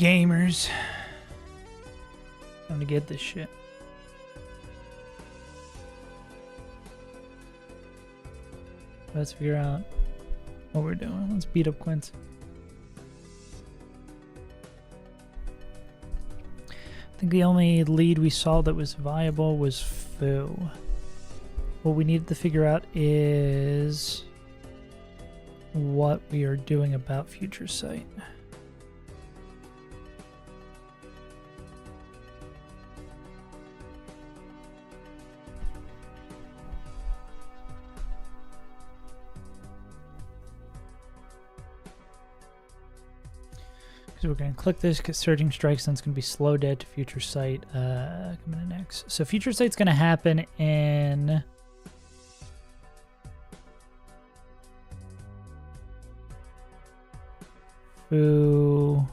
gamers. Time to get this shit. Let's figure out what we're doing. Let's beat up Quincy. I think the only lead we saw that was viable was Foo. What we needed to figure out is what we are doing about Future Sight. So we're going to click this because Surging Strikes, then it's going to be Slow Dead to Future Sight coming in next. So Future Sight's going to happen in... Foo...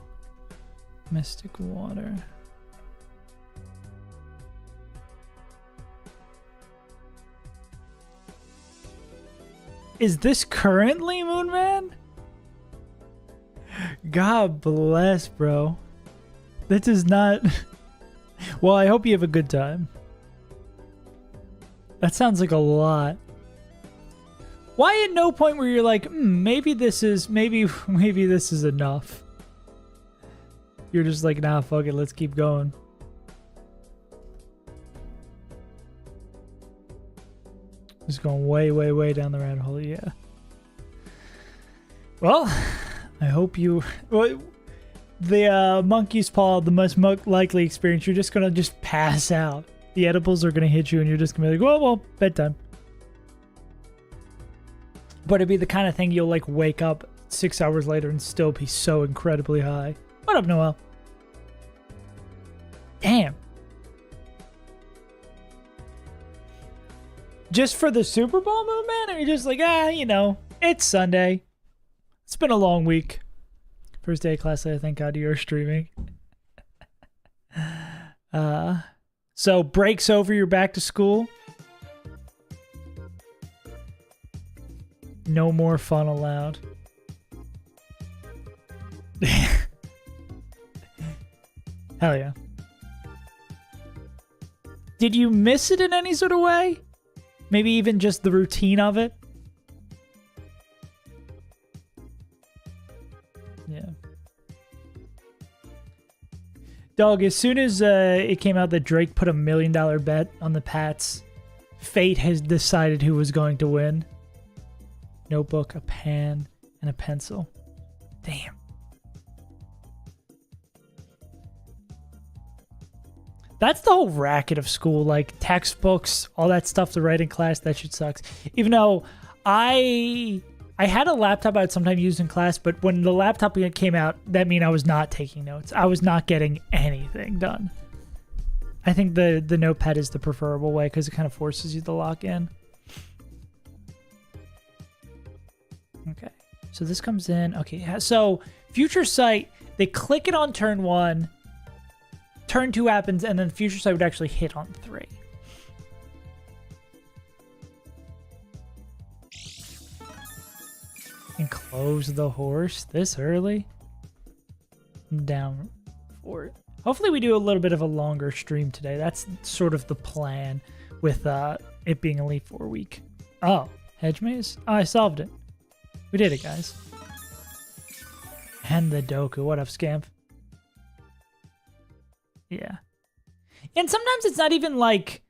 Mystic Water. Is this currently Moonman? God bless, bro. This is not... Well, I hope you have a good time. That sounds like a lot. Why at no point where you're like, maybe this is... Maybe this is enough. You're just like, nah, fuck it, let's keep going. Just going way, way, way down the rabbit hole, yeah. Well... I hope you... Well, the monkey's paw, the most likely experience, you're just going to pass out. The edibles are going to hit you and you're just going to be like, well, bedtime. But it'd be the kind of thing you'll like wake up 6 hours later and still be so incredibly high. What up, Noel? Damn. Just for the Super Bowl movement? Or you're just like, you know, it's Sunday. It's been a long week. First day of class today, thank God you're streaming. So breaks over, you're back to school. No more fun allowed. Hell yeah. Did you miss it in any sort of way? Maybe even just the routine of it? Yeah. Dog, as soon as it came out that Drake put $1 million bet on the Pats, fate has decided who was going to win. Notebook, a pen, and a pencil. Damn. That's the whole racket of school, like textbooks, all that stuff to write in class. That shit sucks. Even though I had a laptop I would sometimes use in class, but when the laptop came out, that meant I was not taking notes. I was not getting anything done. I think the notepad is the preferable way because it kind of forces you to lock in. Okay, so this comes in. Okay, so Future Sight, they click it on turn 1. Turn 2 happens, and then Future Sight would actually hit on 3. And close the horse this early? I'm down for it. Hopefully we do a little bit of a longer stream today. That's sort of the plan with it being Elite 4 week. Oh, hedge maze? Oh, I solved it. We did it, guys. And the Doku. What up, Scamp? Yeah. And sometimes it's not even like...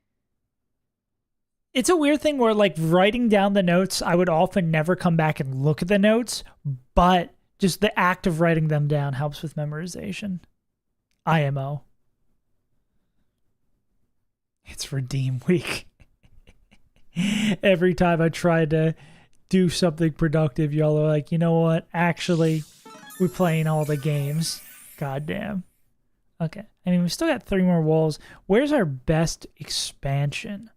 It's a weird thing where, like, writing down the notes, I would often never come back and look at the notes, but just the act of writing them down helps with memorization. IMO. It's redeem week. Every time I try to do something productive, y'all are like, you know what? Actually, we're playing all the games. Goddamn. Okay. I mean, we still got 3 more walls. Where's our best expansion?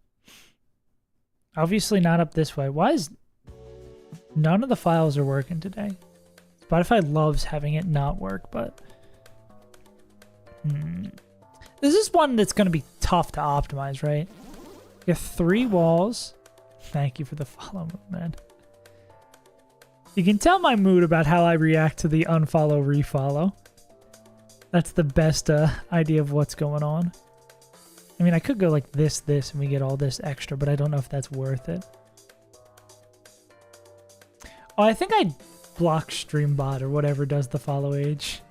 Obviously not up this way. Why is... None of the files are working today. Spotify loves having it not work, but... This is one that's going to be tough to optimize, right? You have 3 walls. Thank you for the follow, man. You can tell my mood about how I react to the unfollow, refollow. That's the best idea of what's going on. I mean, I could go like this, and we get all this extra, but I don't know if that's worth it. Oh, I think I block StreamBot or whatever does the follow age.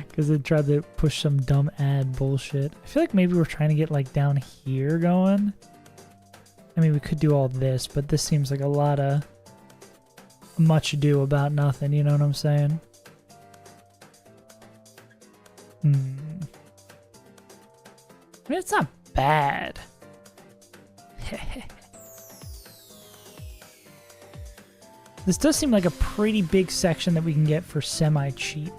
Because it tried to push some dumb ad bullshit. I feel like maybe we're trying to get like down here going. I mean, we could do all this, but this seems like a lot of much ado about nothing, you know what I'm saying? I mean, it's not bad. This does seem like a pretty big section that we can get for semi-cheap.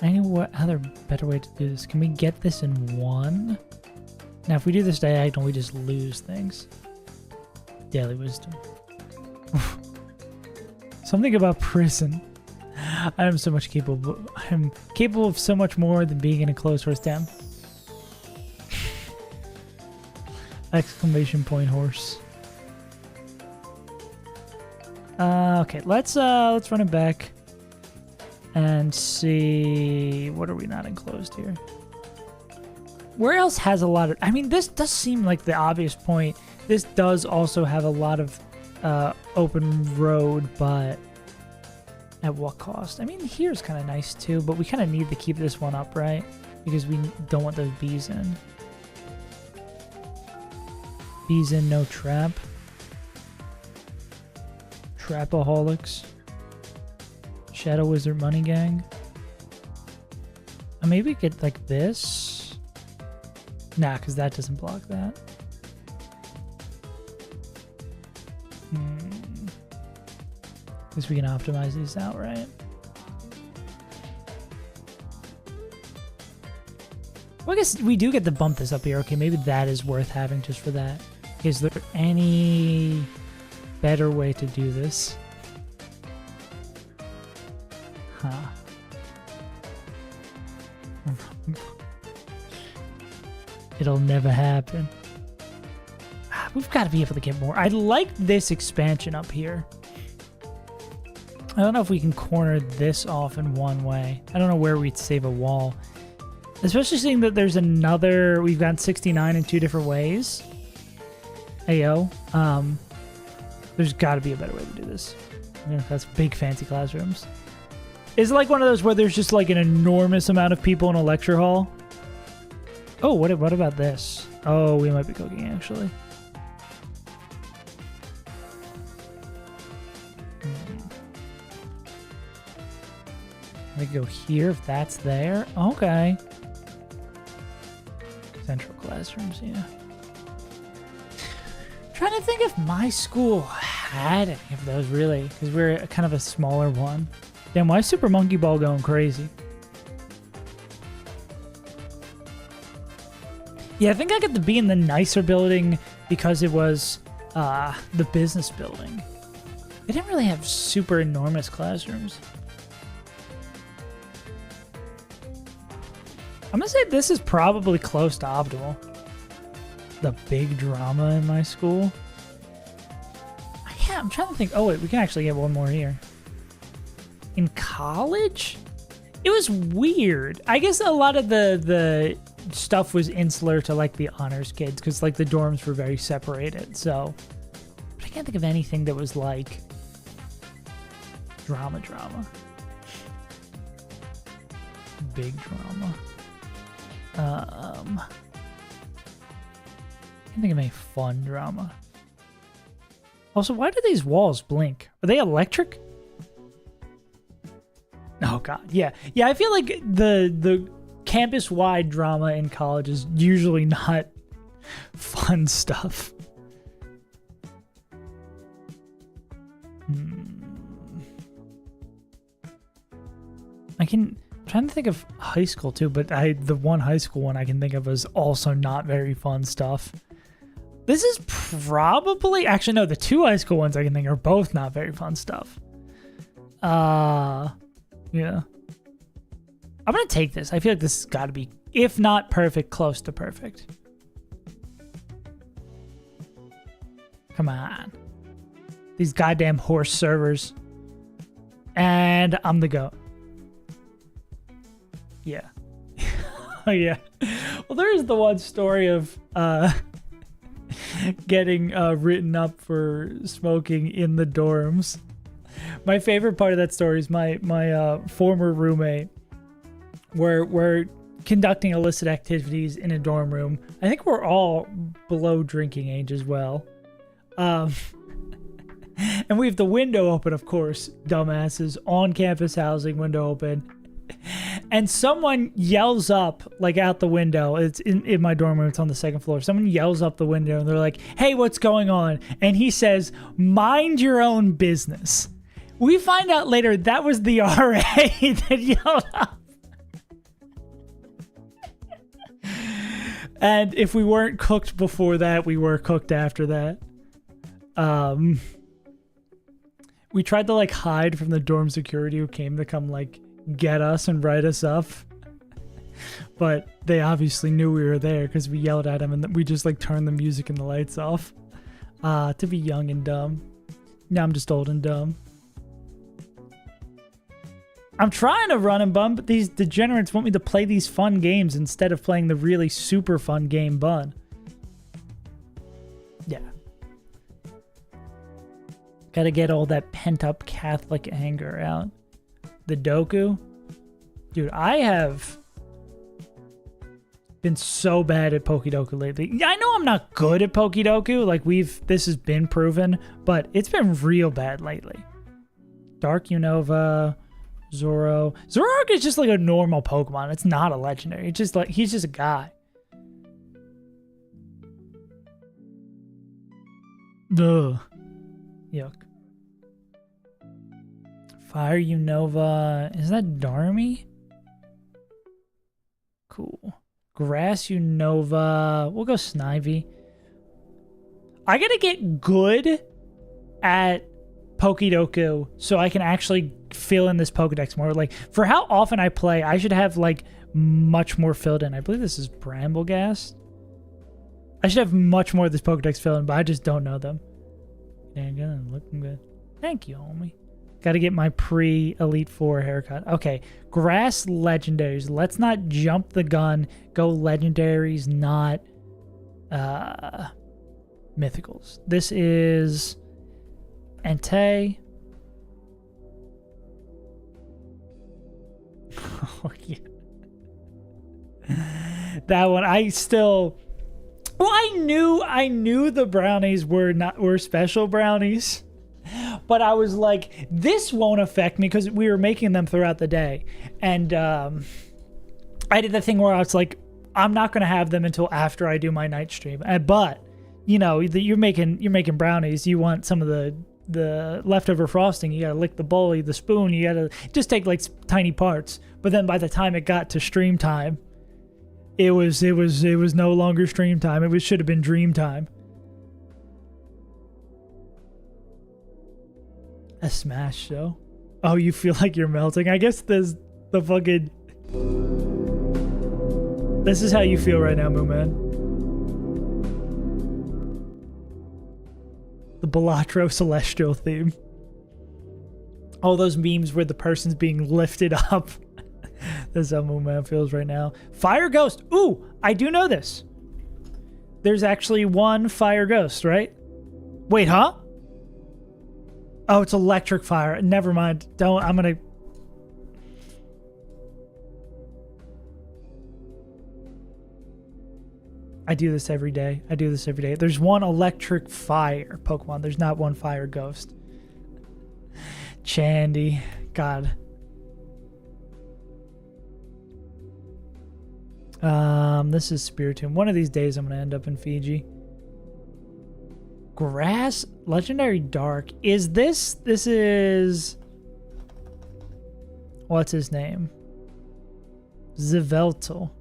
Any other better way to do this? Can we get this in one? Now, if we do this diagonal, we just lose things. Daily wisdom. Something about prison. I am so much capable. I am capable of so much more than being in a closed horse den. Exclamation point horse. Okay, let's run it back and see, what are we not enclosed here? Where else has a lot of, I mean, this does seem like the obvious point. This does also have a lot of open road, but at what cost? I mean, here's kind of nice too, but we kind of need to keep this one up, right? Because we don't want those bees in. Bees in, no trap. Trapaholics. Shadow Wizard Money Gang. Maybe get like this. Nah, because that doesn't block that. Guess we can optimize these out, right? Well, I guess we do get to bump this up here. Okay, maybe that is worth having just for that. Is there any better way to do this? Huh. It'll never happen. We've got to be able to get more. I like this expansion up here. I don't know if we can corner this off in one way. I don't know where we'd save a wall. Especially seeing that there's another... We've got 69 in two different ways. Ayo. There's got to be a better way to do this. Yeah, that's big fancy classrooms. Is it like one of those where there's just like an enormous amount of people in a lecture hall? Oh, what about this? Oh, we might be cooking actually. We go here if that's there. Okay. Central classrooms, yeah. Trying to think if my school had any of those really, because we're kind of a smaller one. Damn, why is Super Monkey Ball going crazy? Yeah, I think I got to be in the nicer building because it was the business building. They didn't really have super enormous classrooms. I'm gonna say this is probably close to optimal. The big drama in my school. Yeah, I'm trying to think. Oh wait, we can actually get one more here. In college? It was weird. I guess a lot of the stuff was insular to like the honors kids because like the dorms were very separated. So, but I can't think of anything that was like drama. Big drama. I can't think of any fun drama. Also, why do these walls blink? Are they electric? Oh god, yeah. I feel like the campus-wide drama in college is usually not fun stuff. I'm trying to think of high school too, but the one high school one I can think of is also not very fun stuff. This is probably... Actually, no, the two high school ones I can think are both not very fun stuff. Yeah. I'm going to take this. I feel like this has got to be, if not perfect, close to perfect. Come on. These goddamn horse servers. And I'm the GOAT. Yeah. Oh, yeah. Well, there is the one story of getting written up for smoking in the dorms. My favorite part of that story is my former roommate. We're conducting illicit activities in a dorm room. I think we're all below drinking age as well. And we have the window open, of course, dumbasses. On campus housing, window open. And someone yells up, like out the window. It's in my dorm room. It's on the second floor. Someone yells up the window and they're like, hey, what's going on? And he says, mind your own business. We find out later that was the RA that yelled up. And if we weren't cooked before that, we were cooked after that. We tried to like hide from the dorm security who came to come like get us and write us up. But they obviously knew we were there because we yelled at them and we just like turned the music and the lights off. To be young and dumb. Now I'm just old and dumb. I'm trying to run and bun, but these degenerates want me to play these fun games instead of playing the really super fun game Bun. Yeah. Gotta get all that pent-up Catholic anger out. The Doku? Dude, I have been so bad at Pokedoku lately. I know I'm not good at Pokedoku. Like, this has been proven, but it's been real bad lately. Dark Unova... Zoro. Zoroark is just like a normal Pokemon. It's not a legendary. It's just like, he's just a guy. Ugh. Yuck. Fire Unova. Is that Darmy? Cool. Grass Unova. We'll go Snivy. I gotta get good at Pokedoku so I can actually fill in this Pokedex more. Like, for how often I play, I should have like much more filled in. I believe this is Brambleghast. I should have much more of this Pokedex filled in, but I just don't know them. Dang, good. Looking good. Thank you, homie. Gotta get my pre-Elite Four haircut. Okay, grass legendaries. Let's not jump the gun. Go legendaries, not mythicals. This is Entei. Oh, yeah. That one, I still... Well, I knew the brownies were special brownies, but I was like, this won't affect me because we were making them throughout the day. And I did the thing where I was like, I'm not going to have them until after I do my night stream. But, you know, you're making brownies. You want some of the leftover frosting. You got to lick the bowl, the spoon. You got to just take like tiny parts. But then by the time it got to stream time, it was no longer stream time. It should have been dream time. A smash show. Oh, you feel like you're melting. I guess there's the fucking... This is how you feel right now, Moo Man. The Balatro Celestial theme. All those memes where the person's being lifted up. That's how Moo Man feels right now. Fire Ghost. Ooh, I do know this. There's actually one Fire Ghost, right? Wait, huh? Oh, it's electric fire. Never mind. I'm gonna... I do this every day. There's one electric fire Pokemon. There's not one Fire Ghost. Chandy. God. This is Spiritomb. One of these days I'm gonna end up in Fiji. Grass Legendary Dark. Is this is what's his name? Zveltal.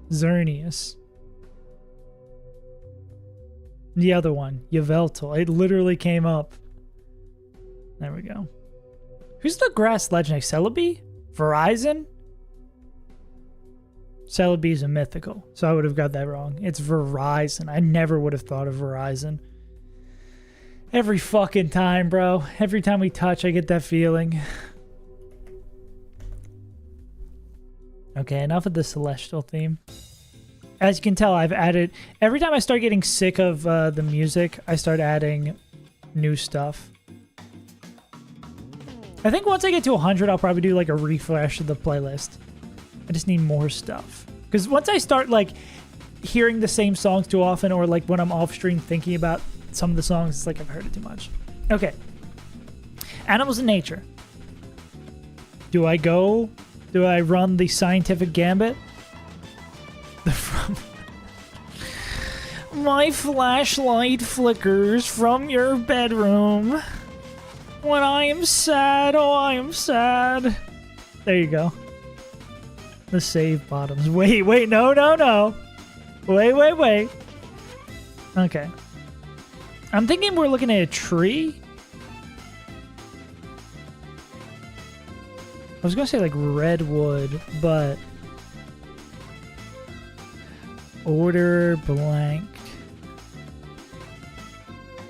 Xerneas. The other one, Yveltal. It literally came up. There we go. Who's the grass legendary? Celebi? Verizon? Celebi's a mythical, so I would have got that wrong. It's Verizon. I never would have thought of Verizon. Every fucking time, bro. Every time we touch, I get that feeling. Okay, enough of the celestial theme. As you can tell, I've added... Every time I start getting sick of the music, I start adding new stuff. I think once I get to 100, I'll probably do like a refresh of the playlist. I just need more stuff. Because once I start like hearing the same songs too often, or like when I'm off stream thinking about some of the songs, it's like I've heard it too much. Okay. Animals in nature. Do I run the scientific gambit? My flashlight flickers from your bedroom. When I am sad, oh, I am sad. There you go. The save bottoms. Wait, no. Wait. Okay. I'm thinking we're looking at a tree. I was gonna say like redwood, but order blank.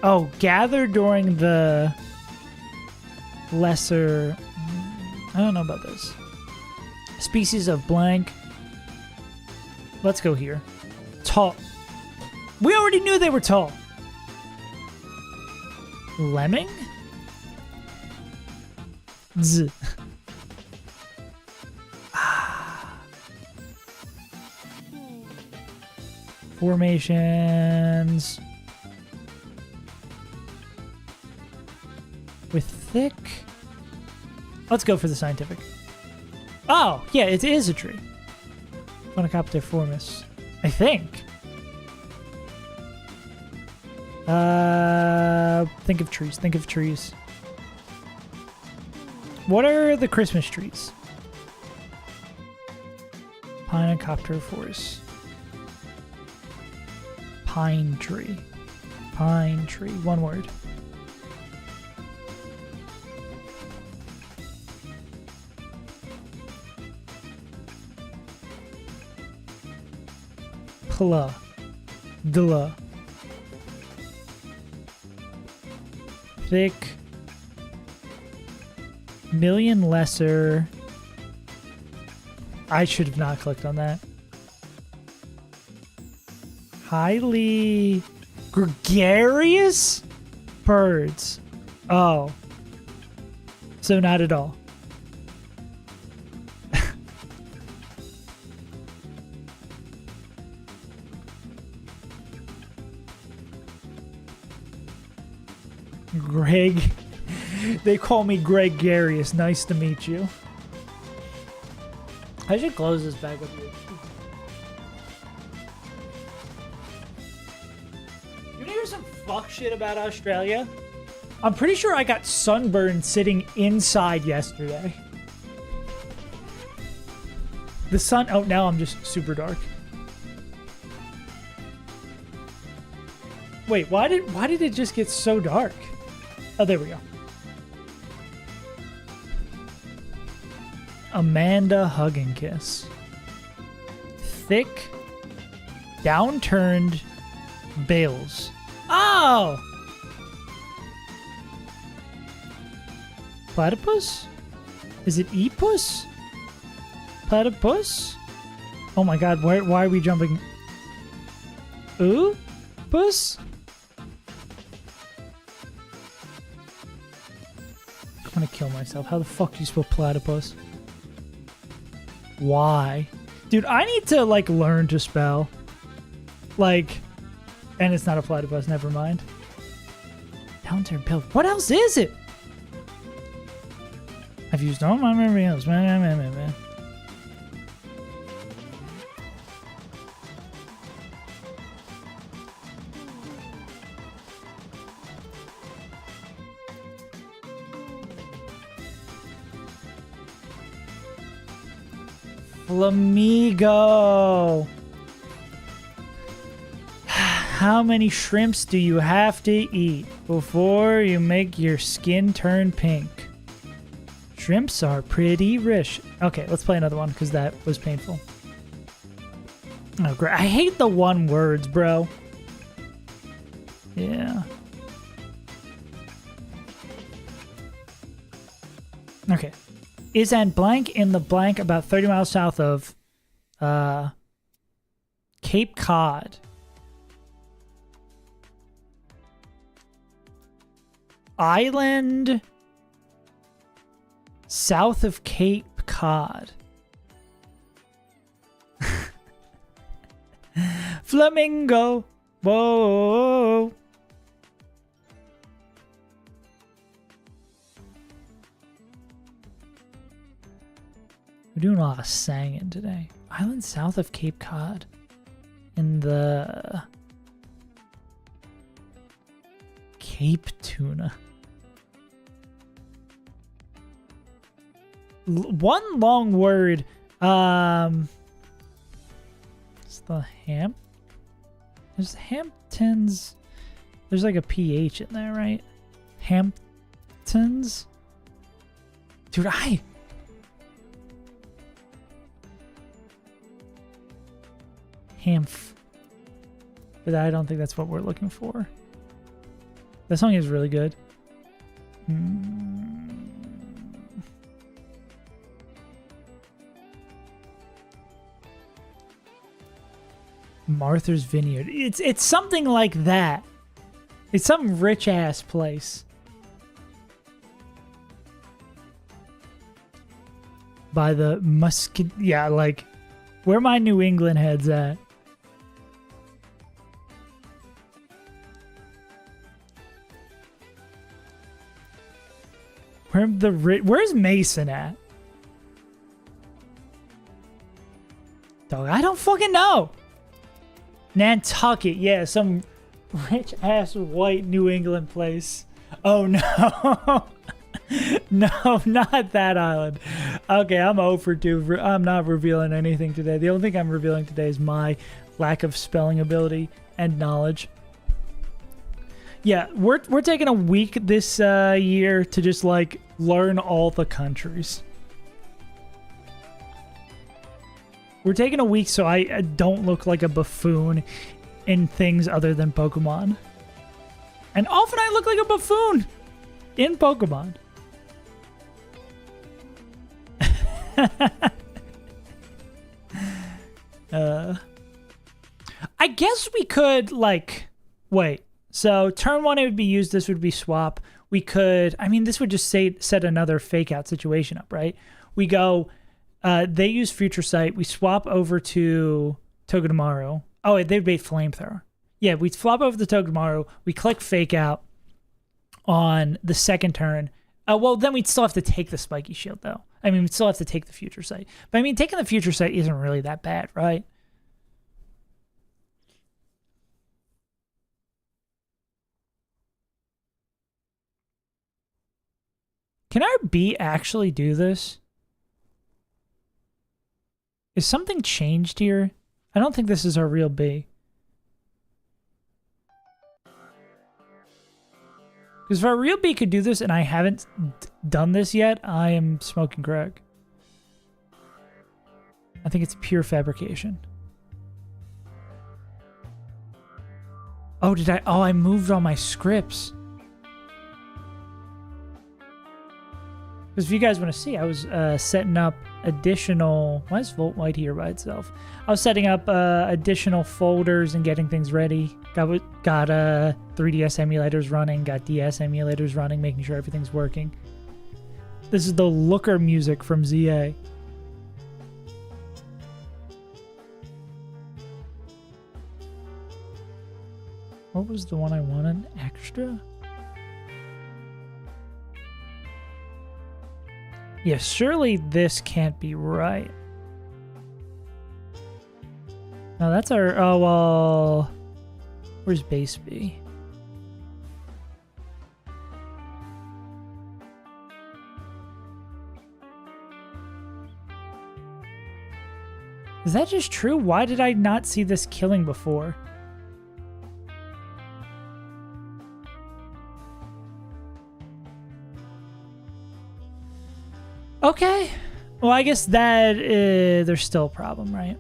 Oh, gather during the lesser... I don't know about this. Species of blank. Let's go here. Tall. We already knew they were tall. Lemming? Z. Formations. With thick. Let's go for the scientific. Oh, yeah, it is a tree. Phoenicopteriformis. I think. Think of trees. What are the Christmas trees? Phoenicopteriformis. Pine tree. One word. Dla. Thick. Million lesser. I should have not clicked on that. Highly gregarious birds. Oh. So not at all. Greg. They call me gregarious. Nice to meet you. I should close this back up here. You wanna hear some fuck shit about Australia? I'm pretty sure I got sunburned sitting inside yesterday. The sun... Oh, now I'm just super dark. Wait, why did it just get so dark? Oh, there we go. Amanda Hug and Kiss. Thick, downturned bales. Oh! Platypus? Is it Epus? Platypus? Oh my god, why are we jumping? Ooh? Puss? I'm gonna kill myself. How the fuck do you spell platypus? Why? Dude, I need to, like, learn to spell. Like, and it's not a platypus, never mind. Downturned pill. What else is it? I've used all my memories. Flamigo. How many shrimps do you have to eat before you make your skin turn pink? Shrimps are pretty rich. Okay, let's play another one because that was painful. Oh, great. I hate the one words, bro. Yeah. Okay. Is and blank in the blank about 30 miles south of Cape Cod. Island south of Cape Cod. Flamingo. Whoa. We're doing a lot of singing today. Island south of Cape Cod. In the Cape Tuna. One long word. It's the Ham. There's Hamptons. There's like a PH in there, right? Hamptons. Dude, But I don't think that's what we're looking for. That song is really good. Martha's Vineyard. It's something like that. It's some rich ass place. By the Muscat. Yeah, like where my New England head's at. Where's Mason at? Dog, I don't fucking know. Nantucket, yeah, some rich ass white New England place. Oh no. No, not that island. Okay, I'm 0 for 2. I'm not revealing anything today. The only thing I'm revealing today is my lack of spelling ability and knowledge. Yeah, we're taking a week this year to just like learn all the countries. We're taking a week so I don't look like a buffoon in things other than Pokemon. And often I look like a buffoon in Pokemon. I guess we could like wait. So turn 1 it would be use, this would be swap. We could, I mean, this would just set another fake out situation up, right? We go, they use Future Sight. We swap over to Togedemaru. Oh, they'd be Flamethrower. Yeah, we swap over to Togedemaru. We click fake out on the second turn. Well, then we'd still have to take the Spiky Shield, though. I mean, we'd still have to take the Future Sight. But I mean, taking the Future Sight isn't really that bad, right? Can our B actually do this? Is something changed here? I don't think this is our real B. Because if our real B could do this and I haven't done this yet, I am smoking crack. I think it's pure fabrication. Oh, did I? Oh, I moved all my scripts. Because if you guys want to see, I was setting up additional... Why is Volt White here by itself? I was setting up additional folders and getting things ready. Got 3DS emulators running, got DS emulators running, making sure everything's working. This is the Looker music from ZA. What was the one I wanted? Extra? Yeah, surely this can't be right. No, that's our... Oh, well... Where's base B? Is that just true? Why did I not see this killing before? Okay. Well, I guess that there's still a problem, right?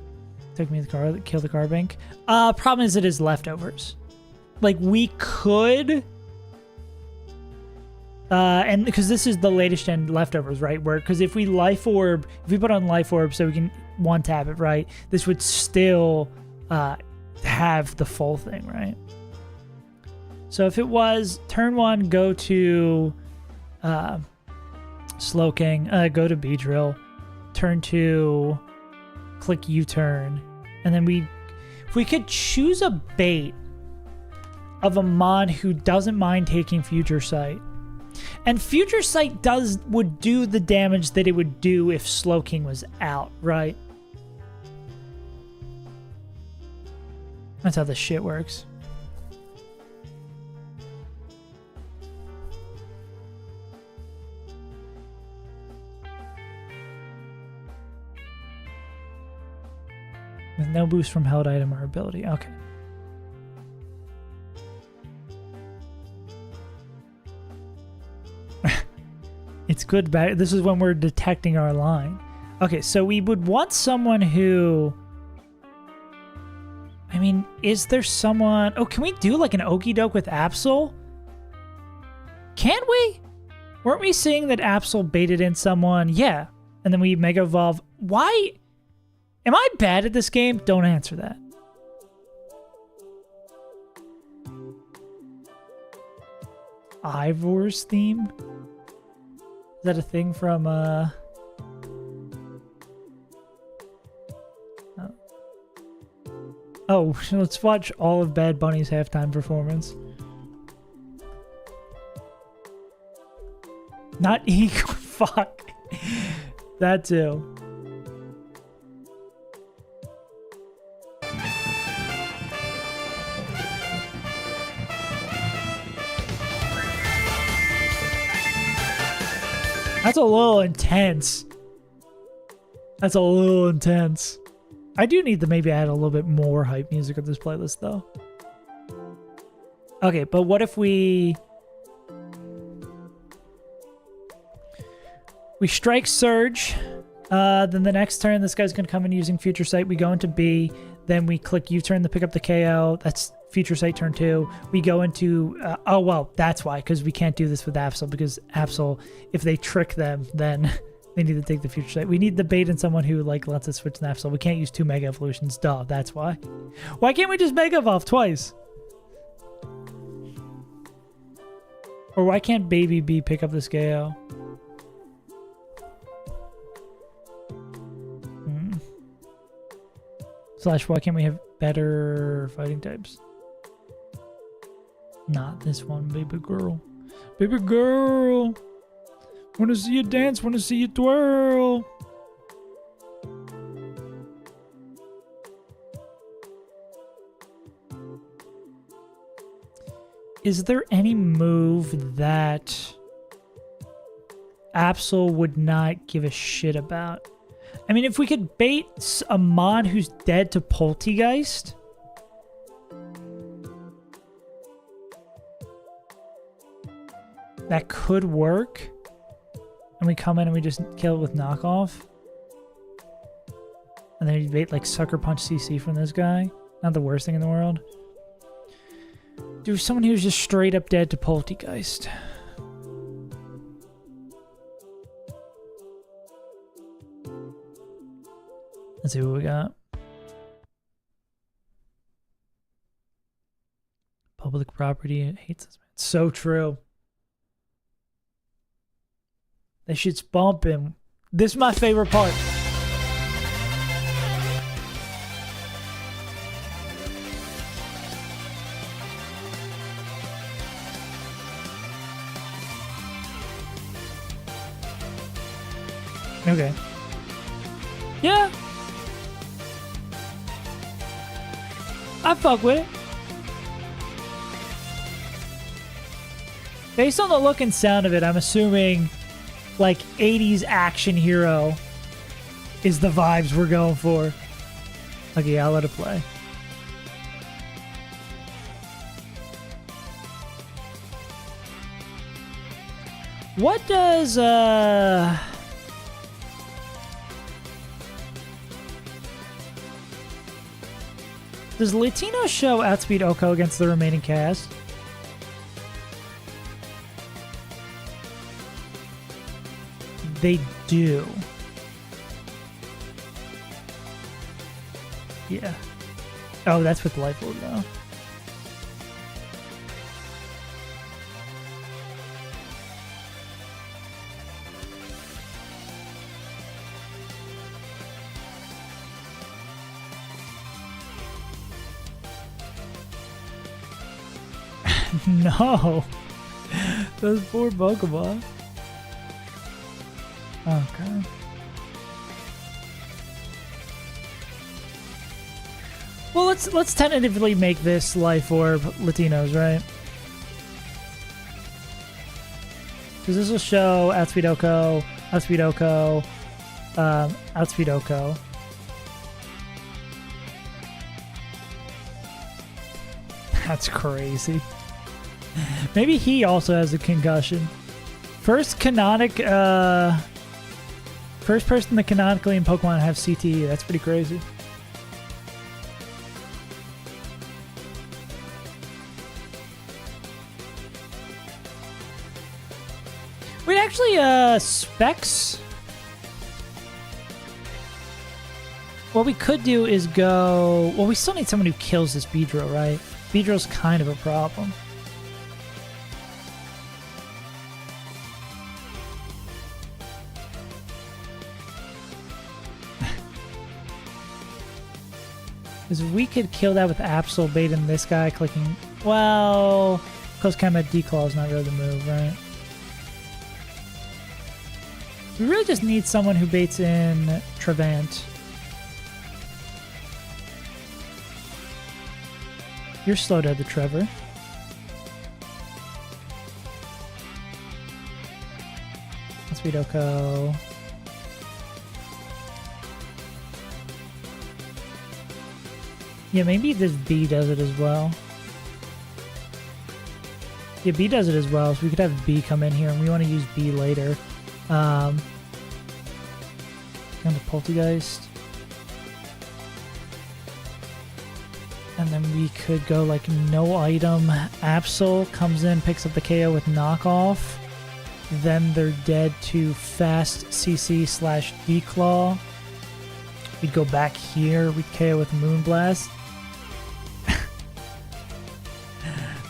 Took me the car, kill the car bank. Problem is it is leftovers. Like we could And because this is the latest gen leftovers, right? Where, because if we put on life orb so we can one tap it, right? This would still have the full thing, right? So if it was turn 1, go to Slowking, go to Beedrill, turn 2, click U-turn, and then if we could choose a bait of a mon who doesn't mind taking Future Sight. And Future Sight would do the damage that it would do if Slowking was out, right? That's how this shit works. With no boost from held item or ability. Okay. It's good, bad. This is when we're detecting our line. Okay, so we would want someone who... I mean, is there someone... Oh, can we do like an Okie Doke with Absol? Can we? Weren't we seeing that Absol baited in someone? Yeah. And then we Mega Evolve. Why? Am I bad at this game? Don't answer that. Ivor's theme? Is that a thing from, Oh, let's watch all of Bad Bunny's halftime performance. Not equal. Fuck. That too. That's a little intense. That's a little intense. I do need to maybe add a little bit more hype music on this playlist, though. Okay, but what if we strike Surge, then the next turn this guy's going to come in using Future Sight. We go into B, then we click U-turn to pick up the KO. That's Future Sight turn 2. We go into... oh, well, that's why, because we can't do this with Absol, because Absol, if they trick them, then... They need to take the Future Sight. We need the bait in someone who like lets us switch Absol. We can't use 2 Mega Evolutions. Duh, that's why. Why can't we just Mega Evolve twice? Or why can't Baby B pick up this KO? Slash, why can't we have better fighting types? Not this one, baby girl. Baby girl! Wanna see you dance, wanna see you twirl. Is there any move that Absol would not give a shit about? I mean, if we could bait a mod who's dead to Poltegeist... that could work. And we come in and we just kill it with knockoff. And then you bait like Sucker Punch CC from this guy. Not the worst thing in the world. Do someone who's just straight up dead to Poltegeist. Let's see what we got. Public property. It hates this man. So true. That shit's bumping. This is my favorite part. Okay. Yeah. I fuck with it. Based on the look and sound of it, I'm assuming like 80s action hero is the vibes we're going for. Okay, I'll let it play. What does Latino show outspeed Oko against the remaining cast? They do. Yeah. Oh, that's with Life Orb though. No. Those poor Pokemon. Okay. Well, let's tentatively make this Life Orb Latinos, right? Because this will show Outspeed Oko, Outspeed Oko, Outspeed Oko. That's crazy. Maybe he also has a concussion. First person to canonically in Pokemon have CTE. That's pretty crazy. Wait, actually, Specs. What we could do is go. Well, we still need someone who kills this Beedrill, right? Beedrill's kind of a problem. Because we could kill that with Absol baiting this guy clicking. Well, Close Combat Declaw is not really the move, right? We really just need someone who baits in Trevant. You're slow dead to Trevor. Let's beat Oko. Yeah, maybe this B does it as well. Yeah, B does it as well, so we could have B come in here, and we want to use B later. On the Poltergeist. And then we could go like no item. Absol comes in, picks up the KO with knockoff. Then they're dead to fast CC / Declaw. We'd go back here, we'd KO with Moonblast.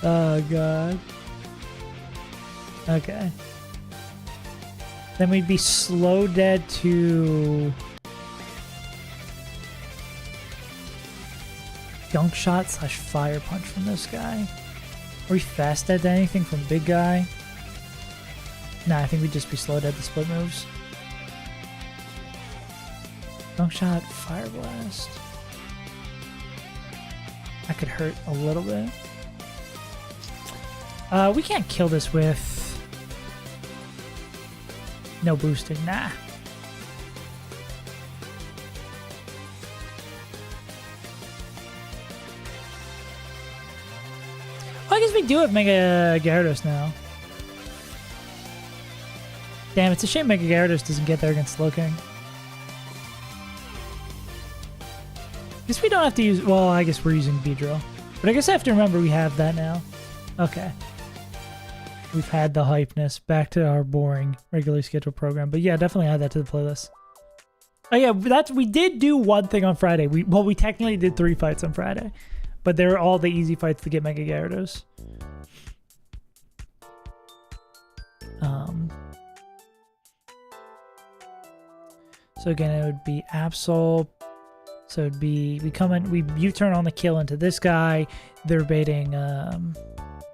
Oh god. Okay. Then we'd be slow dead to Gunk Shot / Fire Punch from this guy. Are we fast dead to anything from Big Guy? Nah, I think we'd just be slow dead to split moves. Gunk Shot, Fire Blast. That could hurt a little bit. We can't kill this with no boosting, nah. Well, I guess we do have Mega Gyarados now. Damn, it's a shame Mega Gyarados doesn't get there against Slowking. Guess we don't have to use... Well, I guess we're using Beedrill. But I guess I have to remember we have that now. Okay. We've had the hypeness. Back to our boring, regularly scheduled program. But yeah, definitely add that to the playlist. Oh yeah, we did do one thing on Friday. We technically did 3 fights on Friday. But they're all the easy fights to get Mega Gyarados. So again, it would be Absol. So it'd be, we come in, we U-turn on the kill into this guy. They're baiting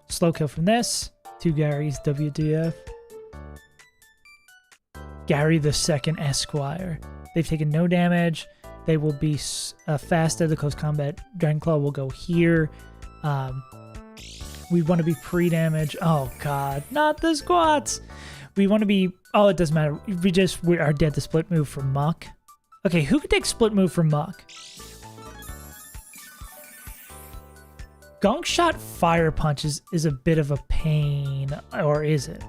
slow kill from this. 2 Garys, WTF. Gary the Second Esquire. They've taken no damage. They will be fast at the close combat. Dragon Claw will go here. We want to be pre-damage. Oh god, not the squats. We want to be, oh, it doesn't matter. We are dead to split move from Muck. Okay, who could take split move from Muck? Gunk Shot Fire Punch is a bit of a pain, or is it?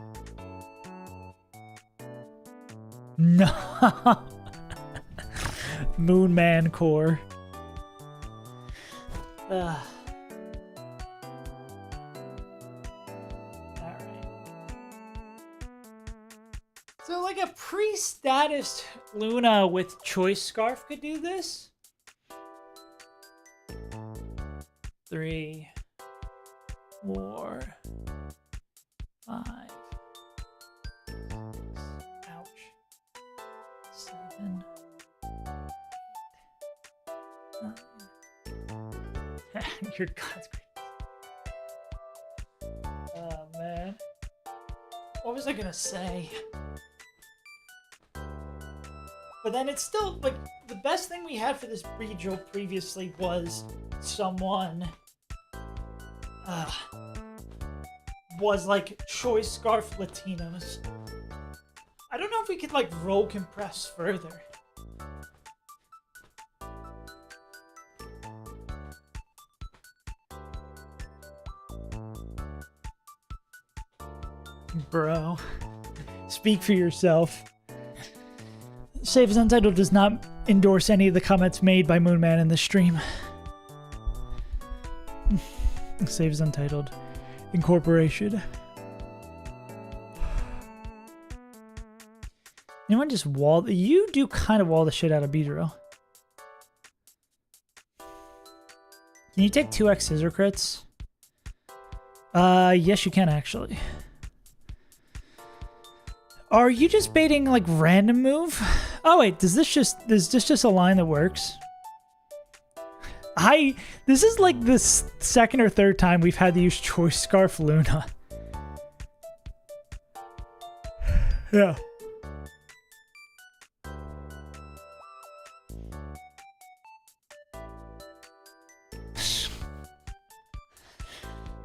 No. Moonman Core. Alright. So like a pre-status Luna with Choice Scarf could do this. 3, 4, 5, 6, ouch, 7, 8, 9. Your God's great. Oh man. What was I gonna say? But then it's still, like, the best thing we had for this regional previously was someone, was, like, Choice Scarf Latinos. I don't know if we could, like, roll compress further. Bro, speak for yourself. Save as Untitled does not endorse any of the comments made by Moonman in this stream. Save as Untitled Incorporation. Anyone just wall? You do kind of wall the shit out of Beedrill. Can you take 2x scissor crits? Yes you can actually. Are you just baiting like random move? Oh wait, is this just a line that works? This is like the second or third time we've had to use Choice Scarf Luna. Yeah.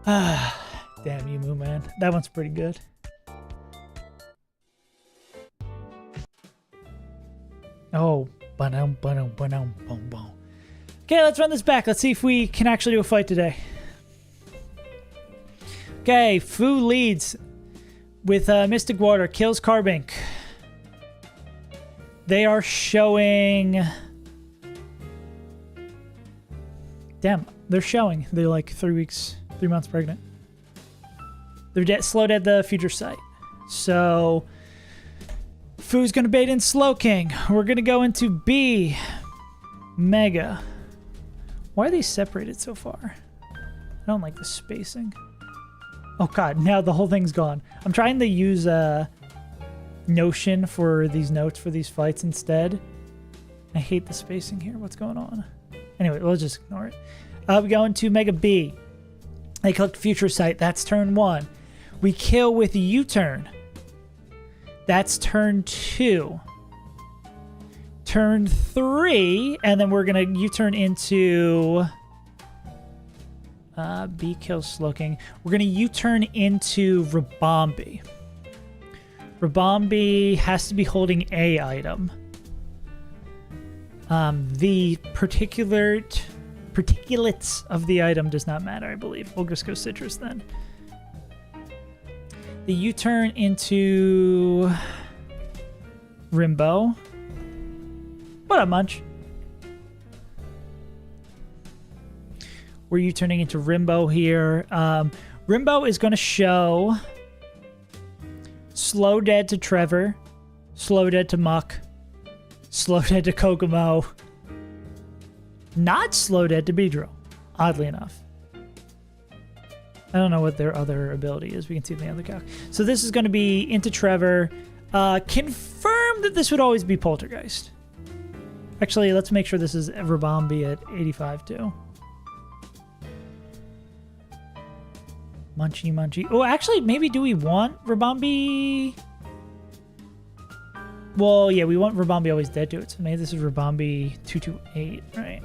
Damn you, Moo Man. That one's pretty good. Oh, ba-dum, ba-dum, ba-dum, boom, boom. Okay, let's run this back. Let's see if we can actually do a fight today. Okay, Fu leads with Mystic Water, kills Carbink. They are showing... Damn, they're showing. They're like 3 months pregnant. They're slow dead the future sight. So... Fu's gonna bait in Slowking. We're gonna go into B. Mega. Why are they separated so far? I don't like the spacing. Oh god, now the whole thing's gone. I'm trying to use Notion for these notes for these fights instead. I hate the spacing here. What's going on? Anyway, we'll just ignore it. We go into Mega B. They collect Future Sight. That's turn 1. We kill with U-turn. That's turn 2. Turn 3, and then we're going to U-turn into... B kills Slowking. We're going to U-turn into Rabombi. Rabombi has to be holding A item. The particulates of the item does not matter, I believe. We'll just go Citrus then. The U-turn into Rimbo. What up, Munch? We're U-turning into Rimbo here. Rimbo is going to show Slow Dead to Trevor, Slow Dead to Muck, Slow Dead to Kokomo, not Slow Dead to Beedrill, oddly enough. I don't know what their other ability is. We can see in the other calc. So this is going to be into Trevor. Confirm that this would always be Poltergeist. Actually, let's make sure this is Rabombi at 85 too. Munchy, munchy. Oh, actually, maybe do we want Rabombi? Well, yeah, we want Rabombi always dead to it. So maybe this is Rabombi 228, right?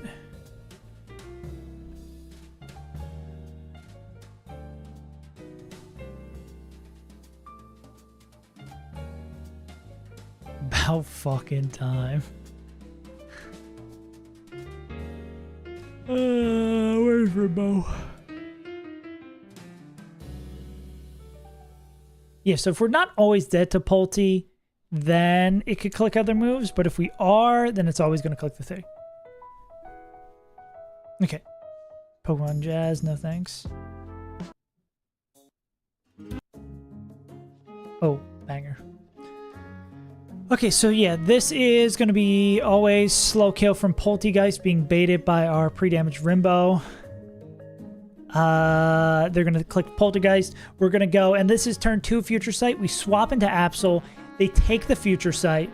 About fucking time. Where's Rimbo? Yeah, so if we're not always dead to Polty, then it could click other moves, but if we are, then it's always going to click the thing. Okay. Pokemon Jazz, no thanks. Oh, banger. Okay, so yeah, this is going to be always slow kill from Poltergeist being baited by our pre-damaged Rimbo. They're going to click Poltergeist. We're going to go, and this is turn 2 Future Sight. We swap into Absol. They take the Future Sight.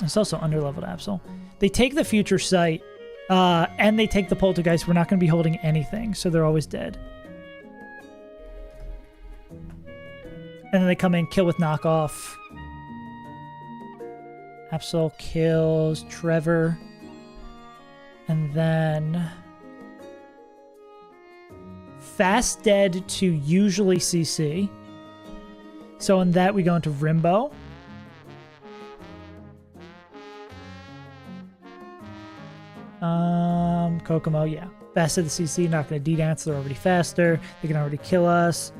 It's also underleveled Absol. They take the Future Sight, and they take the Poltergeist. We're not going to be holding anything, so they're always dead. And then they come in, kill with knockoff. Absol kills Trevor. And then fast dead to usually CC. So in that we go into Rimbo. Kokomo, yeah. Fast dead to CC, not going to D-dance, they're already faster. They can already kill us.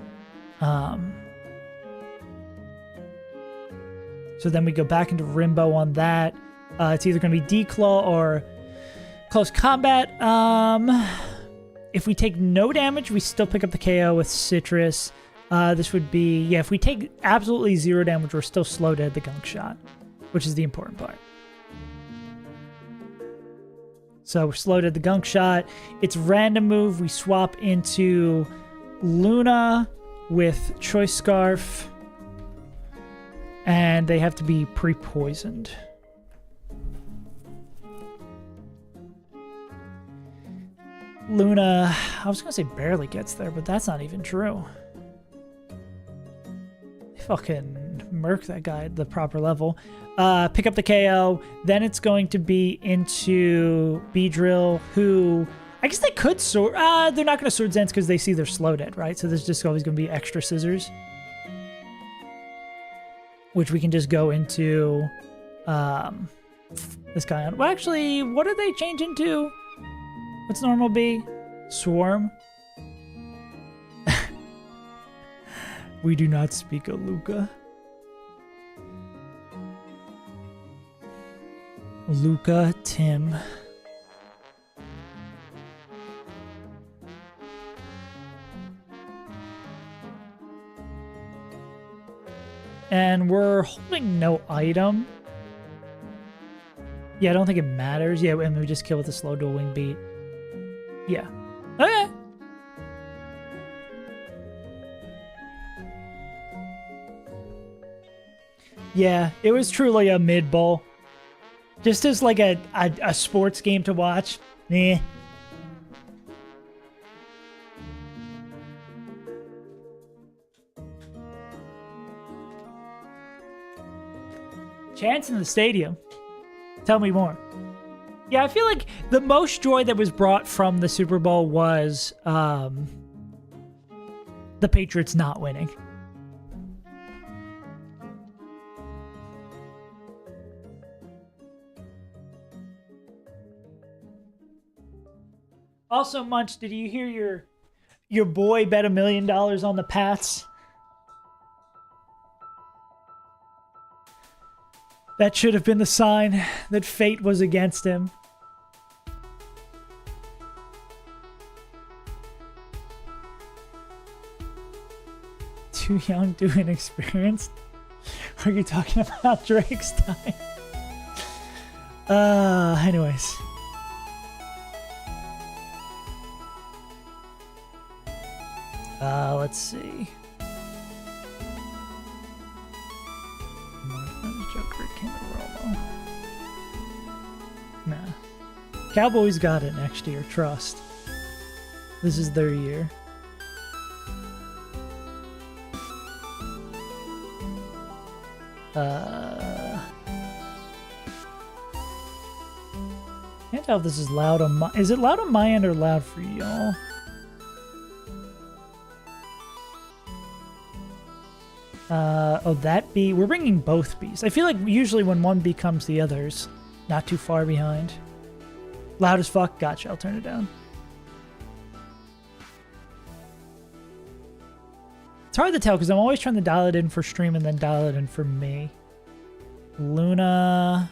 So then we go back into Rimbo on that. It's either going to be Declaw or close combat. If we take no damage, we still pick up the KO with Citrus. This would be, yeah, if we take absolutely 0 damage, we're still slow dead the gunk shot, which is the important part. So we're slow dead the gunk shot. It's random move. We swap into Luna with Choice Scarf. And they have to be pre-poisoned. Luna, I was going to say barely gets there, but that's not even true. They fucking murk that guy at the proper level. Pick up the KO. Then it's going to be into Beedrill, who I guess they could sword. They're not going to sword Zens because they see they're slow dead, right? So there's just always going to be extra scissors, which we can just go into this guy on. Well, actually, what did they change into? What's normal B? Swarm? We do not speak a Luca. Luca Tim. And we're holding no item. Yeah, I don't think it matters. Yeah, and we just kill with a slow dual wing beat. Yeah. Okay. Yeah, it was truly a mid bowl. Just as like a sports game to watch. Eh. Chance in the stadium. Tell me more. Yeah, I feel like the most joy that was brought from the Super Bowl was the Patriots not winning. Also, Munch, did you hear your boy bet $1 million on the Pats? That should have been the sign that fate was against him. Too young, too inexperienced? Are you talking about Drake's time? Anyways. Let's see. Nah. Cowboys got it next year, trust. This is their year. Can't tell if this is loud on my... Is it loud on my end or loud for y'all? Oh, that bee. We're bringing both bees. I feel like usually when one bee comes, the other's not too far behind. Loud as fuck. Gotcha. I'll turn it down. It's hard to tell because I'm always trying to dial it in for stream and then dial it in for me. Luna.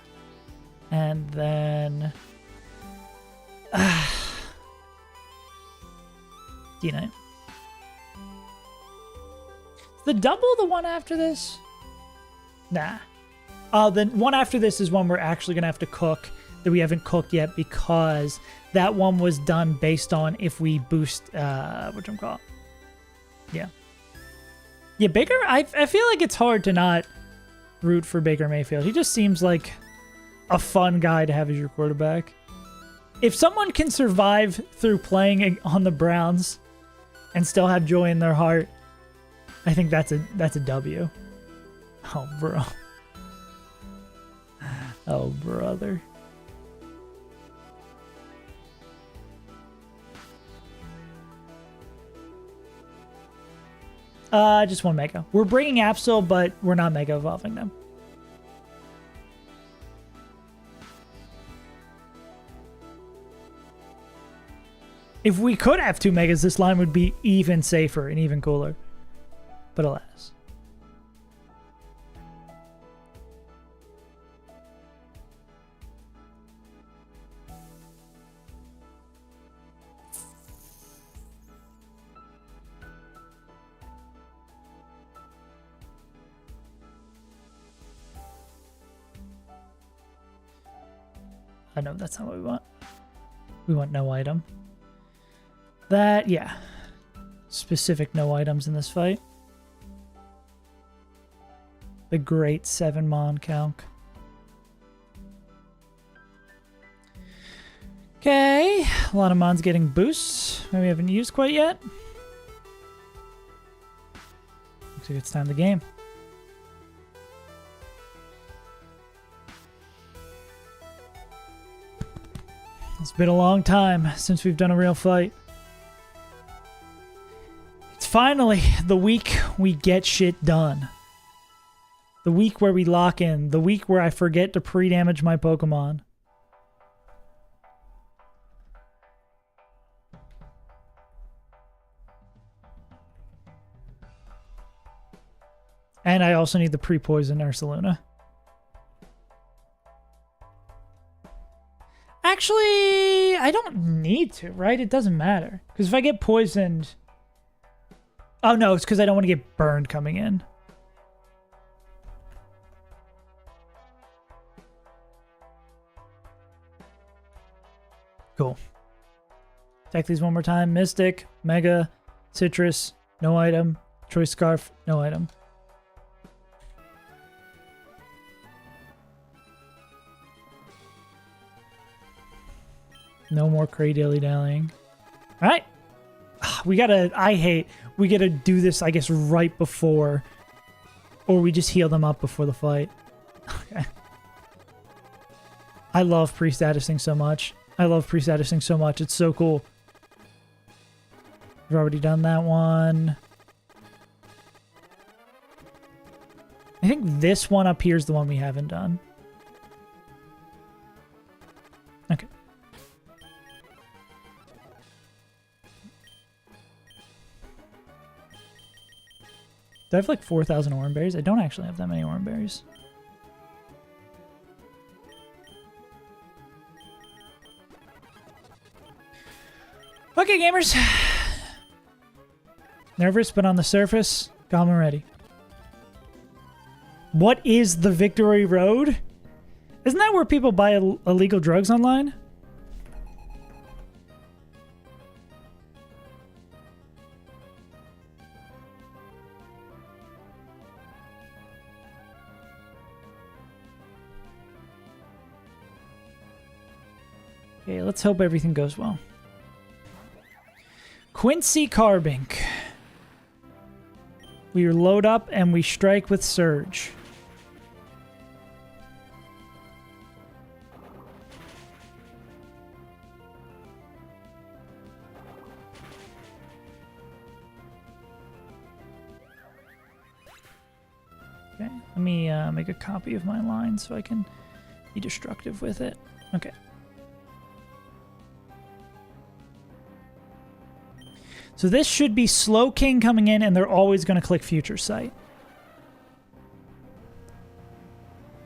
And then... D9. The double the one after this? Nah. The one after this is one we're actually going to have to cook that we haven't cooked yet because that one was done based on if we boost, whatchamacallit? Yeah. Yeah, Baker, I feel like it's hard to not root for Baker Mayfield. He just seems like a fun guy to have as your quarterback. If someone can survive through playing on the Browns and still have joy in their heart, I think that's a W. Oh, bro. Oh, brother. Just one Mega. We're bringing Absol, but we're not Mega Evolving them. If we could have 2 Megas, this line would be even safer and even cooler. But alas. I know that's not what we want. We want no item. That, yeah. Specific no items in this fight. The great 7 Mon Calc. Okay. A lot of Mons getting boosts. We haven't used quite yet. Looks like it's time to game. It's been a long time since we've done a real fight. It's finally the week we get shit done. The week where we lock in. The week where I forget to pre-damage my Pokemon. And I also need the pre-poison Ursaluna. Actually, I don't need to, right? It doesn't matter. Because if I get poisoned... Oh, no, it's because I don't want to get burned coming in. Cool. Attack these one more time. Mystic, Mega, Citrus, no item. Choice Scarf, no item. No more cray dilly-dallying. All right. We gotta, we gotta do this, I guess, right before. Or we just heal them up before the fight. Okay. I love pre-statusing so much. I love pre-statusing so much. It's so cool. We've already done that one. I think this one up here is the one we haven't done. Okay. Do I have like 4,000 orange berries? I don't actually have that many orange berries. Okay, gamers. Nervous, but on the surface, calm and ready. What is the Victory Road? Isn't that where people buy illegal drugs online? Okay, let's hope everything goes well. Quincy Carbink. We load up and we strike with Surge. Okay, let me make a copy of my line so I can be destructive with it. Okay. So this should be Slow King coming in, and they're always going to click Future Sight.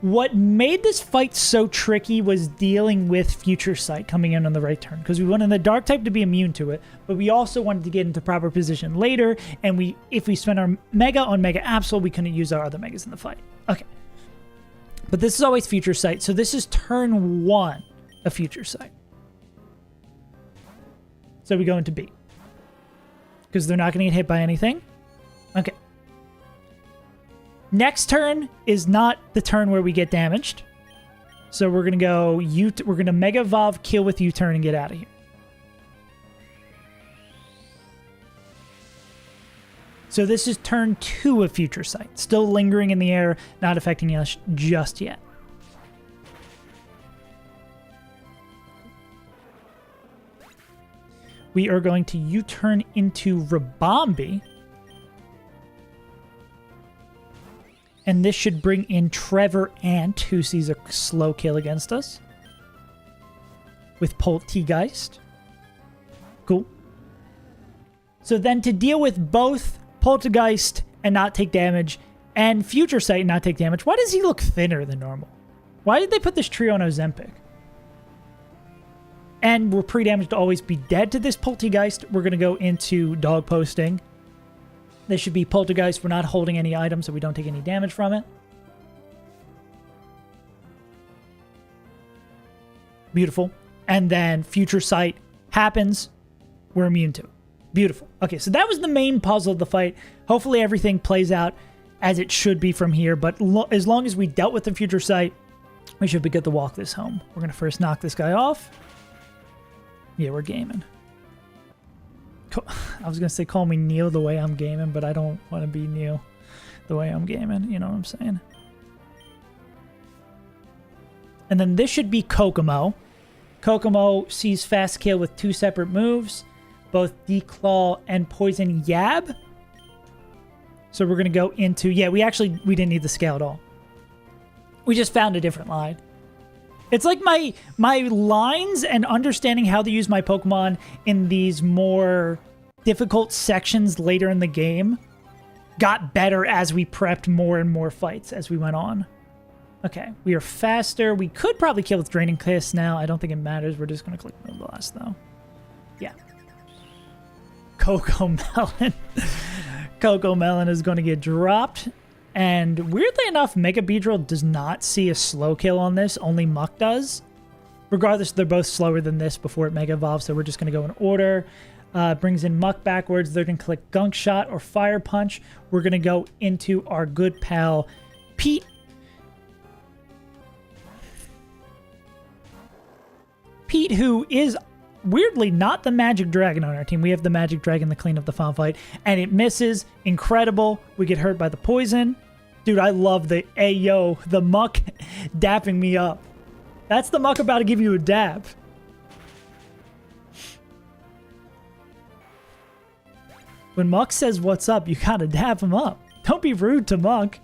What made this fight so tricky was dealing with Future Sight coming in on the right turn, because we wanted the Dark type to be immune to it, but we also wanted to get into proper position later, and if we spent our Mega on Mega Absol, we couldn't use our other Megas in the fight. Okay. But this is always Future Sight. So this is turn 1 of Future Sight. So we go into B. Because they're not going to get hit by anything. Okay. Next turn is not the turn where we get damaged. So we're going to go we're going to Mega Evolve, kill with U-turn, and get out of here. So this is turn 2 of Future Sight. Still lingering in the air, not affecting us just yet. We are going to U-turn into Rabombi. And this should bring in Trevor Ant, who sees a slow kill against us. With Poltegeist. Cool. So then to deal with both Poltegeist and not take damage, and Future Sight and not take damage, why does he look thinner than normal? Why did they put this trio on Ozempic? And we're pre-damaged to always be dead to this Poltegeist. We're going to go into dog posting. This should be Poltergeist. We're not holding any items, so we don't take any damage from it. Beautiful. And then Future Sight happens. We're immune to it. Beautiful. Okay, so that was the main puzzle of the fight. Hopefully everything plays out as it should be from here. But as long as we dealt with the Future Sight, we should be good to walk this home. We're going to first knock this guy off. Yeah, we're gaming. I was going to say call me Neil the way I'm gaming, but I don't want to be Neil the way I'm gaming. You know what I'm saying? And then this should be Kokomo. Kokomo sees fast kill with 2 separate moves. Both Declaw and Poison Yab. So we're going to go into... Yeah, we didn't need the scale at all. We just found a different line. It's like my lines and understanding how to use my Pokemon in these more difficult sections later in the game got better as we prepped more and more fights as we went on. Okay, we are faster. We could probably kill with Draining Kiss now. I don't think it matters. We're just going to click Move Blast, though. Yeah. Coco Melon. Coco Melon is going to get dropped. And weirdly enough, Mega Beedrill does not see a slow kill on this. Only Muck does. Regardless, they're both slower than this before it Mega Evolves, so we're just going to go in order. Brings in Muck backwards. They're going to click Gunk Shot or Fire Punch. We're going to go into our good pal, Pete. Pete, who is weirdly not the Magic Dragon on our team. We have the Magic Dragon to clean up the final fight, and it misses. Incredible. We get hurt by the poison. Dude, I love the Ayo, the Muck dapping me up. That's the Muck about to give you a dap. When Muck says what's up, you gotta dap him up. Don't be rude to Muck.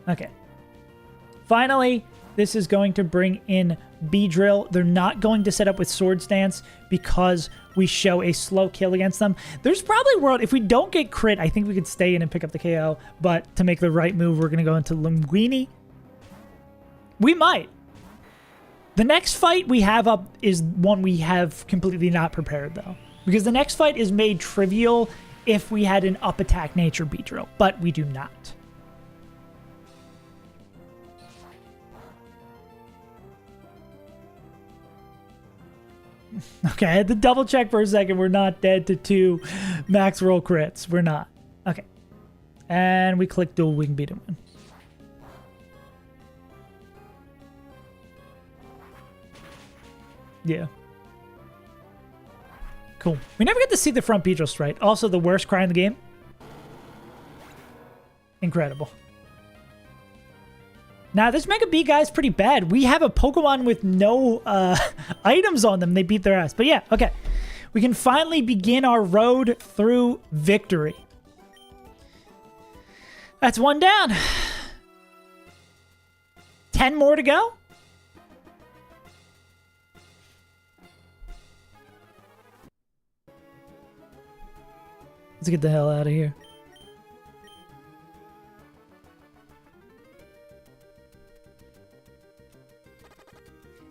Okay. Finally, this is going to bring in Beedrill. They're not going to set up with Sword Stance because we show a slow kill against them. There's probably a world, if we don't get crit, I think we could stay in and pick up the KO. But to make the right move, we're going to go into Linguini. We might. The next fight we have up is one we have completely not prepared, though. Because the next fight is made trivial if we had an up attack nature Beedrill, but we do not. Okay, I had to double check for a second. We're not dead to 2 max roll crits. We're not. Okay. And we click dual wing beat him in. Yeah. Cool. We never get to see the front Beedrill strike. Also, the worst cry in the game. Incredible. Now, this Mega B guy is pretty bad. We have a Pokemon with no items on them. They beat their ass. But yeah, okay. We can finally begin our road through victory. That's 1 down. 10 more to go. Let's get the hell out of here.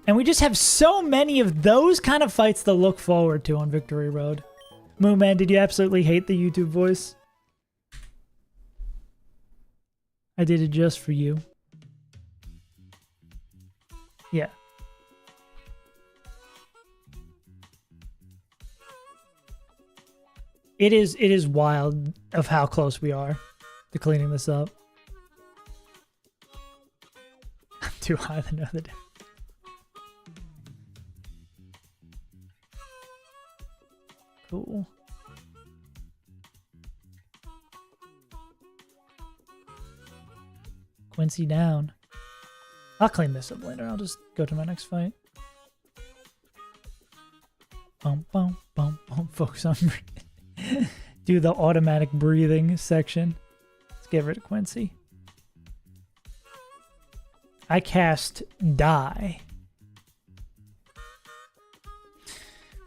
And we just have so many of those kind of fights to look forward to on Victory Road. Moonman, did you absolutely hate the YouTube voice? I did it just for you. Yeah. It is wild of how close we are to cleaning this up. I'm too high to know the difference. Cool. Quincy down. I'll clean this up later. I'll just go to my next fight. Boom, boom, boom, boom. Focus on breathing. Do the automatic breathing section. Let's get rid of Quincy. I cast die.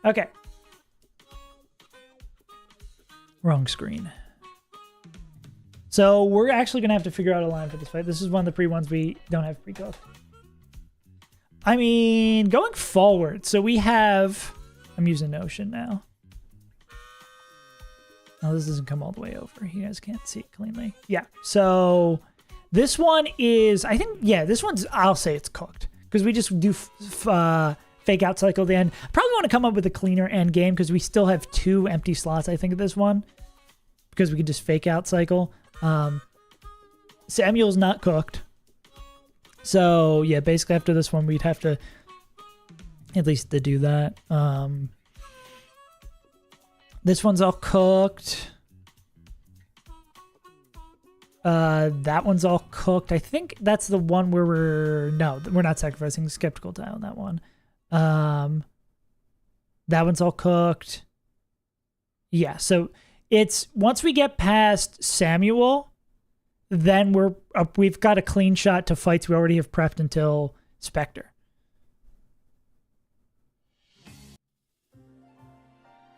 Okay. Wrong screen. So we're actually going to have to figure out a line for this fight. This is one of the pre-ones we don't have pre-cooked. I mean, going forward, so we have... I'm using Notion now. Oh, this doesn't come all the way over. You guys can't see it cleanly. Yeah, so this one is... I think, yeah, this one's... I'll say it's cooked. Because we just do fake out cycle at the end. I probably want to come up with a cleaner end game because we still have 2 empty slots, I think, at this one. Because we could just fake out cycle. Samuel's not cooked. So, yeah, basically after this one, we'd have to at least to do that. This one's all cooked. That one's all cooked. I think that's the one where we're... No, we're not sacrificing Skeptical Tile on that one. That one's all cooked. Yeah, so it's... Once we get past Samuel, then we've got a clean shot to fights we already have prepped until Spectre.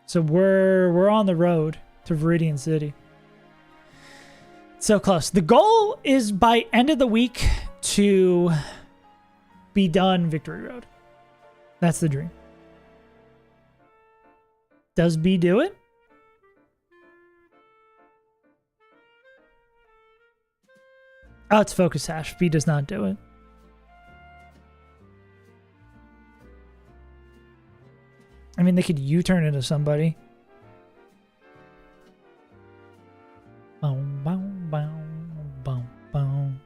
So we're on the road to Viridian City. So close. The goal is by end of the week to be done Victory Road. That's the dream. Does B do it? Oh, it's focus hash. B does not do it. I mean, they could U-turn into somebody. Boom, boom, boom, boom, boom.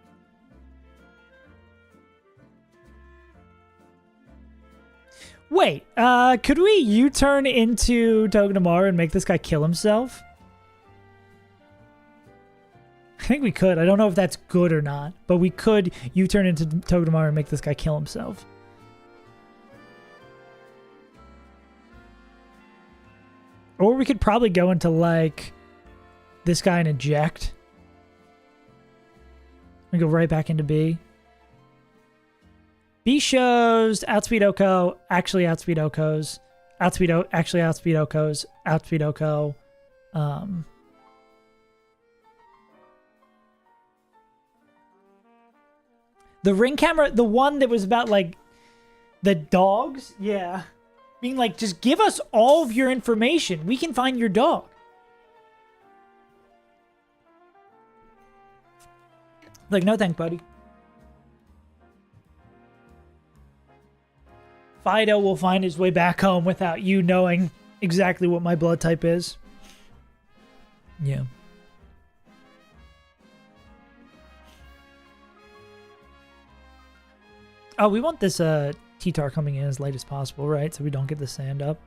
Wait, could we U-turn into Togedemaru and make this guy kill himself? I think we could. I don't know if that's good or not, but we could U-turn into Togedemaru and make this guy kill himself. Or we could probably go into, like, this guy and eject. We go right back into B. B shows outspeed Oko, actually outspeed Okos, actually outspeed Okos, outspeed Oko. The ring camera, the one that was about, like, the dogs, yeah. Being like, just give us all of your information. We can find your dog. Like, no thank, buddy. Fido will find his way back home without you knowing exactly what my blood type is. Yeah. Oh, we want this T-Tar coming in as late as possible, right? So we don't get the sand up.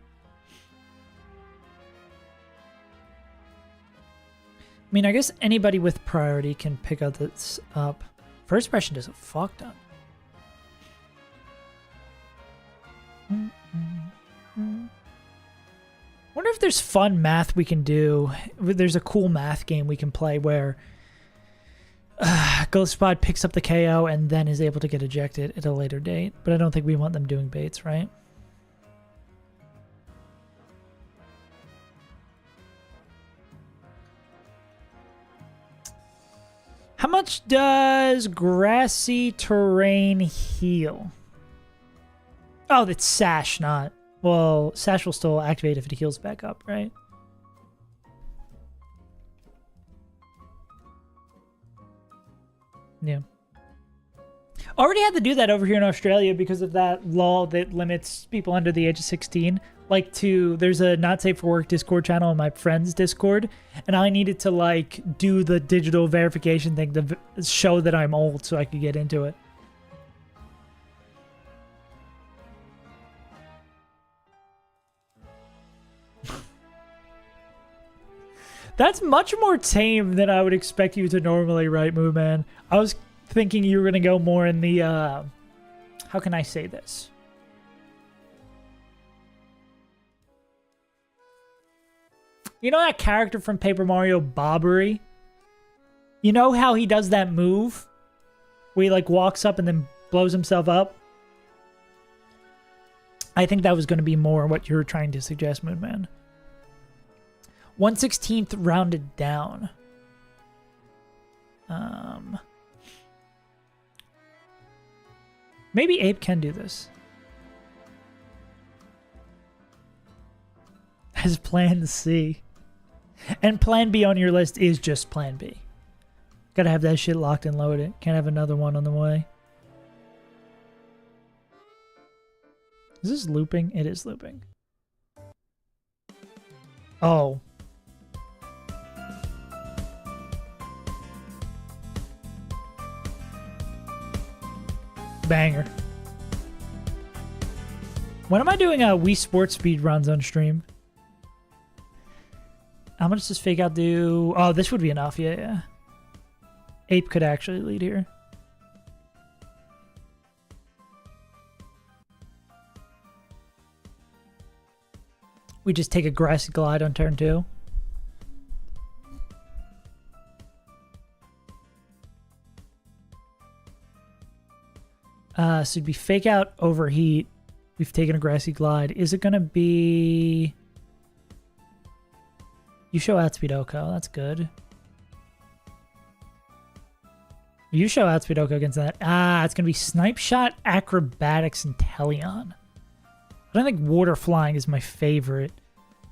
I mean, I guess anybody with priority can pick up this up. First impression does a fuck ton. Wonder if there's fun math we can do. There's a cool math game we can play where Ghost picks up the KO and then is able to get ejected at a later date. But I don't think we want them doing baits, right? How much does grassy terrain heal? Oh, that's Sash, not... Well, Sash will still activate if it heals back up, right? Yeah. Already had to do that over here in Australia because of that law that limits people under the age of 16. Like there's a not safe for work Discord channel on my friend's Discord, and I needed to like do the digital verification thing to show that I'm old so I could get into it. That's much more tame than I would expect you to normally write, Moo Man. I was thinking you were going to go more in the, how can I say this? You know that character from Paper Mario, Bobbery? You know how he does that move? Where he like walks up and then blows himself up? I think that was going to be more what you were trying to suggest, Moon Man. 1/16 rounded down. Maybe Ape can do this. As plan C. And plan B on your list is just plan B. Gotta have that shit locked and loaded. Can't have another one on the way. Is this looping? It is looping. Oh. Banger. When am I doing Wii Sports speed runs on stream? How much does Fake Out do? Oh, this would be enough. Yeah, yeah. Ape could actually lead here. We just take a grassy glide on turn 2. So it'd be Fake Out, Overheat. We've taken a grassy glide. Is it going to be... You show Outspeed Oko. That's good. You show Outspeed Oko against that. Ah, it's going to be Snipe Shot, Acrobatics, and Teleon. I don't think Water Flying is my favorite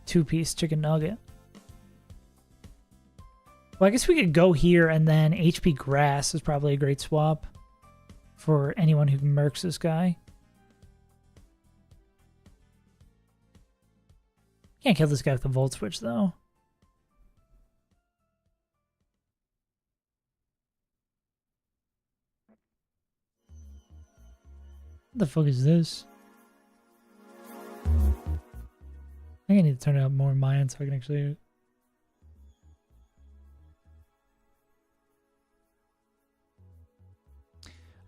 two-piece chicken nugget. Well, I guess we could go here, and then HP Grass is probably a great swap for anyone who mercs this guy. Can't kill this guy with the Volt Switch, though. What the fuck is this? I think I need to turn it up more in my end so I can actually hear it.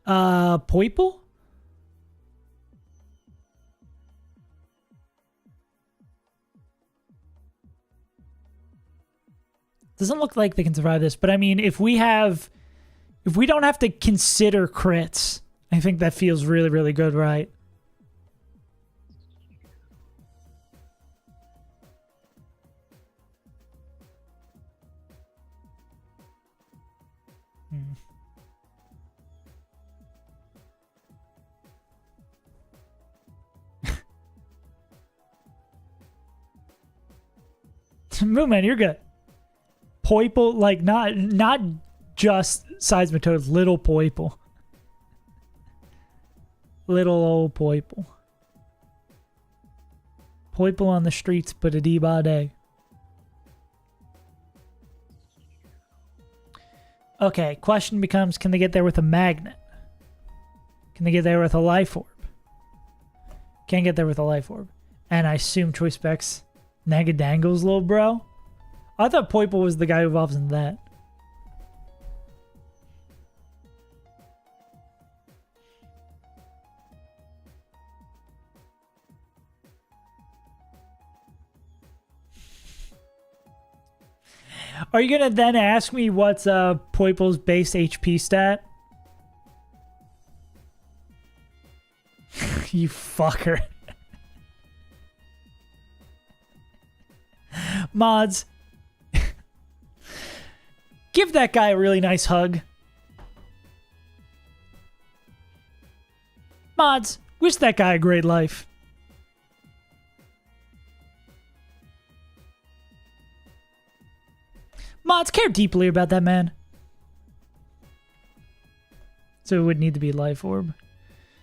Poiple? Doesn't look like they can survive this, but I mean, if we don't have to consider crits, I think that feels really, really good, right? Moon Man, you're good. Poiple, like not just Seismitoad, little Poiple. Little old Poiple. Poiple on the streets, but a D-ba-day. Okay, question becomes, can they get there with a magnet? Can they get there with a life orb? Can't get there with a life orb. And I assume Choice Specs Nagadangle's little bro? I thought Poiple was the guy who evolves into that. Are you gonna then ask me what's Poiple's base HP stat? You fucker. Mods. Give that guy a really nice hug. Mods, wish that guy a great life. Mods, care deeply about that man. So it would need to be Life Orb.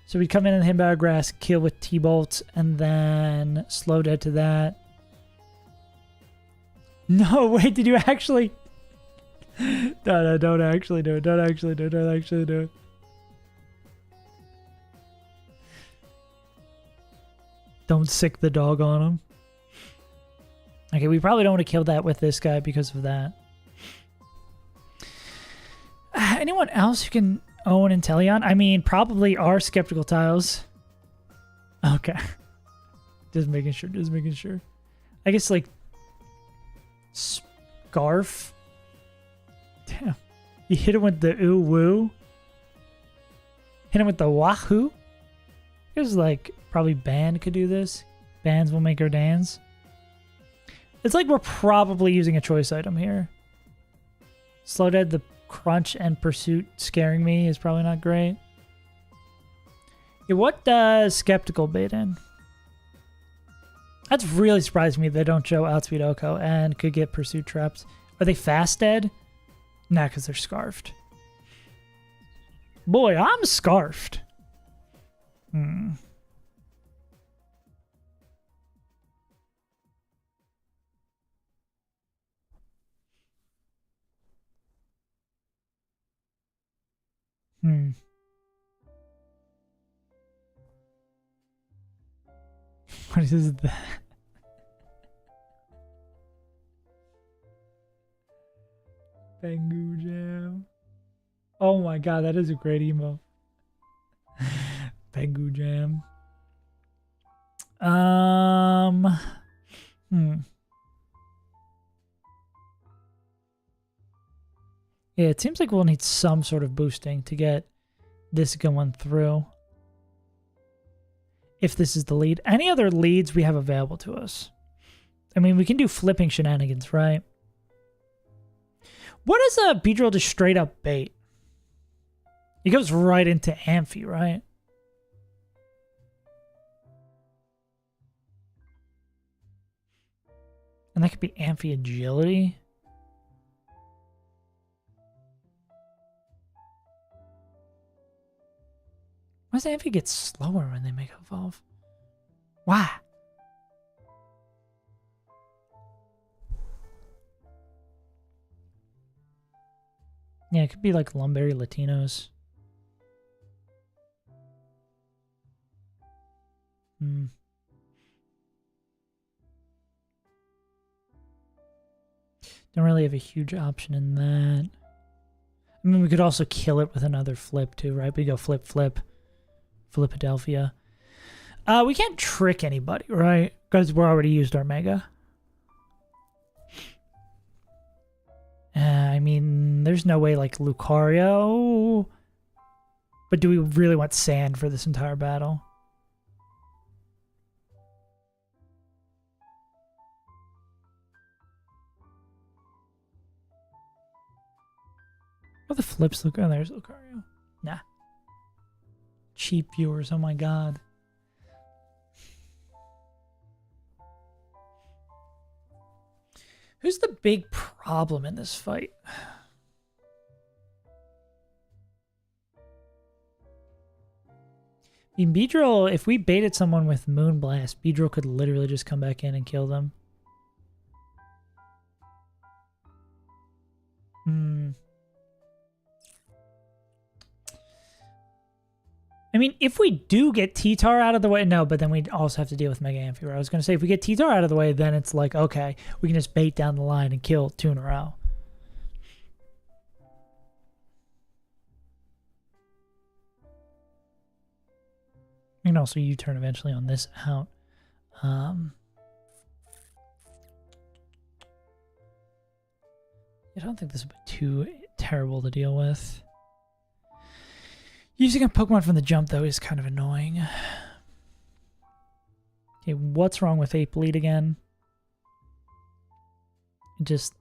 So we'd come in and hit by grass, kill with T-Bolts, and then slow dead to that. No, wait, did you actually? No, don't actually do it. Don't actually do it. Don't actually do it. Don't sick the dog on him. Okay, we probably don't want to kill that with this guy because of that. Anyone else who can own Inteleon? I mean, probably our skeptical tiles. Okay. Just making sure, just making sure. I guess, like, Scarf? Damn. You hit him with the ooh woo. Hit him with the wahoo. There's like, probably Band could do this. Bands will make her dance. It's like we're probably using a choice item here. Slow dead, the crunch and pursuit scaring me is probably not great. Yeah, what does skeptical bait in? That's really surprising me they don't show outspeed Oko and could get pursuit traps. Are they fast dead? Nah, because they're scarfed. Boy, I'm scarfed. Hmm. What is that? Bangu Jam. Oh my god, that is a great emo. Bangu Jam. Yeah, it seems like we'll need some sort of boosting to get this going through. If this is the lead. Any other leads we have available to us? I mean, we can do flipping shenanigans, right? What is a Beedrill just straight up bait? He goes right into Amphi, right? And that could be Amphi agility. Why does Amphi get slower when they make evolve? Why? Yeah, it could be like Lumberry Latinos. Don't really have a huge option in that. I mean, we could also kill it with another flip too, right? We go flip, flip. Philadelphia. We can't trick anybody, right? Because we're already used our Mega. I mean, there's no way like Lucario. But do we really want Sand for this entire battle? What the flips look? Oh, there's Lucario. Nah. Cheap viewers, oh my god. Who's the big problem in this fight? I mean, Beedrill, if we baited someone with Moonblast, Beedrill could literally just come back in and kill them. I mean, if we do get T-Tar out of the way, no, but then we'd also have to deal with Mega Amphi. I was going to say, if we get T-Tar out of the way, then it's like, okay, we can just bait down the line and kill 2 in a row. We can also U-turn eventually on this out. I don't think this would be too terrible to deal with. Using a Pokemon from the jump, though, is kind of annoying. Okay, what's wrong with Ape Lead again? Just,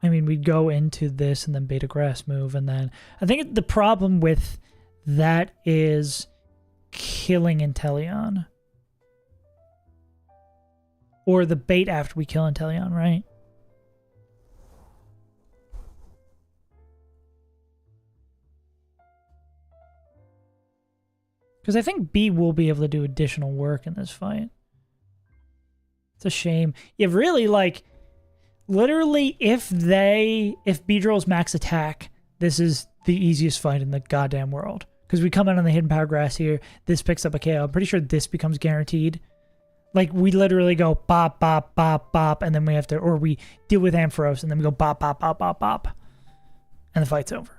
I mean, we'd go into this and then Beta Grass move, and then... I think the problem with that is killing Inteleon. Or the bait after we kill Inteleon, right? Because I think B will be able to do additional work in this fight. It's a shame. Yeah, really, like, literally, if Beedrill's max attack, this is the easiest fight in the goddamn world. Because we come out on the hidden power grass here. This picks up a KO. I'm pretty sure this becomes guaranteed. Like, we literally go bop, bop, bop, bop, and then we have to, or we deal with Ampharos, and then we go bop, bop, bop, bop, bop. And the fight's over.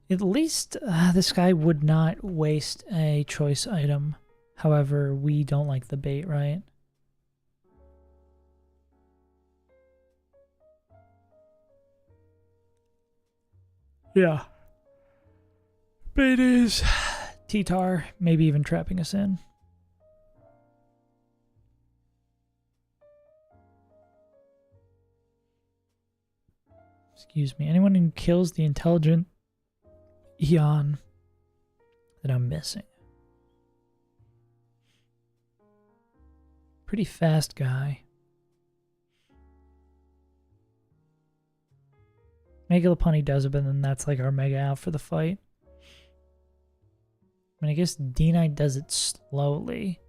At least this guy would not waste a choice item. However, we don't like the bait, right? Yeah. Bait is T-Tar, maybe even trapping us in. Excuse me. Anyone who kills the intelligent Eon that I'm missing. Pretty fast guy. Mega Lopunny does it, but then that's like our Mega out for the fight. I mean, I guess D-Knight does it slowly.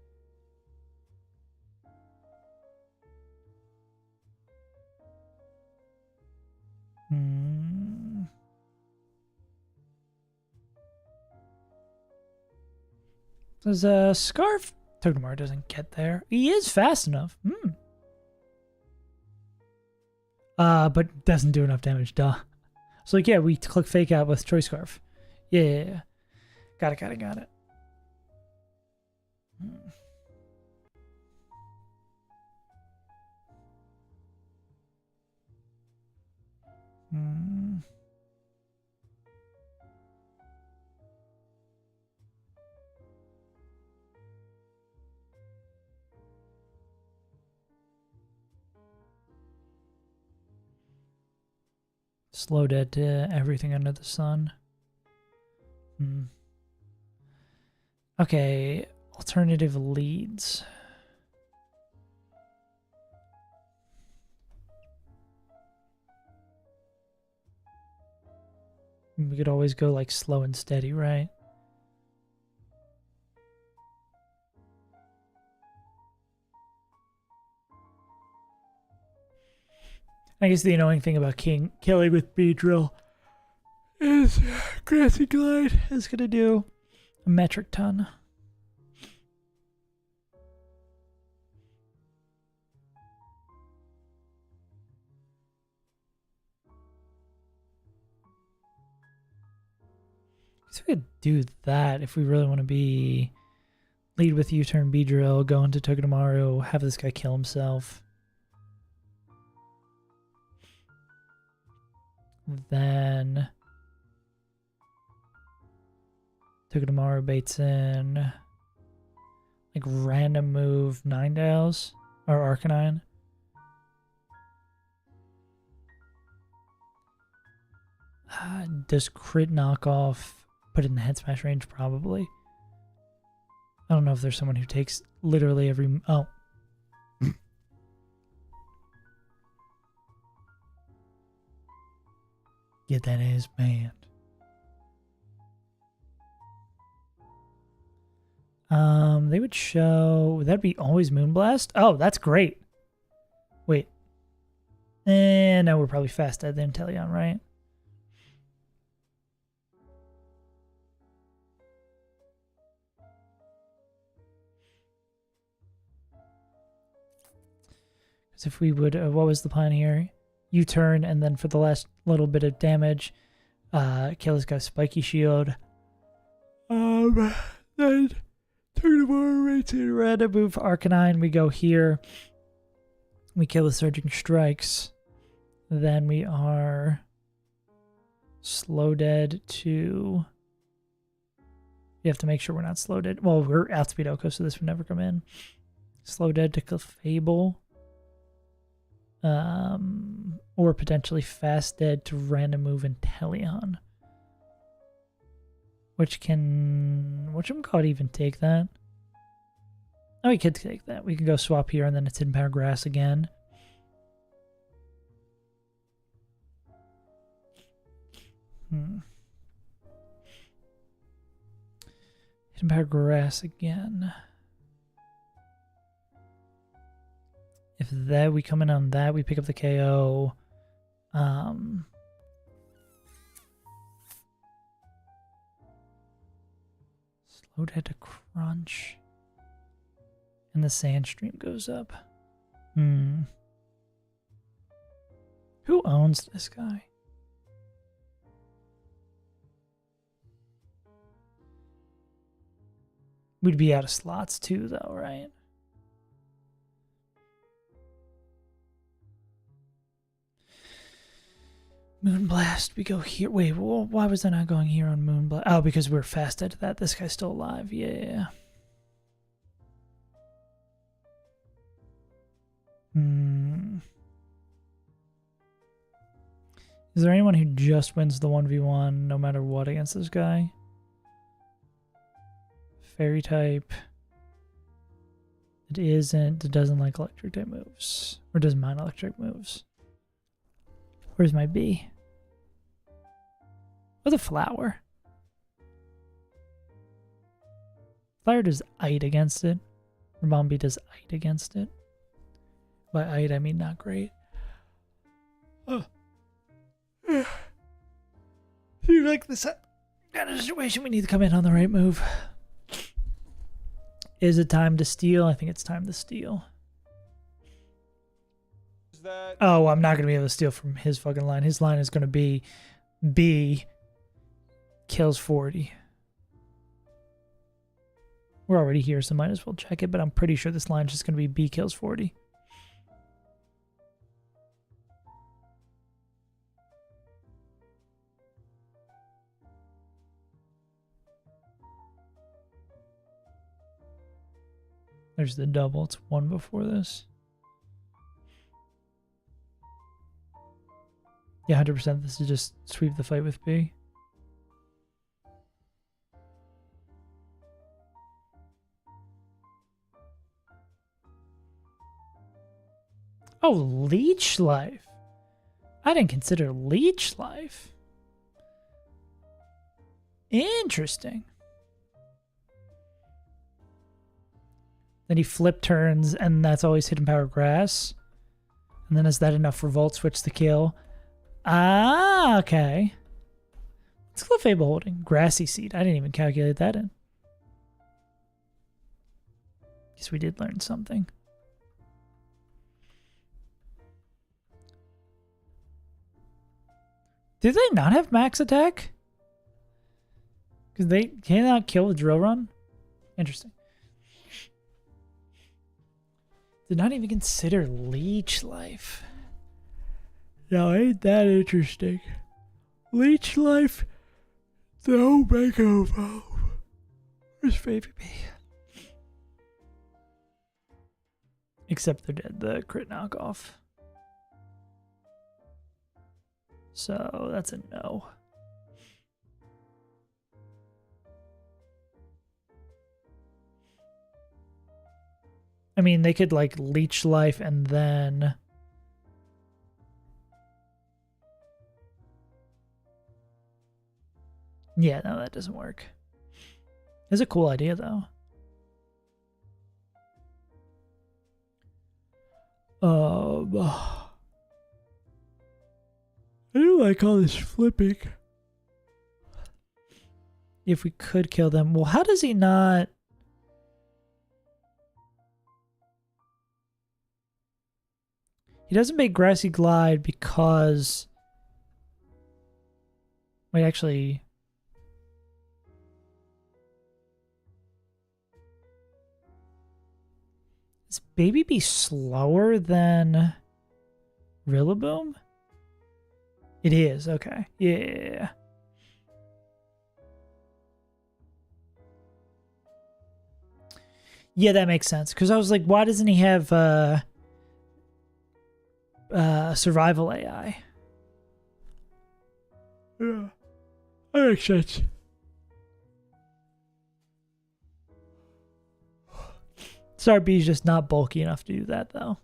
Does a Scarf? Togedemaru doesn't get there. He is fast enough. But doesn't do enough damage, duh. So like, yeah, we click fake out with Choice Scarf. Yeah. Got it. Slow dead to everything under the sun. Okay, alternative leads. We could always go like slow and steady, right? I guess the annoying thing about killing with Beedrill is Grassy Glide is going to do a metric ton. So we could do that if we really want to be lead with U-turn Beedrill, go into Togedemaru, have this guy kill himself. Then Togedemaru baits in like random move Ninetales or Arcanine. Does crit knockoff put it in the head smash range? Probably. I don't know if there's someone who takes literally every... Oh. Get that ass banned. They would show... Would that be always Moonblast? Oh, that's great. Wait. No, we're probably fast dead then, Inteleon, right? Because if we would... what was the plan here? U-turn, and then for the last little bit of damage, kill this guy's Spiky Shield. Then Togedemaru rates in random move Arcanine. We go here. We kill the Surging Strikes. Then we are slow dead to... You have to make sure we're not slow dead. Well, we're outspeed Oko, so this would never come in. Slow dead to Clefable. Or potentially fast dead to random move Inteleon. Which can... whatchamacallit even take that? Oh, we could take that. We can go swap here, and then it's Hidden Power Grass again. Hidden Power Grass again. If that, we come in on that, we pick up the KO. Slowed head to crunch. And the sand stream goes up. Who owns this guy? We'd be out of slots too, though, right? Moonblast, we go here. Wait, well, why was I not going here on Moonblast? Oh, because we're fast out of that. This guy's still alive. Yeah. Is there anyone who just wins the 1v1 no matter what against this guy? Fairy type. It isn't. It doesn't like electric type moves. Or doesn't mind electric moves. Where's my bee? Oh, the flower. Flower does Ite against it. Or Bombi does Ite against it. By Ite, I mean not great. Oh. You like this kind of situation? We need to come in on the right move. Is it time to steal? I think it's time to steal. Oh, I'm not going to be able to steal from his fucking line. His line is going to be B kills 40. We're already here, so might as well check it, but I'm pretty sure this line is just going to be B kills 40. There's the double. It's one before this. Yeah, 100%. This is just sweep the fight with B. Oh, Leech Life. I didn't consider Leech Life. Interesting. Then he flip turns, and that's always Hidden Power Grass. And then is that enough for Volt Switch to kill? Ah, okay. What's Clefable holding? Grassy Seed. I didn't even calculate that in. Guess we did learn something. Did they not have max attack? Because they cannot kill with Drill Run? Interesting. Did not even consider Leech Life. No, ain't that interesting. Leech Life, no makeover. Where's Baby B? Except they're dead, the crit knockoff. So that's a no. I mean, they could like Leech Life and then... Yeah, no, that doesn't work. It's a cool idea, though. I do like all this flipping. If we could kill them. Well, how does he not... He doesn't make Grassy Glide because... Wait, actually... Is Baby Bee slower than Rillaboom? It is, okay. Yeah. Yeah, that makes sense. Because I was like, why doesn't he have survival AI? Yeah, that makes sense. SRB is just not bulky enough to do that, though.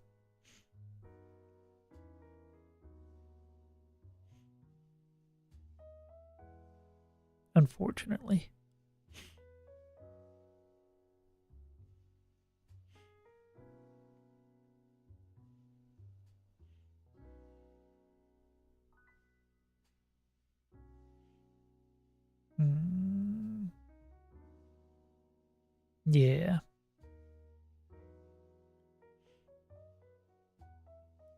Unfortunately. Yeah.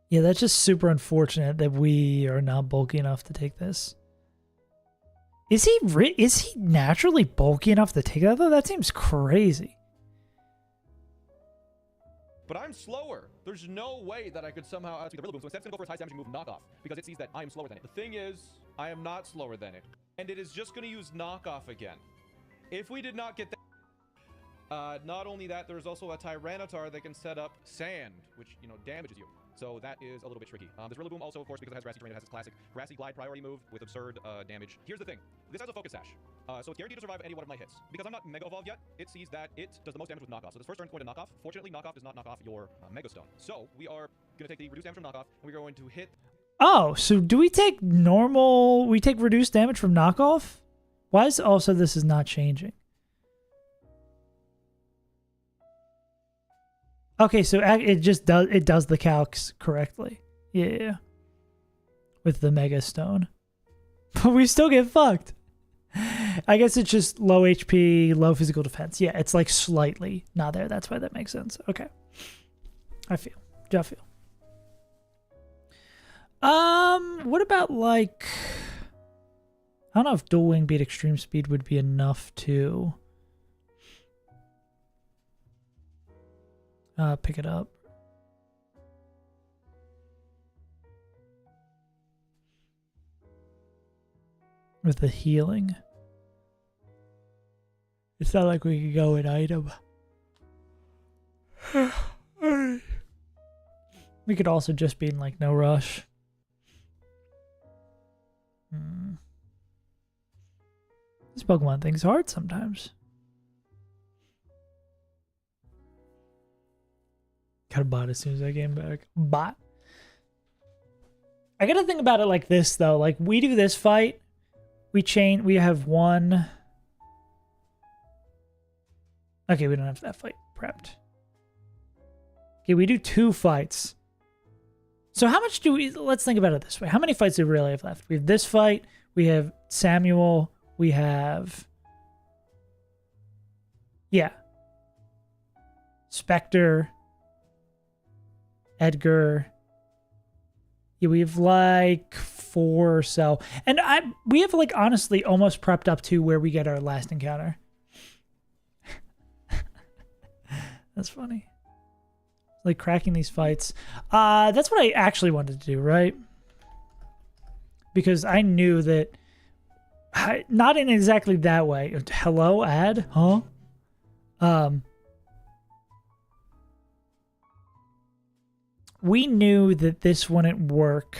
Yeah, that's just super unfortunate that we are not bulky enough to take this. Is he naturally bulky enough to take that, though? That seems crazy. But I'm slower. There's no way that I could somehow outspeed the Rillaboom, so instead it's going to go for its highest damaging move, Knockoff, because it sees that I am slower than it. The thing is, I am not slower than it, and it is just going to use Knockoff again. If we did not get that, not only that, there's also a Tyranitar that can set up Sand, which, you know, damages you. So that is a little bit tricky. This Rillaboom also, of course, because it has Grassy Terrain, it has its classic Grassy Glide priority move with absurd damage. Here's the thing. This has a Focus Sash. So it's guaranteed to survive any one of my hits. Because I'm not Mega Evolved yet, it sees that it does the most damage with Knockoff. So this first turn is going to Knockoff. Fortunately, Knockoff does not knock off your Mega Stone. So we are going to take the reduced damage from Knockoff, and we're going to hit... Oh, so do we take normal... We take reduced damage from Knockoff? Why is also this is not changing? Okay, so it just does the calcs correctly. Yeah. With the Mega Stone. But we still get fucked. I guess it's just low HP, low physical defense. Yeah, it's like slightly not there. That's why that makes sense. Okay. I feel. What about like... I don't know if Dual Wing Beat Extreme Speed would be enough to... pick it up. With the healing. It's not like we could go in item. We could also just be in like no rush. This Pokemon thing's hard sometimes. Got a bot as soon as I came back. Bot. I gotta think about it like this though. Like we do this fight, we have one. Okay, we don't have that fight prepped. Okay, we do 2 fights. So how much do we, let's think about it this way. How many fights do we really have left? We have this fight, we have Samuel, we have, yeah, Spectre, Edgar. Yeah, we have like 4 or so. And we have like honestly almost prepped up to where we get our last encounter. That's funny. Like cracking these fights. That's what I actually wanted to do, right? Because I knew that, not in exactly that way. Hello, ad? Huh? We knew that this wouldn't work.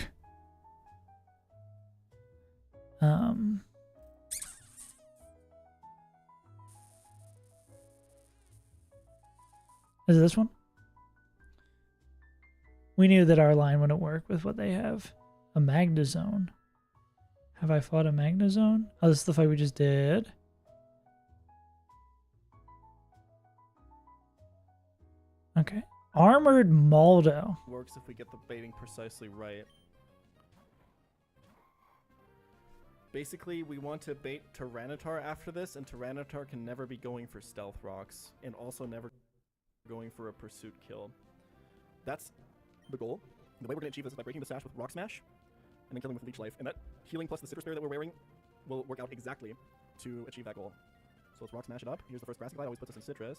Is it this one? We knew that our line wouldn't work with what they have. A Magnezone. Have I fought a Magnezone? Oh, this is the fight we just did. Okay. Armored Maldo. Works if we get the baiting precisely right. Basically, we want to bait Tyranitar after this, and Tyranitar can never be going for Stealth Rocks, and also never going for a Pursuit kill. That's the goal. The way we're going to achieve this is by breaking the Sash with Rock Smash, and then killing with Leech Life, and that healing plus the Citrus Berry that we're wearing will work out exactly to achieve that goal. So let's Rock Smash it up. Here's the first Grassy Glide, always puts us in Citrus.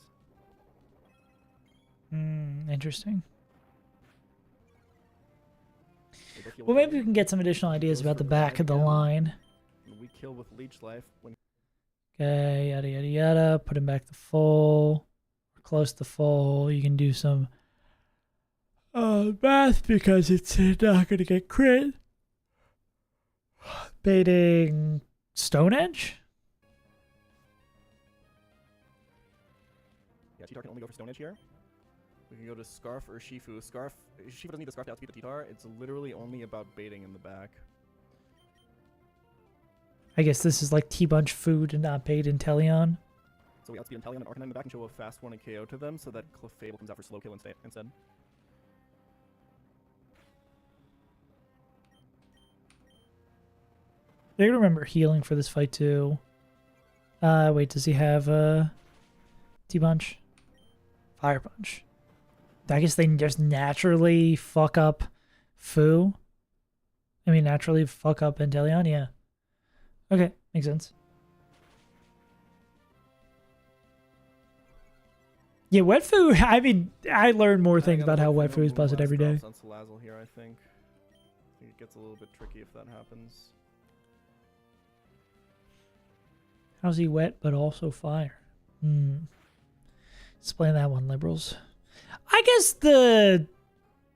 Interesting. Well, maybe we can get some additional ideas about the back of the line. We kill with Leech Life. Okay, yada yada yada. Put him back to full. Close to full. You can do some math because it's not going to get crit. Baiting Stone Edge? Yeah, T-Tar can only go for Stone Edge here. We can go to Scarf or Shifu. Shifu doesn't need the Scarf to outspeed the T-Tar. It's literally only about baiting in the back. I guess this is like T-Bunch food and not bait Inteleon. So we outspeed Inteleon and Arcanine in the back and show a fast one and KO to them so that Clefable comes out for slow kill instead. I gotta remember healing for this fight too. Wait, does he have T-Punch? Fire Punch. I guess they just naturally fuck up Fu. I mean, naturally fuck up Inteleon, yeah. Okay, makes sense. Yeah, Wet Fu, I mean, I learn more things about how Wet Fu is busted every day. On Salazzle here, I think it gets a little bit tricky if that happens. How's he wet but also fire? Explain that one, liberals. I guess the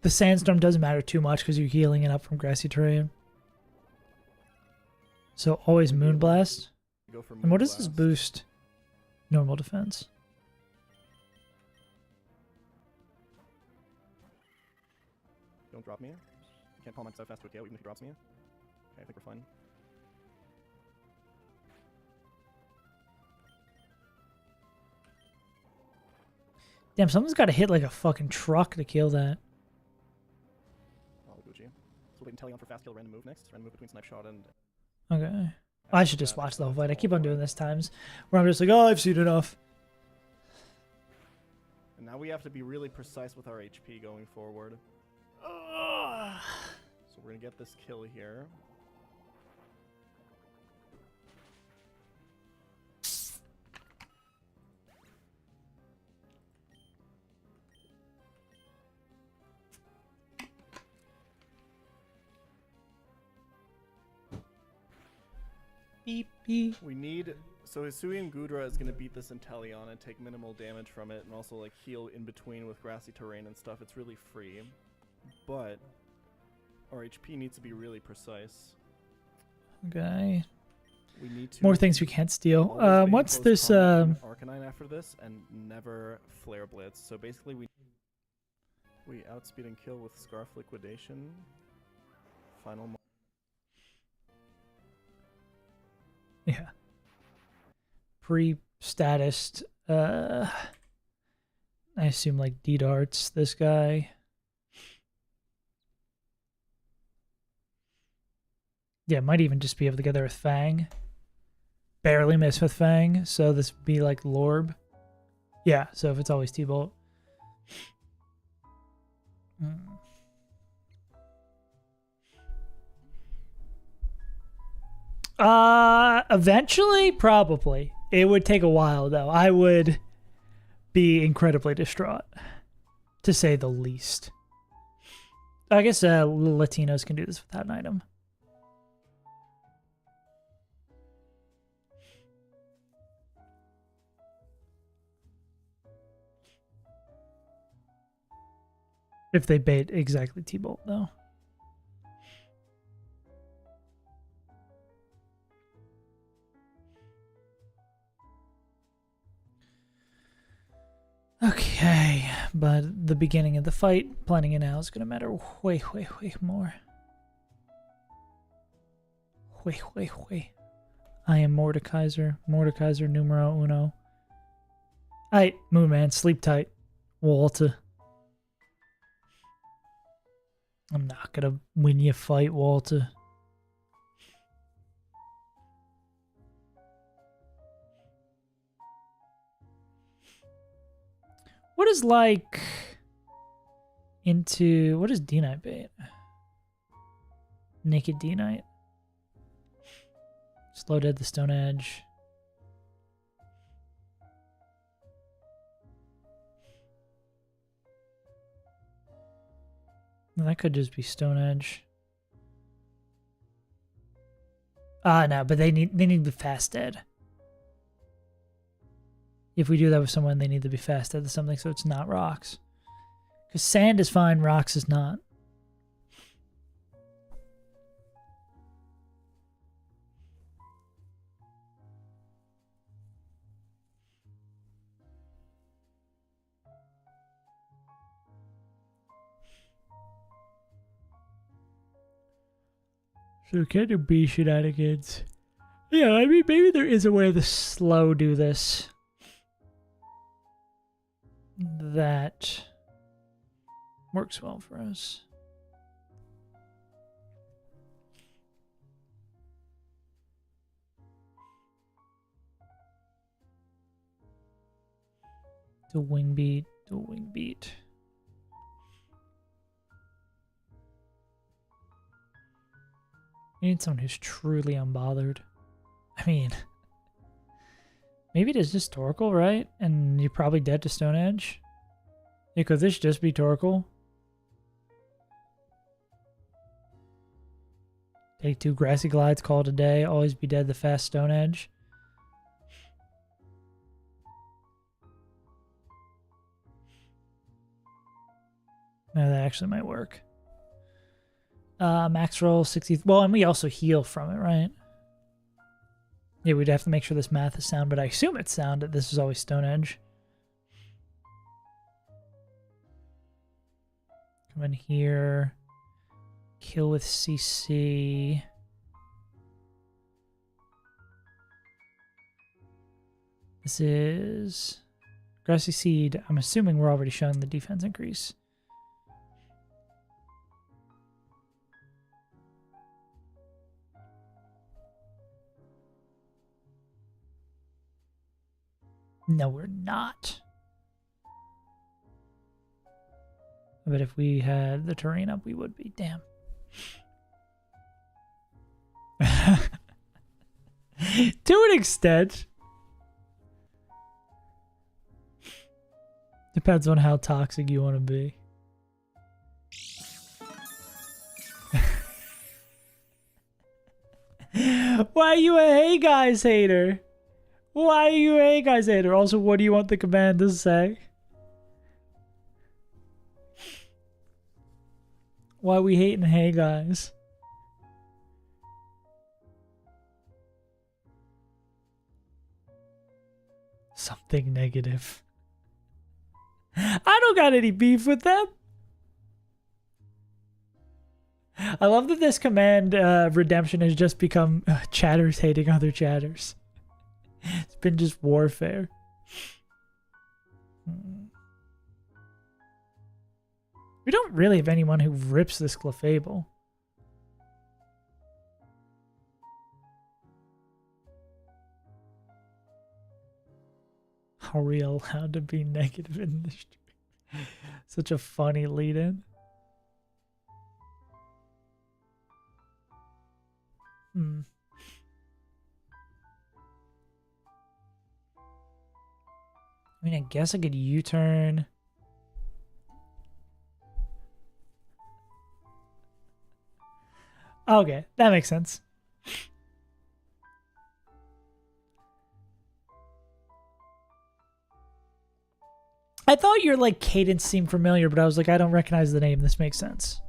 sandstorm doesn't matter too much because you're healing it up from grassy terrain. So always Moonblast. And what does this boost? Normal defense. Don't drop me. You can't call myself fast to a KO even if he drops me. Okay, I think we're fine. Damn, someone's got to hit like a fucking truck to kill that. Oh, Gucci. So we'll wait Inteleon for fast kill, random move next. Random move between Snipe Shot and... Okay. I should just watch the whole fight. I keep on doing this times where I'm just like, oh, I've seen enough. And now we have to be really precise with our HP going forward. So we're gonna get this kill here. Beep, beep. We need... So Hisui and Gudra is going to beat this Inteleon and take minimal damage from it and also like heal in between with grassy terrain and stuff. It's really free. But our HP needs to be really precise. Okay. We need to... More things we can't steal. What's this... Arcanine after this and never Flare Blitz. So basically we outspeed and kill with Scarf Liquidation. Final... Yeah. Pre-status, I assume like D-Darts, this guy. Yeah, might even just be able to get there with Fang. Barely miss with Fang, so this would be like Lorb. Yeah, so if it's always T-Bolt. Eventually, probably. It would take a while, though. I would be incredibly distraught, to say the least. I guess Latinos can do this without an item. If they bait exactly T-Bolt, though. Okay, but the beginning of the fight, planning it now, is going to matter way more. Way. I am Mordekaiser numero uno. Aight, Moonman, sleep tight. Walter. I'm not going to win your fight, Walter. What is like into what is D-Knight bait? Naked D-Knight. Slow dead the Stone Edge. That could just be Stone Edge. No, but they need the fast dead. If we do that with someone, they need to be fast dead to something, so it's not rocks. Because sand is fine, rocks is not. So can't do B shenanigans. Yeah, I mean, maybe there is a way to slow do this. That works well for us. Do wing beat, do wing beat. You need someone who's truly unbothered. I mean, maybe it is just Torkoal, right? And you're probably dead to Stone Edge. Yeah, could this just be Torkoal? Take 2 Grassy Glides, call it a day. Always be dead the fast Stone Edge. No, that actually might work. Max roll 60. Well, and we also heal from it, right? Yeah, we'd have to make sure this math is sound, but I assume it's sound that this is always Stone Edge. Come in here. Kill with CC. This is Grassy Seed. I'm assuming we're already showing the defense increase. No, we're not. But if we had the terrain up, we would be. Damn. To an extent. Depends on how toxic you want to be. Why are you a Hey Guys hater? Why are you a Hey Guys hater? Also, what do you want the command to say? Why we hating Hey Guys? Something negative. I don't got any beef with them. I love that this command redemption has just become chatters hating other chatters. It's been just warfare. We don't really have anyone who rips this Clefable. Are we allowed to be negative in this stream? Such a funny lead-in. I mean, I guess I could U-turn. Okay, that makes sense. I thought your like cadence seemed familiar, but I was like, I don't recognize the name. This makes sense.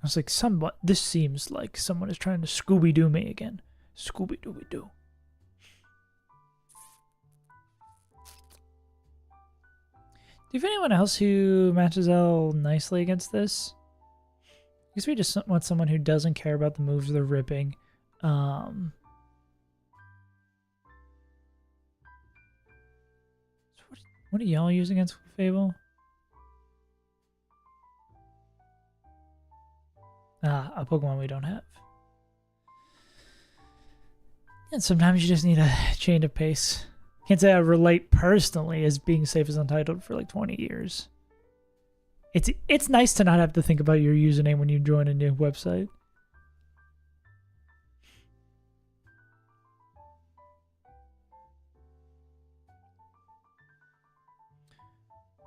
I was like, somewhat. This seems like someone is trying to Scooby-Doo me again. Scooby-Dooby-Doo. Do you have anyone else who matches L nicely against this? I guess we just want someone who doesn't care about the moves they're ripping. What do y'all use against Fable? A Pokemon we don't have. And sometimes you just need a change of pace. Can't say I relate personally as being safe as Untitled for like 20 years. It's nice to not have to think about your username when you join a new website.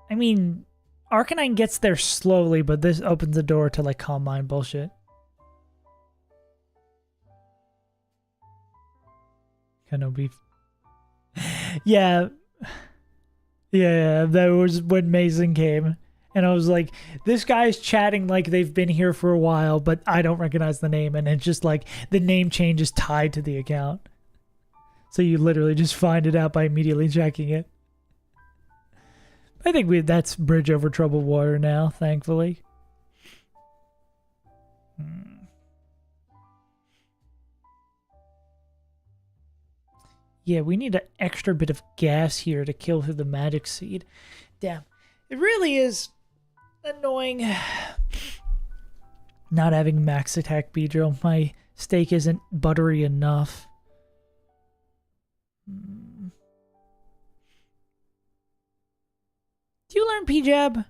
I mean, Arcanine gets there slowly, but this opens the door to like Calm Mind bullshit. Got no beef. Yeah. Yeah, that was when Mason came. And I was like, this guy's chatting like they've been here for a while, but I don't recognize the name. And it's just like the name change is tied to the account. So you literally just find it out by immediately checking it. I think that's bridge over troubled water now, thankfully. Yeah, we need an extra bit of gas here to kill through the magic seed. Damn. It really is annoying not having max attack Beedrill. My steak isn't buttery enough. Do you learn P-Jab?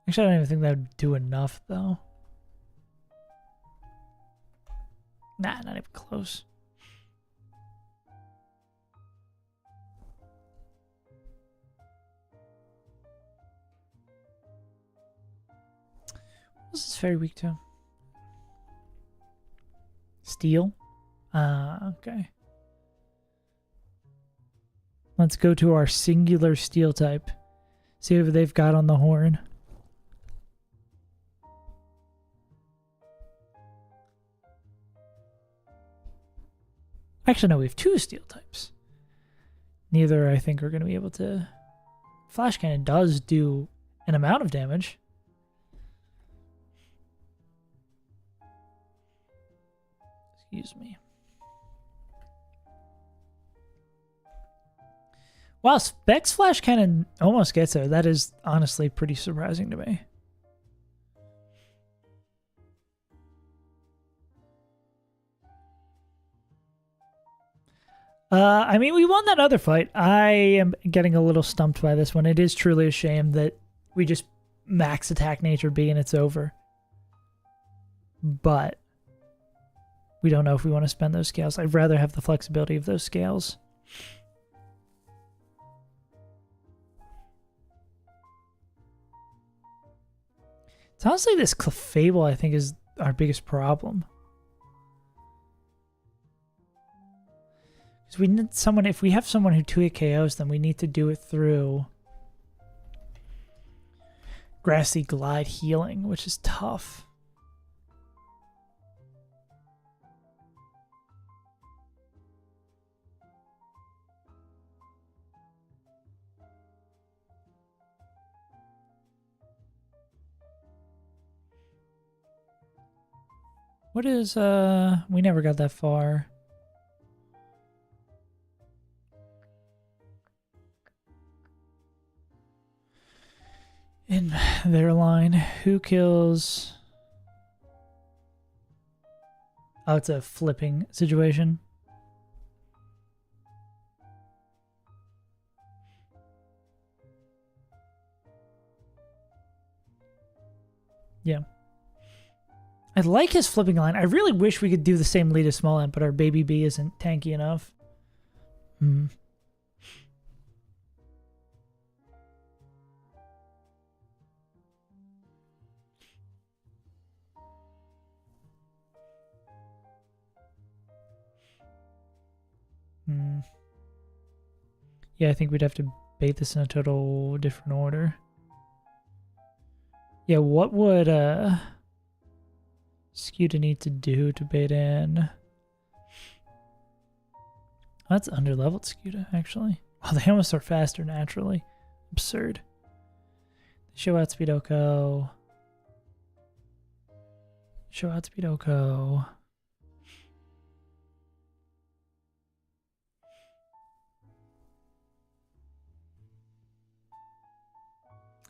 Actually, I don't even think that would do enough, though. Nah, not even close. What's this fairy weak to? Steel? Okay. Let's go to our singular steel type. See what they've got on the horn. Actually, no, we have 2 steel types. Neither, I think, are going to be able to... Flash Cannon does do an amount of damage. Excuse me. Wow, Specs Flash Cannon almost gets there. That is honestly pretty surprising to me. I mean, we won that other fight. I am getting a little stumped by this one. It is truly a shame that we just max attack Nature B and it's over. But we don't know if we want to spend those scales. I'd rather have the flexibility of those scales. It's honestly this Clefable, I think, is our biggest problem. Because we need someone, if we have someone who 2-hit KOs, then we need to do it through Grassy Glide healing, which is tough. What is, we never got that far. In their line, who kills... Oh, it's a flipping situation. Yeah. I like his flipping line. I really wish we could do the same lead as Small Ant, but our baby bee isn't tanky enough. Yeah, I think we'd have to bait this in a total different order. Yeah, what would Skuta need to do to bait in? Oh, that's underleveled Skuta, actually. Oh, they almost are faster naturally. Absurd. Show out Speedoko. Show out Speedoko.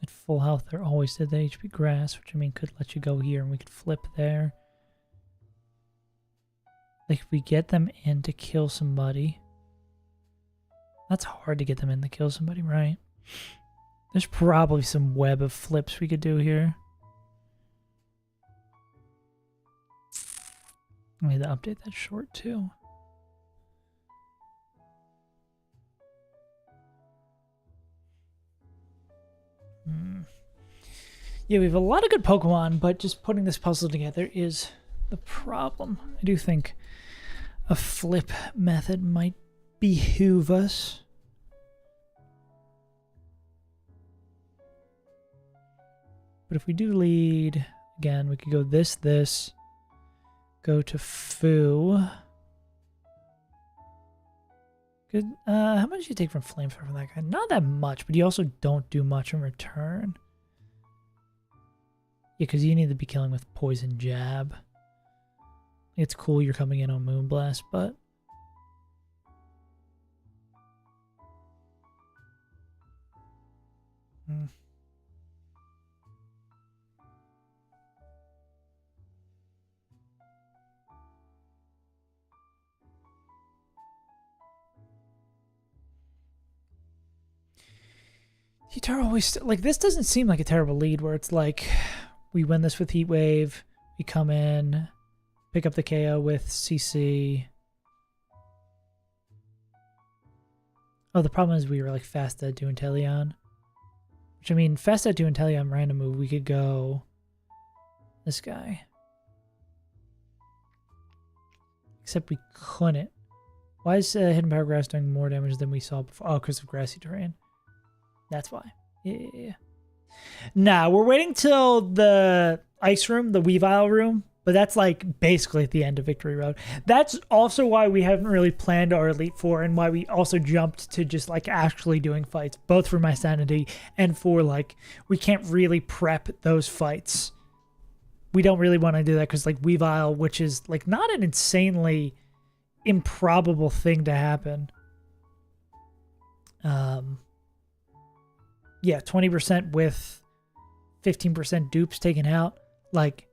At full health, they're always did the HP grass, which I mean could let you go here and we could flip there. Like if we get them in to kill somebody. That's hard to get them in to kill somebody, right? There's probably some web of flips we could do here. I need to update that short too. Yeah, we have a lot of good Pokemon, but just putting this puzzle together is the problem. I do think a flip method might behoove us. But if we do lead, again, we could go this, go to Foo. Good. How much do you take from Flamethrower from that guy? Not that much, but you also don't do much in return. Yeah, because you need to be killing with Poison Jab. It's cool you're coming in on Moonblast, but... Mm. Guitar always like this doesn't seem like a terrible lead where it's like we win this with Heat Wave, we come in, pick up the KO with CC. Oh, the problem is we were like fast at doing Inteleon. Which I mean, fast at doing Inteleon random move, we could go this guy. Except we couldn't. Why is Hidden Power Grass doing more damage than we saw before? Oh, because of grassy terrain. That's why. Yeah. Nah, we're waiting till the ice room, the Weavile room, but that's like basically at the end of Victory Road. That's also why we haven't really planned our Elite Four and why we also jumped to just like actually doing fights, both for my sanity and for like, we can't really prep those fights. We don't really want to do that because like Weavile, which is like not an insanely improbable thing to happen. Yeah, 20% with 15% dupes taken out. Like,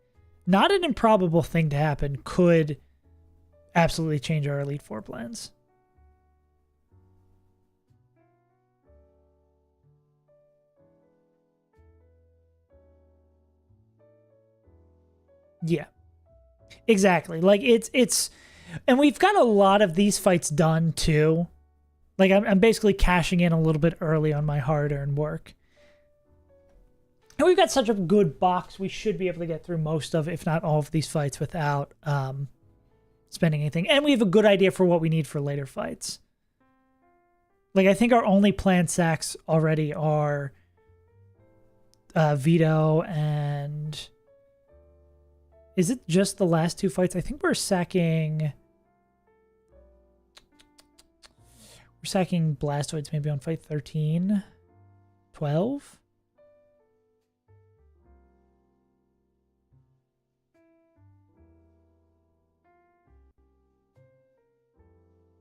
not an improbable thing to happen. Could absolutely change our Elite Four plans. Yeah, exactly. Like, it's, and we've got a lot of these fights done too. Like, I'm basically cashing in a little bit early on my hard-earned work. And we've got such a good box, we should be able to get through most of, if not all of these fights without spending anything. And we have a good idea for what we need for later fights. Like, I think our only planned sacks already are Vito and... Is it just the last two fights? I think we're sacking... We're sacking Blastoids maybe on fight 13, 12.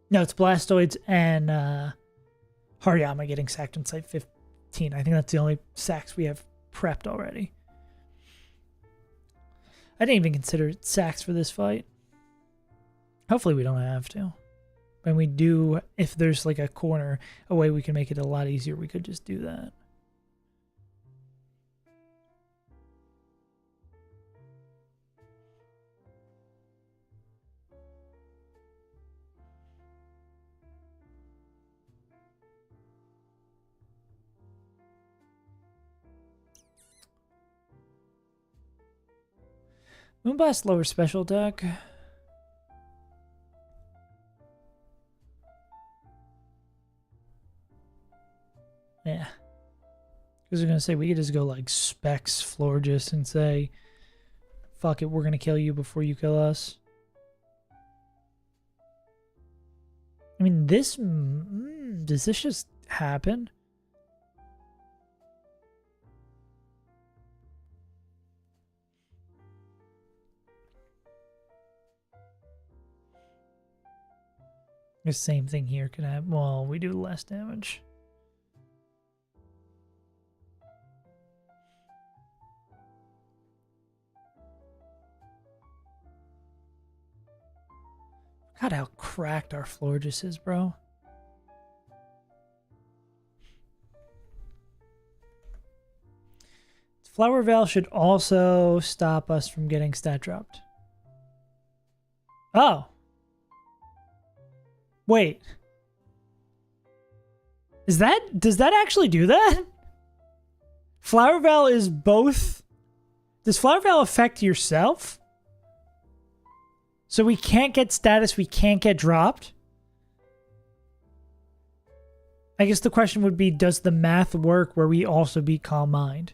No, it's Blastoids and Hariyama getting sacked on site 15. I think that's the only sacks we have prepped already. I didn't even consider sacks for this fight. Hopefully we don't have to. When we do, if there's like a corner, a way we can make it a lot easier, we could just do that. Moonblast lower special attack. Yeah. Because I was going to say, we could just go like Specs Florges and say, fuck it, we're going to kill you before you kill us. I mean, this... does this just happen? The same thing here could happen. Well, we do less damage. God, how cracked our Florges is, bro. Flower Veil should also stop us from getting stat dropped. Oh. Wait. Does that actually do that? Flower Veil is both... Does Flower Veil affect yourself? So we can't get status, we can't get dropped? I guess the question would be, does the math work where we also beat Calm Mind?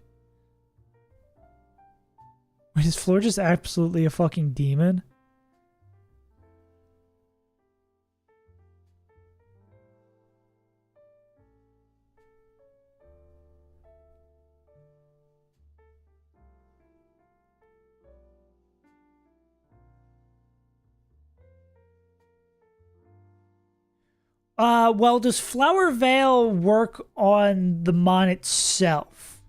Wait, is Floor just absolutely a fucking demon? Well, does Flower Veil work on the Mon itself?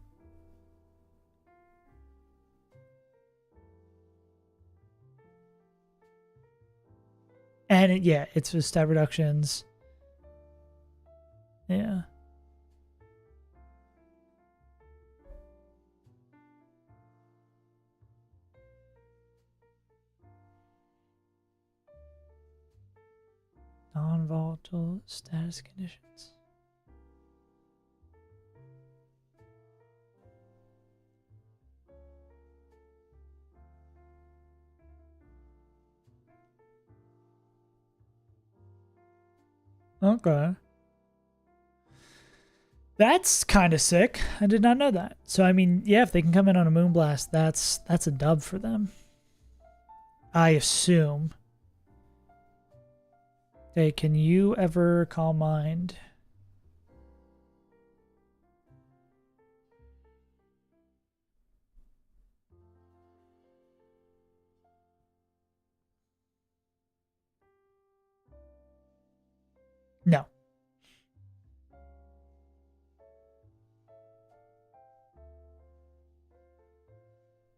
And yeah, it's with stat reductions. Yeah. Non-volatile status conditions. Okay. That's kind of sick. I did not know that. So I mean, yeah, if they can come in on a Moonblast, that's a dub for them. I assume. Hey, can you ever Calm Mind? No.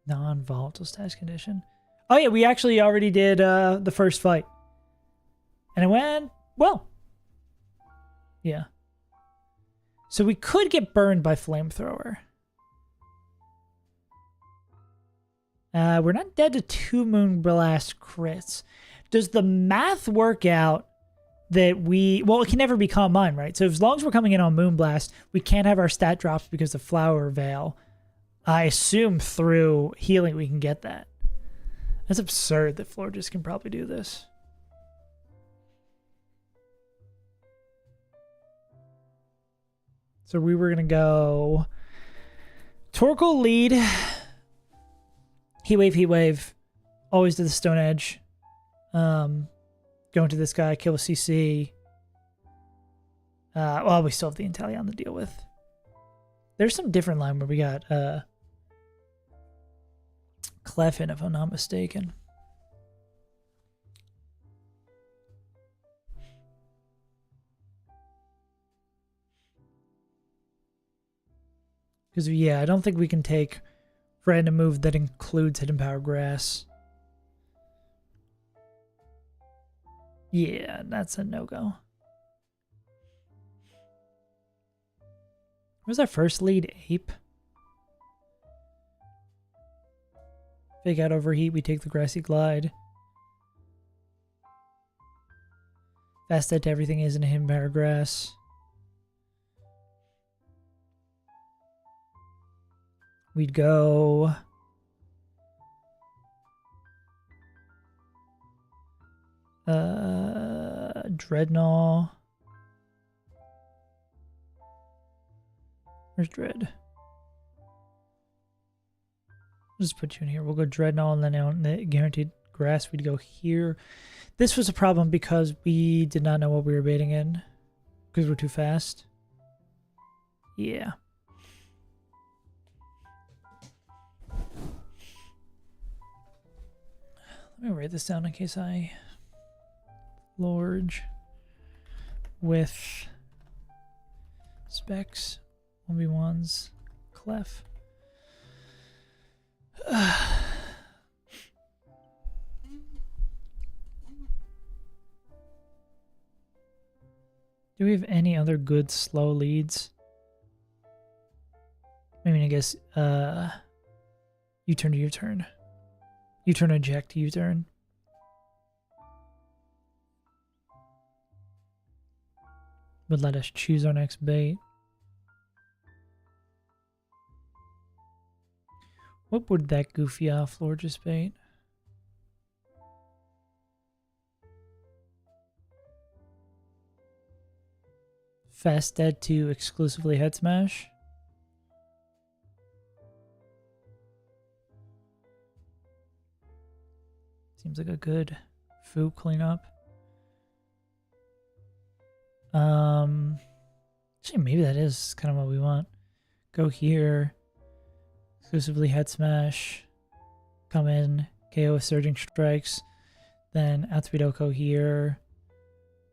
Non-volatile status condition. Oh yeah, we actually already did the first fight. And it went well. Yeah. So we could get burned by Flamethrower. We're not dead to 2 Moonblast crits. Does the math work out that well, it can never be Calm Mind, right? So as long as we're coming in on Moonblast, we can't have our stat drops because of Flower Veil. I assume through healing we can get that. That's absurd that Florges can probably do this. So we were going to go Torkoal lead. Heat Wave. Always to the Stone Edge. Go into this guy, kill a CC. Well, we still have the Inteleon to deal with. There's some different line where we got Clefin, if I'm not mistaken. Because, yeah, I don't think we can take random move that includes Hidden Power Grass. Yeah, that's a no-go. Where's our first lead? Ape. Fake out Overheat, we take the Grassy Glide. Fast Dead to everything isn't a Hidden Power Grass. We'd go Dreadnought. Where's Dread? I'll just put you in here. We'll go Dreadnought, and then on the guaranteed grass, we'd go here. This was a problem because we did not know what we were baiting in because we're too fast. Yeah. Let me write this down in case I Lorge with specs 1v1s Clef. Do we have any other good slow leads? I mean, I guess U-turn to U-turn. U-turn eject to U-turn. Would let us choose our next bait. What would that goofy Florges bait? Fast Dead to exclusively head smash. Seems like a good food cleanup. Actually, maybe that is kind of what we want. Go here. Exclusively head smash. Come in. KO with surging strikes. Then outspeed Oko here.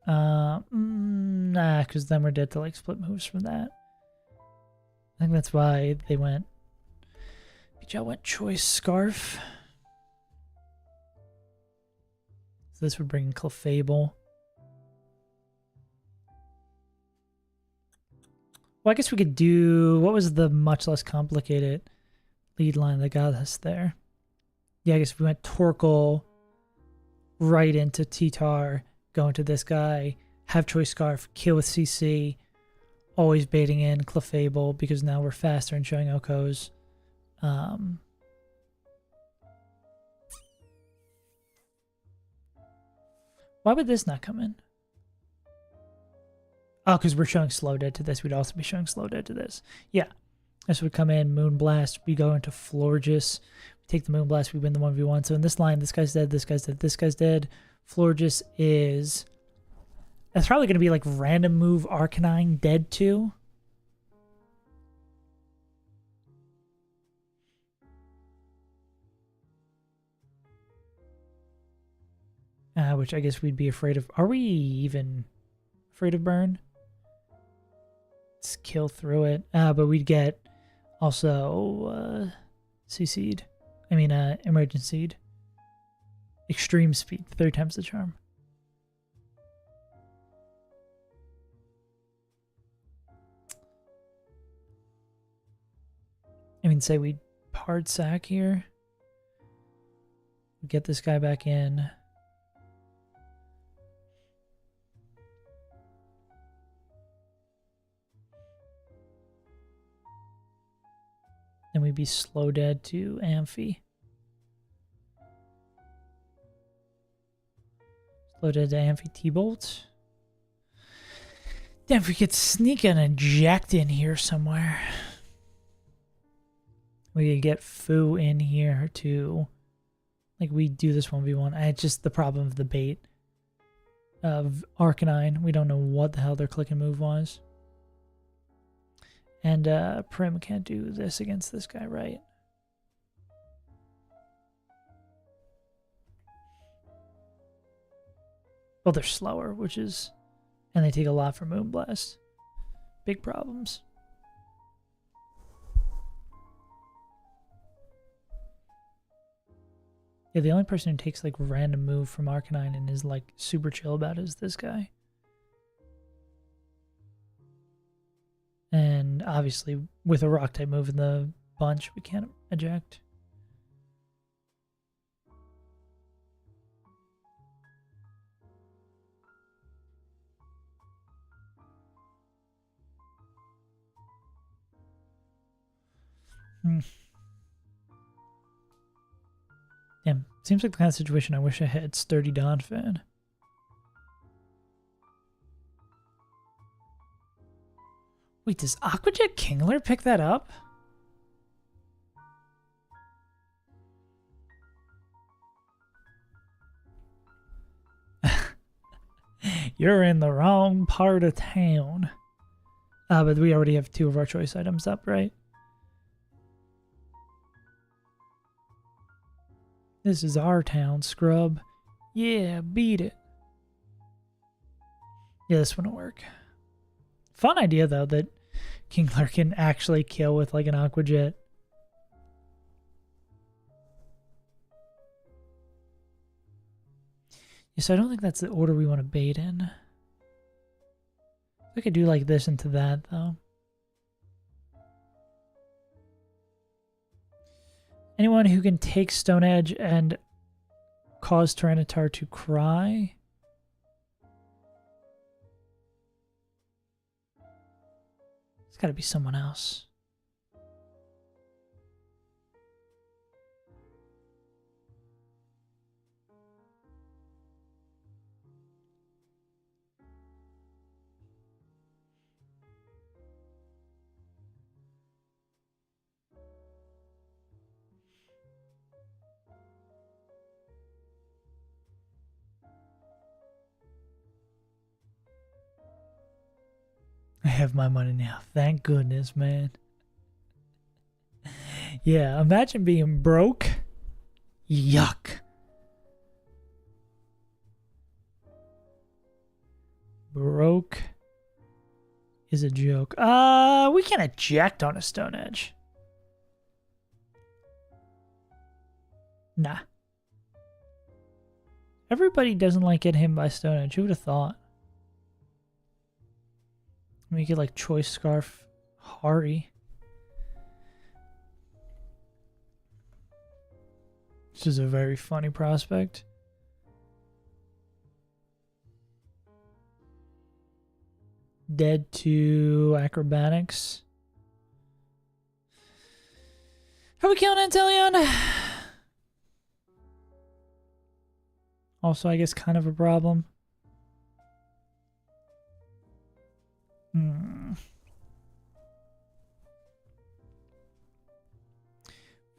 Nah, because then we're dead to like split moves from that. I think that's why they went. Bijou went choice scarf. So this would bring Clefable. Well, I guess we could do. What was the much less complicated lead line that got us there? Yeah, I guess we went Torkoal right into T-Tar, go into this guy, have choice scarf, kill with CC, always baiting in Clefable because now we're faster and showing Okos. Why would this not come in? Oh, because we're showing slow dead to this. We'd also be showing slow dead to this. Yeah. This would come in, Moonblast. We go into Florges. We take the Moonblast. We win the 1v1. So in this line, this guy's dead, this guy's dead, this guy's dead. Florges is... That's probably going to be like random move Arcanine dead too. Which I guess we'd be afraid of. Are we even afraid of burn? Let's kill through it. But we'd get also CC'd. I mean, emergency'd. Extreme speed, 3 times the charm. I mean, say we hard sack here. Get this guy back in. Then we'd be slow dead to Amphi. Slow dead to Amphi T-Bolt. Damn, if we could sneak an eject in here somewhere. We could get Fu in here too. Like we do this 1v1. It's just the problem of the bait of Arcanine. We don't know what the hell their click and move was. And Prim can't do this against this guy, right? Well, they're slower, which is... And they take a lot from Moonblast. Big problems. Yeah, the only person who takes like random move from Arcanine and is like super chill about it is this guy. And obviously with a rock type move in the bunch, we can't eject. Damn, seems like the kind of situation I wish I had Sturdy Donphan. Wait, does Aquajet Kingler pick that up? You're in the wrong part of town. But we already have 2 of our choice items up, right? This is our town, scrub. Yeah, beat it. Yeah, this one will work. Fun idea, though, that Kingler can actually kill with, like, an Aqua Jet. Yeah, so I don't think that's the order we want to bait in. We could do, like, this into that, though. Anyone who can take Stone Edge and cause Tyranitar to cry. It's got to be someone else. I have my money now. Thank goodness, man. Yeah, imagine being broke. Yuck. Broke is a joke. We can eject on a Stone Edge. Nah. Everybody doesn't like getting hit by Stone Edge. Who would have thought? We could like Choice Scarf Hari. This is a very funny prospect. Dead to Acrobatics. How we killing Antelion? Also, I guess kind of a problem.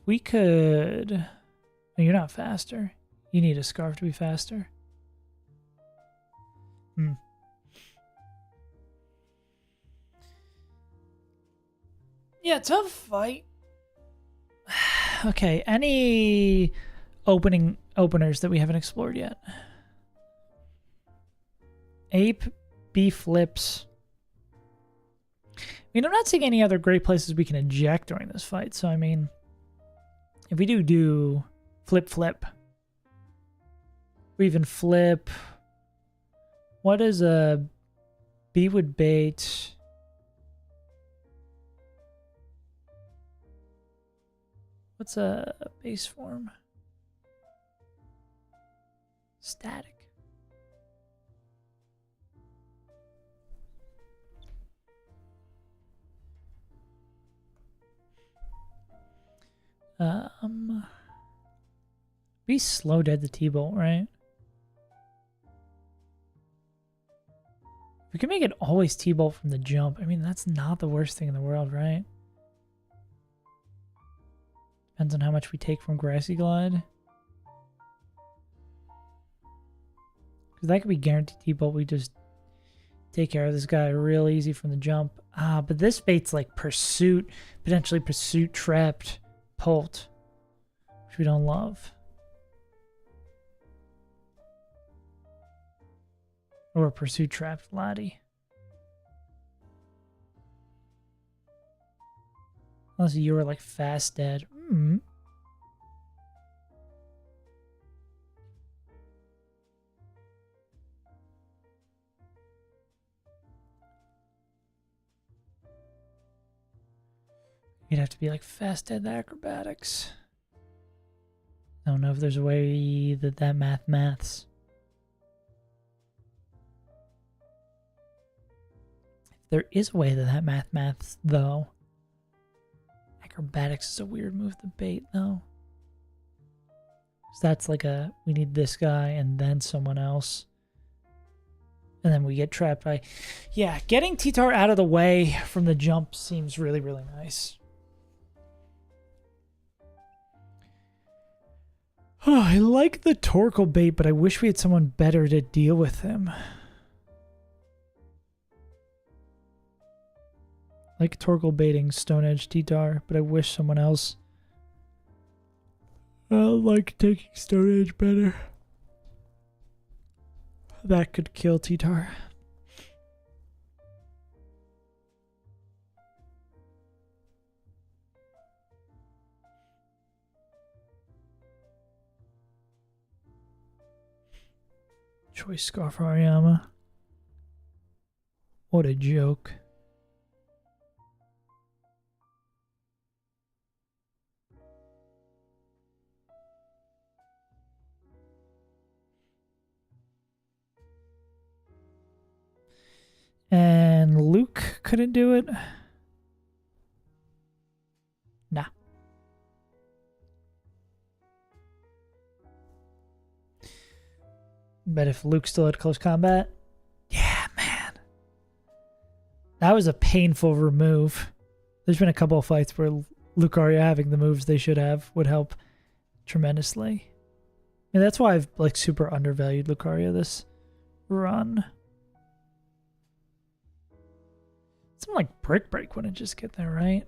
We could... Oh, you're not faster. You need a scarf to be faster. Yeah, tough fight. Okay, any openers that we haven't explored yet? Ape, B flips. I mean, I'm not seeing any other great places we can eject during this fight, so I mean, if we do flip, or even flip, what is a B would bait? What's a base form? Static. Be slow dead the T-bolt, right? We can make it always T-bolt from the jump. I mean, that's not the worst thing in the world, right? Depends on how much we take from Grassy Glide. Because that could be guaranteed T-bolt. We just take care of this guy real easy from the jump. But this bait's like Pursuit, potentially Pursuit Trapped, Pult, which we don't love. Or a Pursuit Trapped Laddie. Unless you were like fast dead. You'd have to be like fast dead Acrobatics. I don't know if there's a way that maths. If there is a way that maths, though. Acrobatics is a weird move to bait, though. So that's like a, we need this guy and then someone else. And then we get trapped by... Yeah, getting T-Tar out of the way from the jump seems really, really nice. Oh, I like the Torkoal bait, but I wish we had someone better to deal with him. Like Torkoal baiting Stone Edge T-Tar, but I wish someone else... I like taking Stone Edge better. That could kill T-Tar. Choice Scarf Hariyama. What a joke. And Luke couldn't do it. Nah. Bet if Luke still had close combat. Yeah, man. That was a painful remove. There's been a couple of fights where Lucario having the moves they should have would help tremendously. And that's why I've like super undervalued Lucario this run. Something like Brick Break wouldn't just get there, right?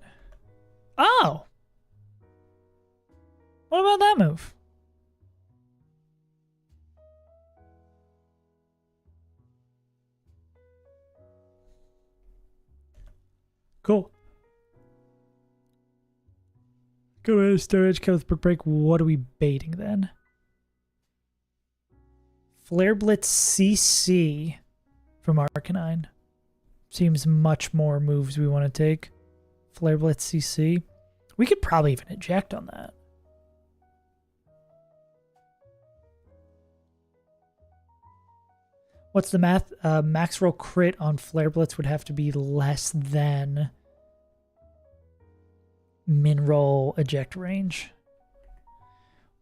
Oh! What about that move? Go ahead, storage, kill with brick break. What are we baiting then? Flare Blitz CC from Arcanine. Seems much more moves we want to take. Flare Blitz CC. We could probably even eject on that. What's the math? Max roll crit on Flare Blitz would have to be less than min roll eject range.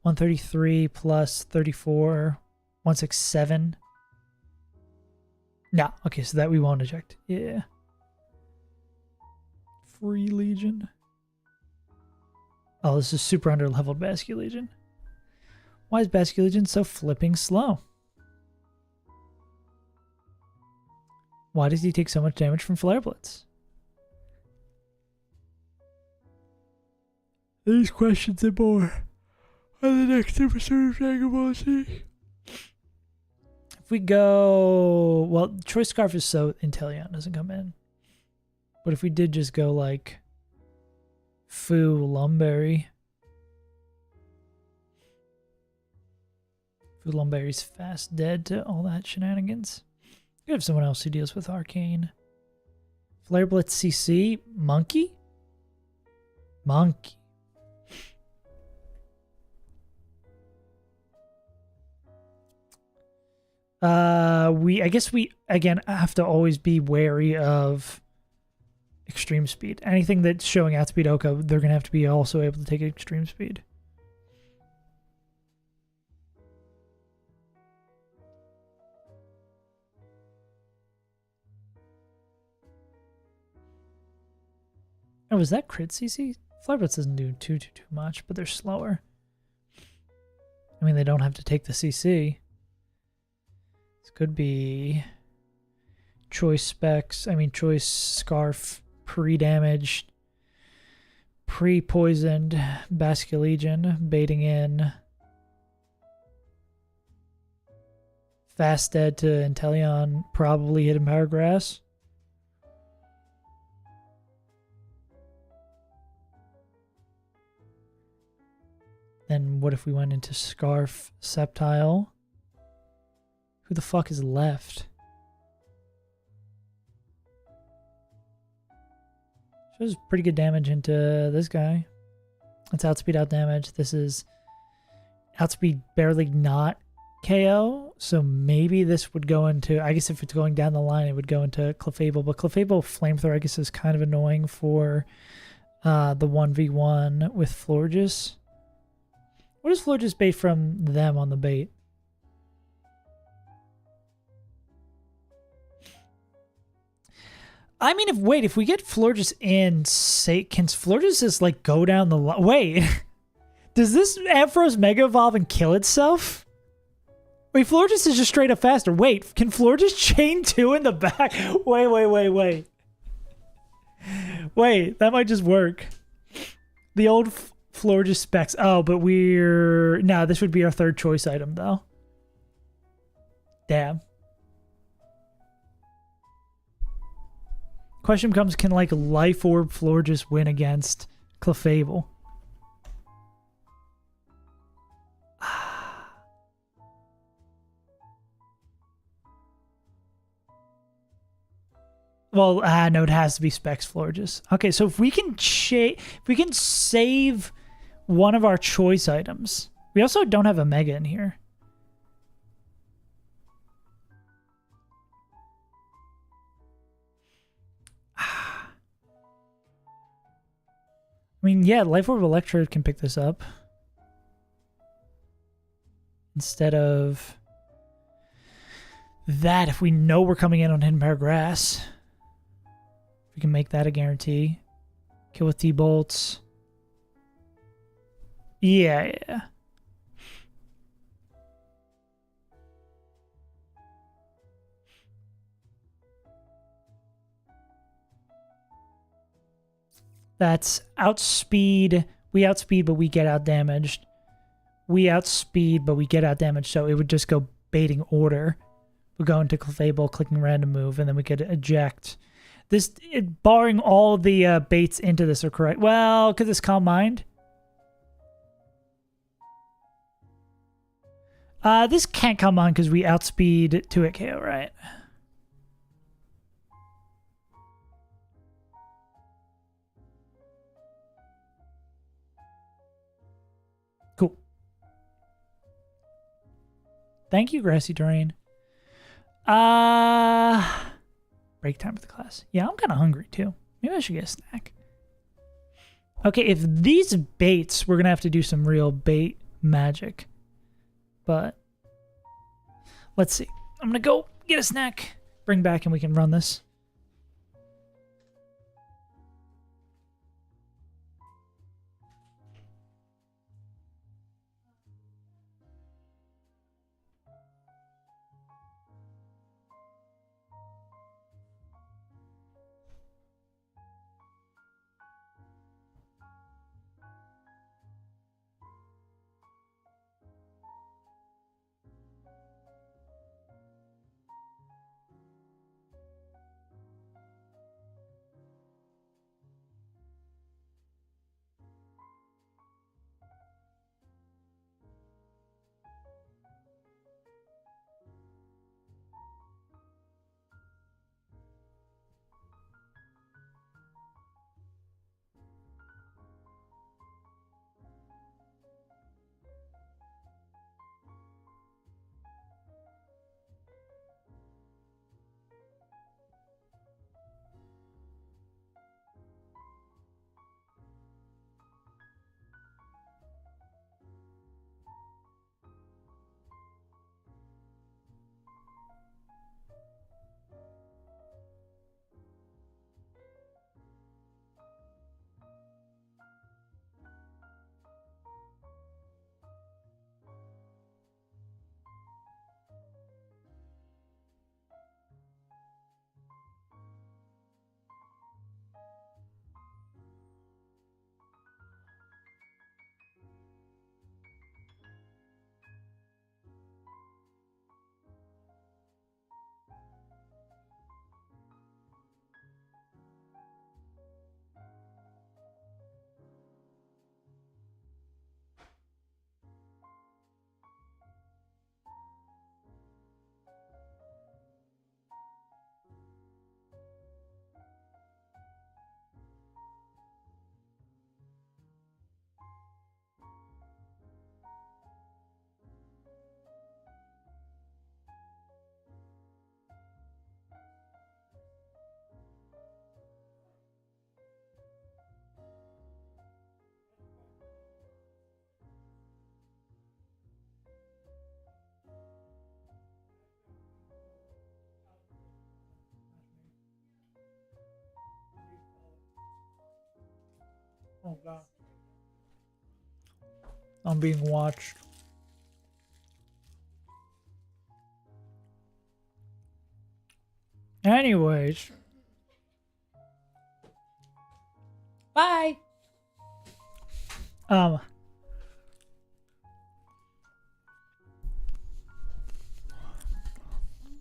133 plus 34, 167. No, okay, so that we won't eject. Yeah. Free Legion. Oh, this is super under-leveled Basque Legion. Why is Basque Legion so flipping slow? Why does he take so much damage from Flare Blitz? These questions and more on the next episode of Dragon Ball Z. If we go... Well, Choice Scarf is so Inteleon doesn't come in. But if we did just go like... Fu Lumberry. Fu Lumberry's fast dead to all that shenanigans. You have someone else who deals with Arcane. Flare Blitz CC. Monkey? Monkey. I guess we again have to always be wary of extreme speed. Anything that's showing outspeed Oko, they're gonna have to be also able to take extreme speed. Oh, was that crit CC? Flare Blitz doesn't do too much, but they're slower. I mean, they don't have to take the CC. This could be choice specs. I mean, choice scarf, pre-damaged, pre-poisoned Basque Legion, baiting in fast dead to Inteleon, probably Hidden Power Grass. Then what if we went into Scarf, Sceptile? Who the fuck is left? Shows pretty good damage into this guy. That's outspeed out damage. This is outspeed barely not KO. So maybe this would go into, I guess if it's going down the line, it would go into Clefable. But Clefable Flamethrower, I guess, is kind of annoying for the 1v1 with Florges. What does Florges bait from them on the bait? I mean, if we get Florges in, say, can Florges just like go down the line? Wait, does this Ampharos Mega Evolve and kill itself? Wait, Florges is just straight up faster. Wait, can Florges chain 2 in the back? Wait. Wait, that might just work. The old Florges specs. Oh, but no, this would be our third choice item though. Damn. Question becomes, can like Life Orb Florges win against Clefable? Well, no, it has to be Specs Florges. Okay, so if we can save one of our choice items. We also don't have a Mega in here. I mean, yeah, Life Orb Electrode can pick this up. Instead of that, if we know we're coming in on Hidden Power Grass, we can make that a guarantee. Kill with T-Bolts. Yeah. That's outspeed. We outspeed, but we get out damaged. We outspeed, but we get out damaged. So it would just go baiting order. We'll go into Clefable, clicking random move, and then we could eject. Barring all the baits into this are correct. Well, because it's Calm Mind. This can't come on because we outspeed 2-hit KO, right? Cool. Thank you, Grassy Terrain. Break time for the class. Yeah, I'm kind of hungry too. Maybe I should get a snack. Okay, if these baits, we're going to have to do some real bait magic. But let's see. I'm going to go get a snack, bring back, and we can run this. Oh god. I'm being watched. Anyways. Bye.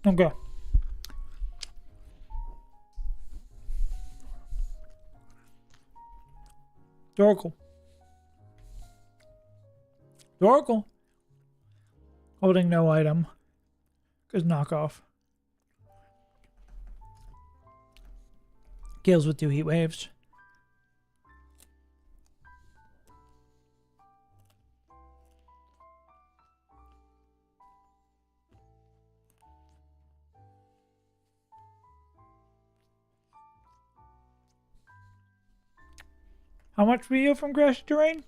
Okay. Oracle. Oracle. Holding no item. Because knockoff. Kills with 2 heat waves. How much were you from Grassy Terrain?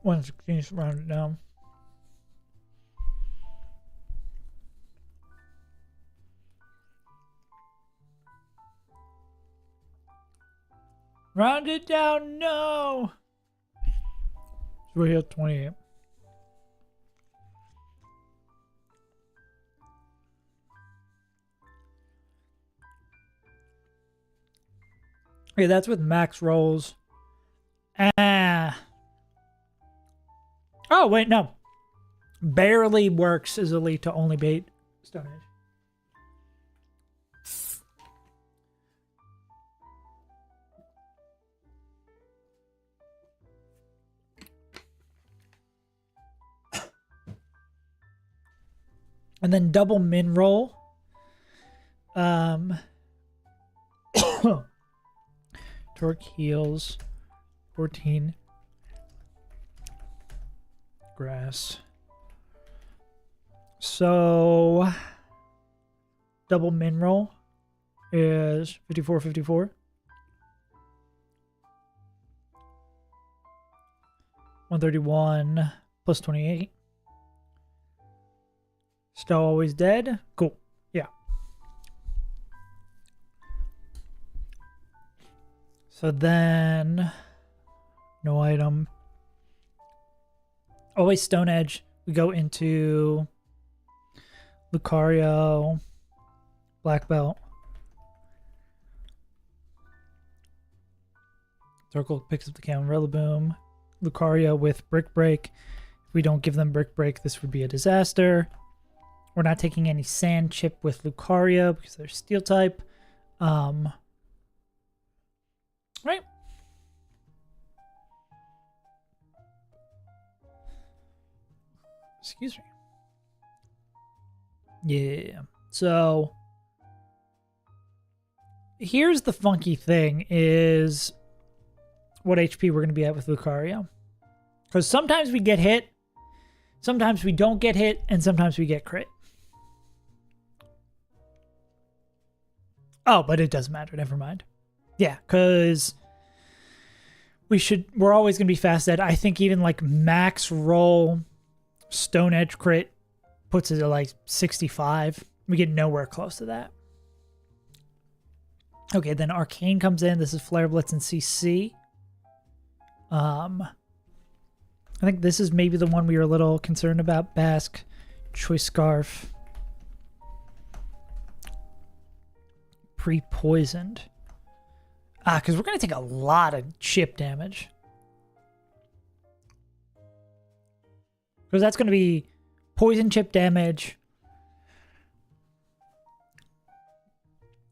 $116, round it down. Round it down, no! So we're here at 28. Okay, that's with max rolls. Ah. Oh, wait, no. Barely works as elite to only bait Stone Age. And then double min roll. Torque heals 14. Grass. So double min roll is 54, 54. 131 plus 28. Still always dead. Cool. Yeah. So then, no item. Always Stone Edge. We go into Lucario, Black Belt. Circle picks up the Camarilla Boom. Lucario with Brick Break. If we don't give them Brick Break, this would be a disaster. We're not taking any Sand Chip with Lucario because they're Steel type. Right. Excuse me. Yeah. So here's the funky thing is what HP we're going to be at with Lucario. Because sometimes we get hit, sometimes we don't get hit, and sometimes we get crit. Oh, but it doesn't matter. Never mind. Yeah, because we're always going to be fast dead. I think even like max roll Stone Edge crit puts it at like 65. We get nowhere close to that. Okay, then Arcane comes in. This is Flare Blitz and CC. I think this is maybe the one we were a little concerned about. Basque, Choice Scarf. Pre-poisoned. Because we're going to take a lot of chip damage. Because that's going to be poison chip damage.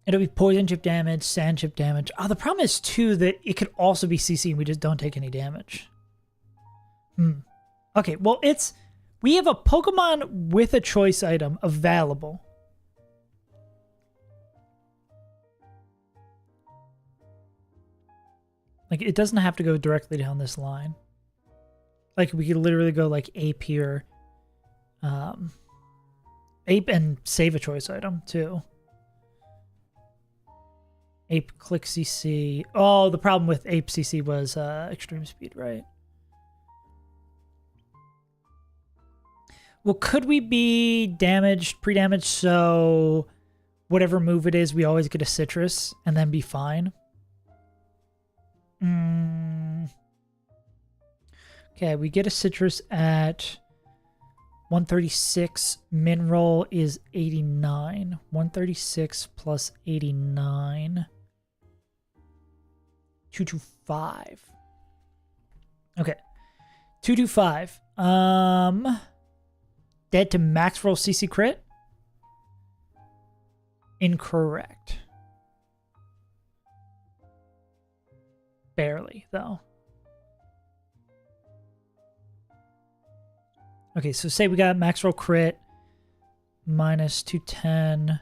It'll be poison chip damage, sand chip damage. Oh, the problem is, too, that it could also be CC and we just don't take any damage. Okay, well, we have a Pokemon with a choice item available. Like, it doesn't have to go directly down this line. Like, we could literally go, like, Ape here. Ape and save a choice item, too. Ape, click CC. Oh, the problem with Ape CC was extreme speed, right? Well, could we be damaged, pre-damaged, so whatever move it is, we always get a Citrus and then be fine? Okay, we get a Citrus at 136. Min roll is 89. 136 plus 89. 225. Okay. 225. Dead to max roll CC crit? Incorrect. Barely, though. Okay, so say we got max roll crit. Minus 210.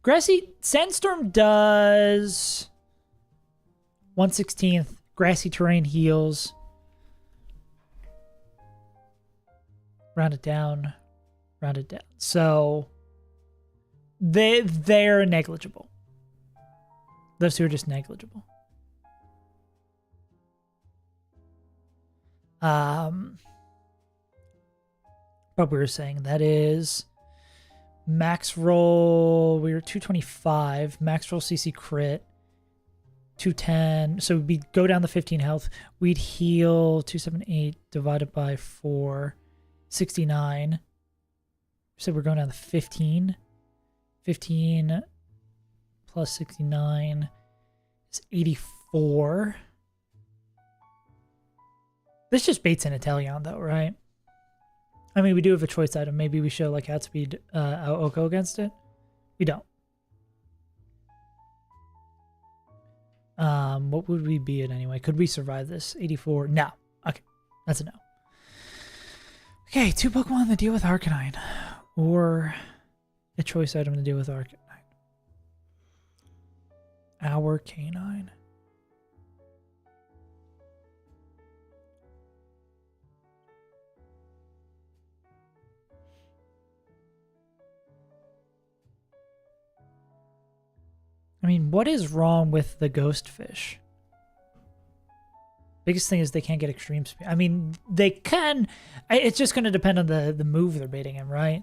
Grassy Sandstorm does 1/16. Grassy terrain heals. Round it down. Round it down. So they're negligible. Those two are just negligible. But we were saying that is max roll. We were 225. Max roll CC crit 210. So we'd go down the 15 health. We'd heal 278 divided by 4, 69. So we're going down to 15. 15 plus 69 is 84. This just baits an Inteleon, though, right? I mean, we do have a choice item. Maybe we show, like, outspeed Oko against it. We don't. What would we be at anyway? Could we survive this? 84? No. Okay. That's a no. Okay, 2 Pokemon that deal with Arcanine. Or a choice item to deal with Arcanine. Our Canine. I mean, what is wrong with the ghost fish? Biggest thing is they can't get extreme speed. I mean, they can. It's just going to depend on the move they're baiting in, right?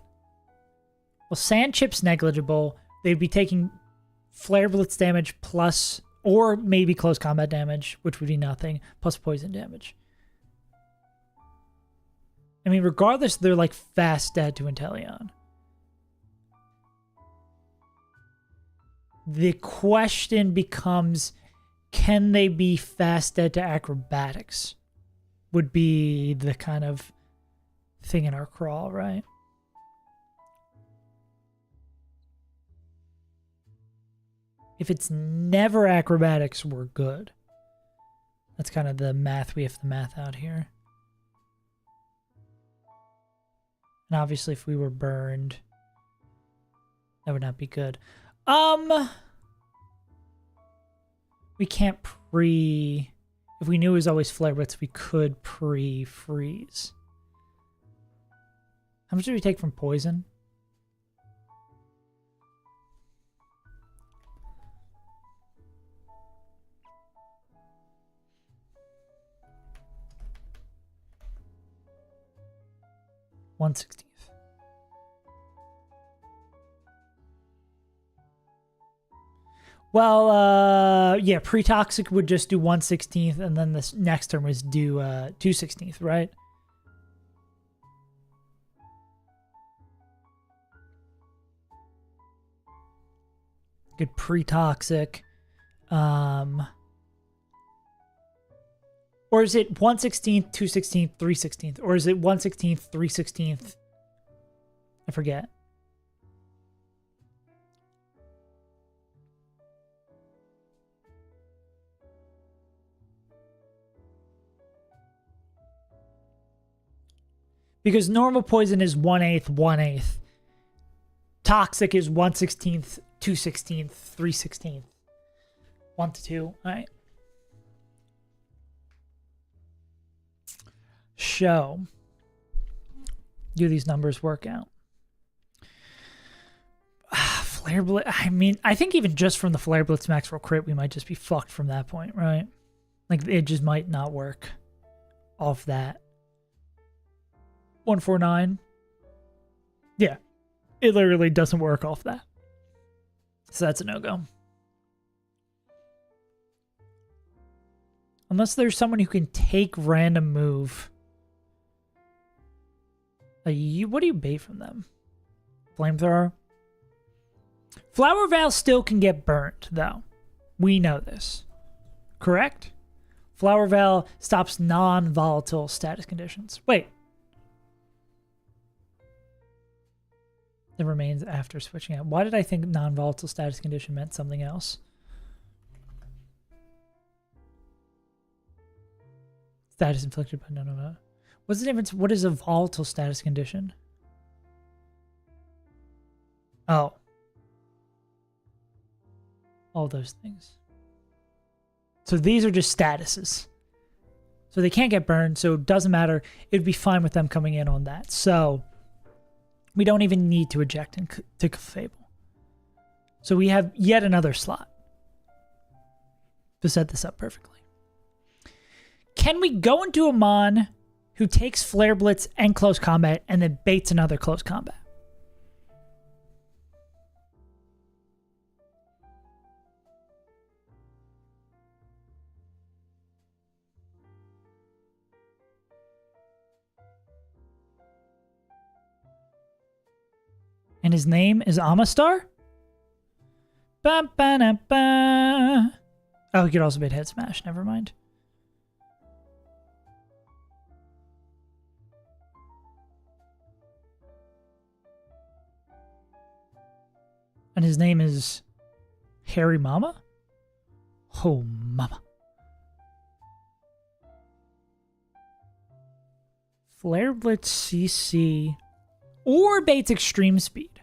Well, Sand Chip's negligible. They'd be taking Flare Blitz damage plus, or maybe close combat damage, which would be nothing, plus poison damage. I mean, regardless, they're like fast dead to Inteleon. The question becomes, can they be fast dead to acrobatics? Would be the kind of thing in our crawl, right? If it's never acrobatics, we're good. That's kind of the math we have to math out here. And obviously if we were burned, that would not be good. We can't pre... If we knew it was always Flare Blitz, we could pre-freeze. How much did we take from poison? $1/16. Well, yeah, pre-toxic would just do 1/16, and then this next term was do 2/16, right? Good pre-toxic. Or is it 1/16, 2/16, 3/16? Or is it 1/16, 3/16? I forget. Because normal poison is 1/8, 1/8. Toxic is 1/16, 2/16, 3/16. 1 to 2. All right. Show. Do these numbers work out? Flare Blitz. I mean, I think even just from the Flare Blitz max roll crit, we might just be fucked from that point, right? Like, it just might not work off that. 149. Yeah. It literally doesn't work off that. So that's a no-go. Unless there's someone who can take random move. What do you bait from them? Flamethrower? Flower Veil still can get burnt, though. We know this. Correct? Flower Veil stops non-volatile status conditions. Wait. It remains after switching out. Why did I think non-volatile status condition meant something else? Status inflicted by no. What's the difference? What is a volatile status condition? Oh. All those things. So these are just statuses. So they can't get burned, so it doesn't matter. It'd be fine with them coming in on that. So we don't even need to eject into Fable. So we have yet another slot to set this up perfectly. Can we go into a Mon who takes Flare Blitz and Close Combat and then baits another Close Combat? And his name is Amistar? Ba-ba-da-ba. Oh, he could also bait Head Smash. Never mind. And his name is Harry Mama? Oh, mama. Flare Blitz CC or Bait's extreme speed.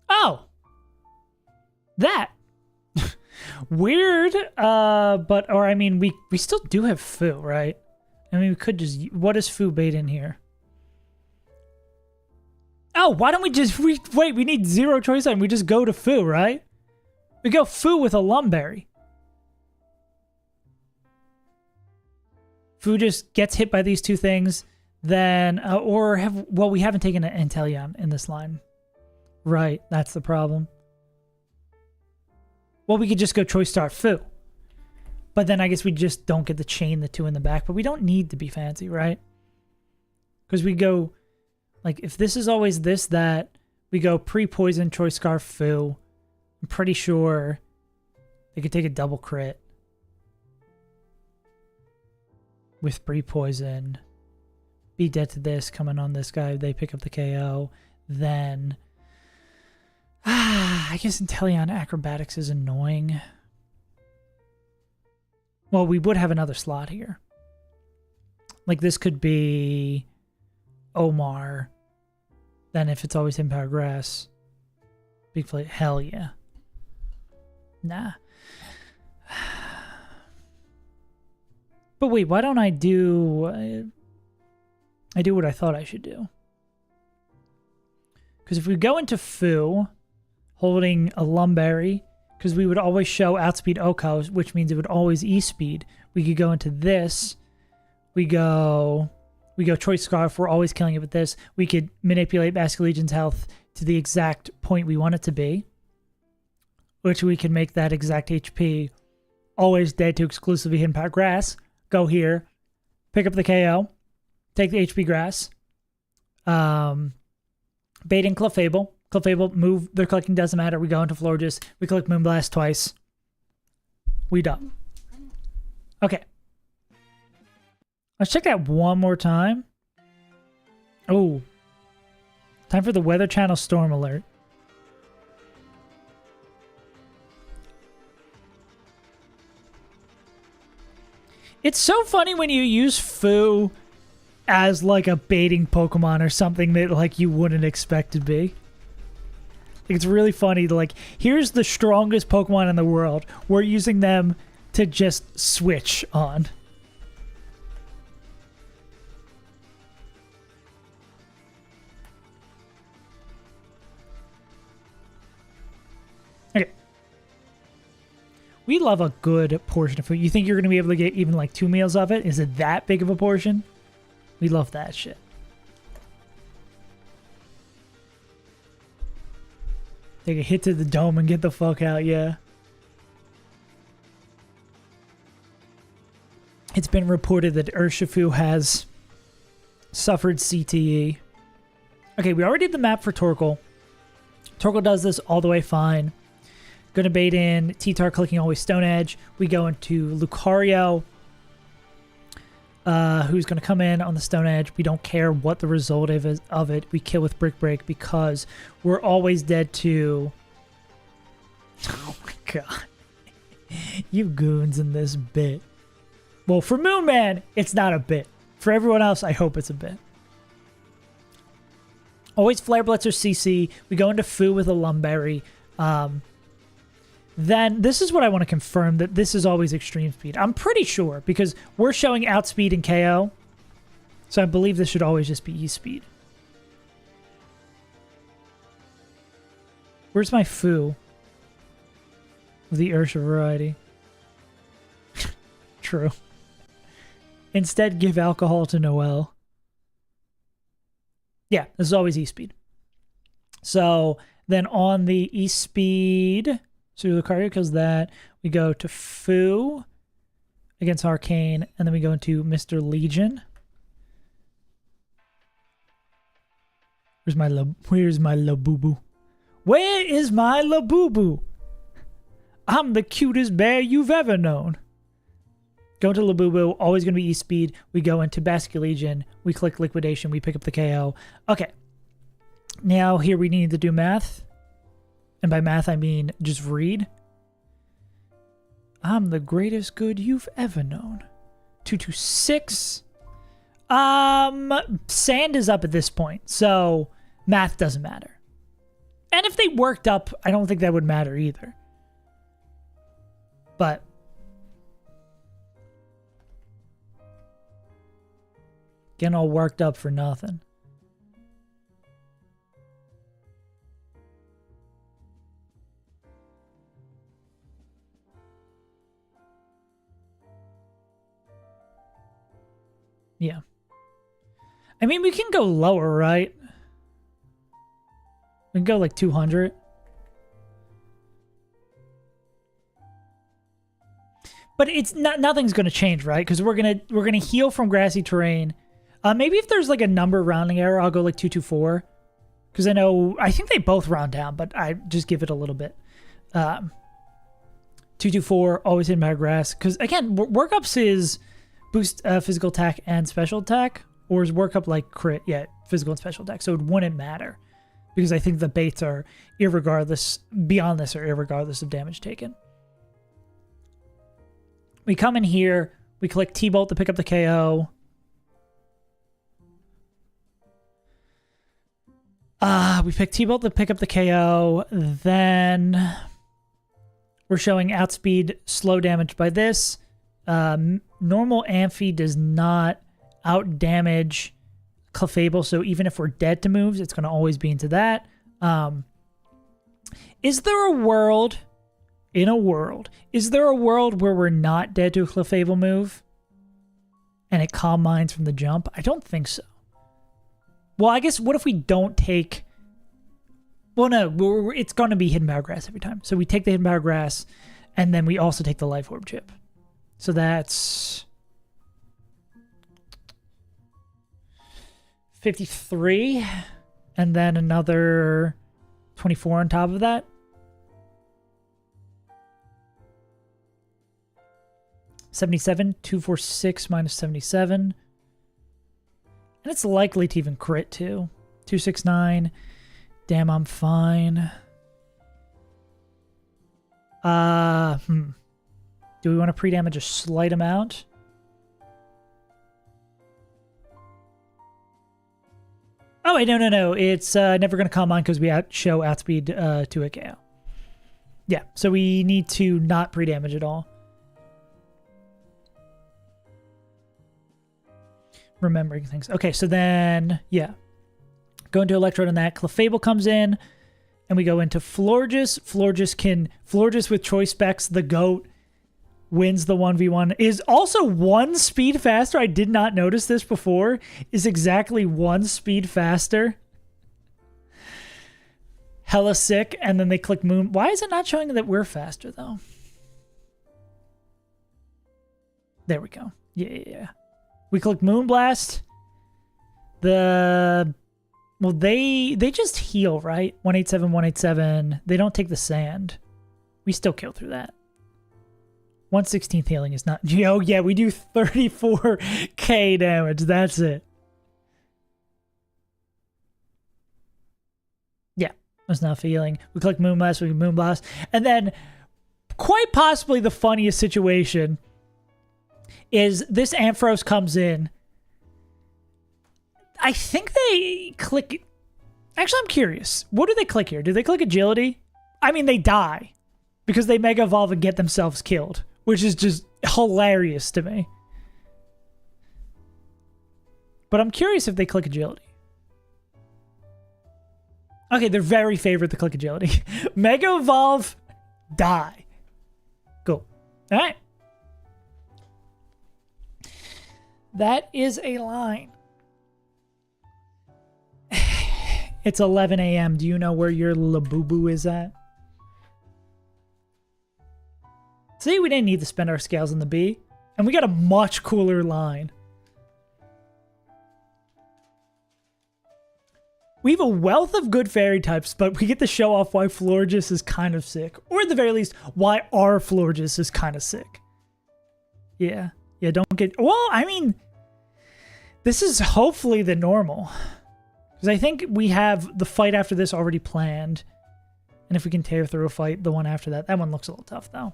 Oh, that weird. Or I mean, we still do have Foo, right? I mean, we could just. What is Foo Bait in here? Oh, why don't we just wait? We need 0 choice item. We just go to Foo, right? We go Foo with a Lumberry. Foo just gets hit by these 2 things, then we haven't taken an Inteleon in this line. Right, that's the problem. Well, we could just go Choice Star Foo. But then I guess we just don't get to chain the 2 in the back, but we don't need to be fancy, right? Because we go, like, if this is always this, that, we go pre-poison, Choice Scarf, Foo. I'm pretty sure they could take a double crit with pre-poison, be dead to this, coming on this guy, they pick up the KO, then I guess Inteleon Acrobatics is annoying. Well, we would have another slot here. Like, this could be Omar. Then if it's always Empower Grass, Big Plate, hell yeah. Nah. But wait, why don't I do... I do what I thought I should do. Because if we go into Foo, holding a Lumberry, because we would always show Outspeed Oko, which means it would always E-Speed. We could go into this. We go Choice Scarf. We're always killing it with this. We could manipulate Basculegion's health to the exact point we want it to be, which we can make that exact HP always dead to exclusively hit Impact Grass. Go here, pick up the KO, take the HP Grass, bait in Clefable. Clefable, move, their clicking doesn't matter. We go into Florges, we click Moonblast twice. We done. Okay. Let's check that one more time. Oh. Time for the Weather Channel Storm Alert. It's so funny when you use Foo as like a baiting Pokemon or something that like you wouldn't expect to be. It's really funny to like, here's the strongest Pokemon in the world. We're using them to just switch on. Okay. We love a good portion of food. You think you're going to be able to get even like 2 meals of it? Is it that big of a portion? We love that shit. Take a hit to the dome and get the fuck out, yeah. It's been reported that Urshifu has suffered CTE. Okay, we already did the map for Torkoal. Torkoal does this all the way fine. Gonna bait in T-Tar clicking always Stone Edge. We go into Lucario, who's gonna come in on the Stone Edge. We don't care what the result of it. We kill with Brick Break because we're always dead to... Oh my god. You goons in this bit. Well, for Moonman, it's not a bit. For everyone else, I hope it's a bit. Always Flare Blitz or CC. We go into Foo with a Lumberry. Then this is what I want to confirm, that this is always Extreme Speed. I'm pretty sure, because we're showing Outspeed and KO. So I believe this should always just be E-Speed. Where's my Foo? Of the Ursha variety. True. Instead, give alcohol to Noel. Yeah, this is always E-Speed. So then on the E-Speed... So Lucario kills that. We go to Foo against Arcane, and then we go into Mr. Legion. Where's my Labubu? Where is my Labubu? I'm the cutest bear you've ever known. Go into Labubu, always going to be E-Speed. We go into Basculegion. We click Liquidation. We pick up the KO. Okay. Now here we need to do math. And by math, I mean just read. I'm the greatest good you've ever known. 226. Sand is up at this point, so math doesn't matter. And if they worked up, I don't think that would matter either. But getting all worked up for nothing. Yeah. I mean, we can go lower, right? We can go like 200. But it's not, nothing's going to change, right? Because we're gonna heal from grassy terrain. Maybe if there's like a number rounding error, I'll go like 224. Because I think they both round down, but I just give it a little bit. 224, always hidden by grass. Because again, workups is boost physical attack and special attack, or is workup like crit? Yeah, physical and special attack. So it wouldn't matter. Because I think the baits are irregardless, beyond this are irregardless of damage taken. We come in here, we click T-Bolt to pick up the KO. We pick T-Bolt to pick up the KO. Then we're showing outspeed slow damage by this. Normal Amphi does not out damage Clefable, so even if we're dead to moves, it's going to always be into that. Is there a world where we're not dead to a Clefable move and it calm minds from the jump? I don't think so. Well, I guess what if we don't take... Well, no, it's going to be Hidden Power Grass every time. So we take the Hidden Power Grass, and then we also take the Life Orb chip. So that's 53, and then another 24 on top of that. $77, 246 minus 77. And it's likely to even crit too. 269. Damn, I'm fine. Do we want to pre-damage a slight amount? Oh, wait, no. It's never going to calm on because we show outspeed to a KO. Yeah, so we need to not pre-damage at all. Remembering things. Okay, so then, yeah. Go into Electrode on that. Clefable comes in, and we go into Florges. Florges with choice specs, the GOAT, wins the 1v1. Is also 1 speed faster. I did not notice this before. Is exactly 1 speed faster. Hella sick. And then they click Moon. Why is it not showing that we're faster, though? There we go. Yeah. We click Moonblast. Well, they just heal, right? 187, 187. They don't take the sand. We still kill through that. 1/16th healing is not... Oh, yeah, we do 34k damage. That's it. Yeah, that's not healing. We click Moonblast, we can Moonblast. And then, quite possibly the funniest situation is this Ampharos comes in. I think they click... Actually, I'm curious. What do they click here? Do they click Agility? I mean, they die. Because they Mega Evolve and get themselves killed. Which is just hilarious to me. But I'm curious if they click Agility. Okay, they're very favorite to click Agility. Mega Evolve, die. Cool. Alright. That is a line. It's 11 a.m. Do you know where your Labubu is at? See, we didn't need to spend our scales on the bee. And we got a much cooler line. We have a wealth of good fairy types, but we get to show off why Florges is kind of sick. Or at the very least, why our Florges is kind of sick. Yeah, don't get... Well, I mean, this is hopefully the normal. Because I think we have the fight after this already planned. And if we can tear through a fight, the one after that. That one looks a little tough, though.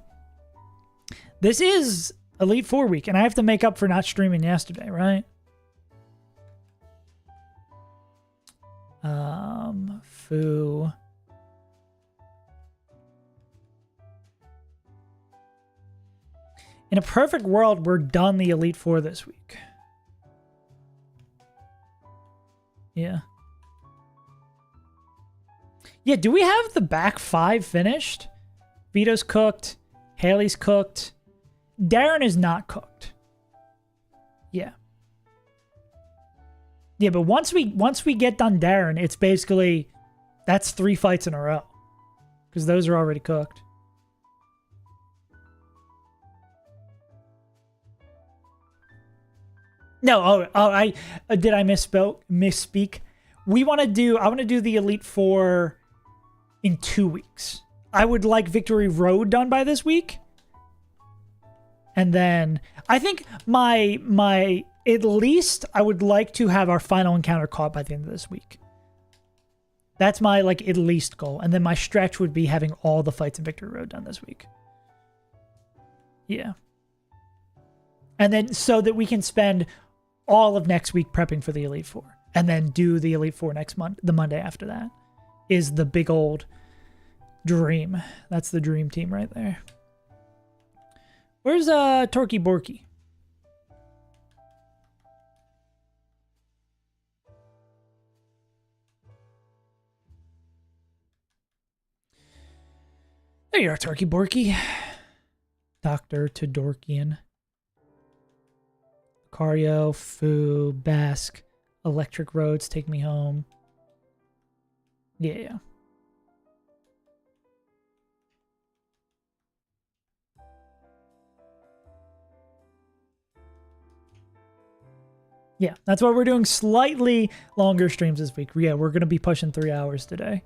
This is Elite Four week, and I have to make up for not streaming yesterday, right? Foo. In a perfect world, we're done the Elite Four this week. Yeah. Yeah, do we have the back five finished? Vito's cooked. Haley's cooked. Darren is not cooked. Yeah. Yeah, but once we get done Darren, it's basically that's 3 fights in a row. Because those are already cooked. No, I did I misspeak? I want to do the Elite Four in 2 weeks. I would like Victory Road done by this week. And then I think my at least I would like to have our final encounter caught by the end of this week. That's my like at least goal. And then my stretch would be having all the fights in Victory Road done this week. Yeah. And then so that we can spend all of next week prepping for the Elite Four. And then do the Elite Four next month, the Monday after that, is the big old dream. That's the dream team right there. Where's Torky Borky? There you are, Torky Borky. Dr. Todorkian. Cario, Foo, Basque, Electric Roads, Take Me Home. Yeah. Yeah, that's why we're doing slightly longer streams this week. Yeah, we're going to be pushing 3 hours today.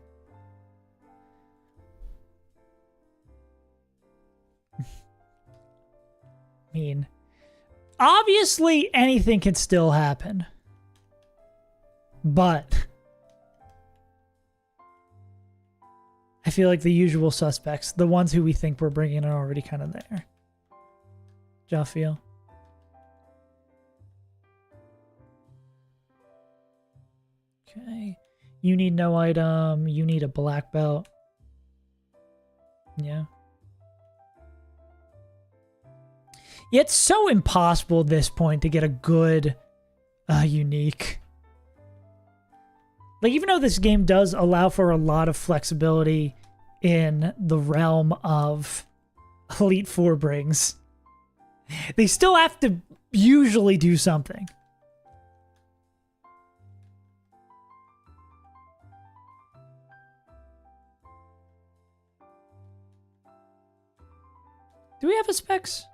I mean, obviously anything can still happen. But I feel like the usual suspects, the ones who we think we're bringing are already kind of there. Ja feel? Okay. You need no item. You need a black belt. Yeah. Yeah, it's so impossible at this point to get a good unique. Like, even though this game does allow for a lot of flexibility in the realm of Elite Four brings, they still have to usually do something. Do we have a specs?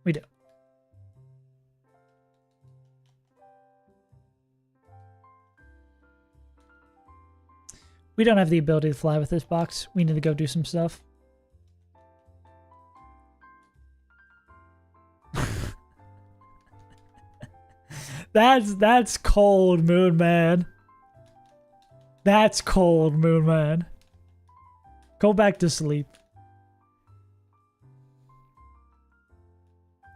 We do. We don't have the ability to fly with this box. We need to go do some stuff. That's cold, Moon Man. That's cold, Moon Man. Go back to sleep.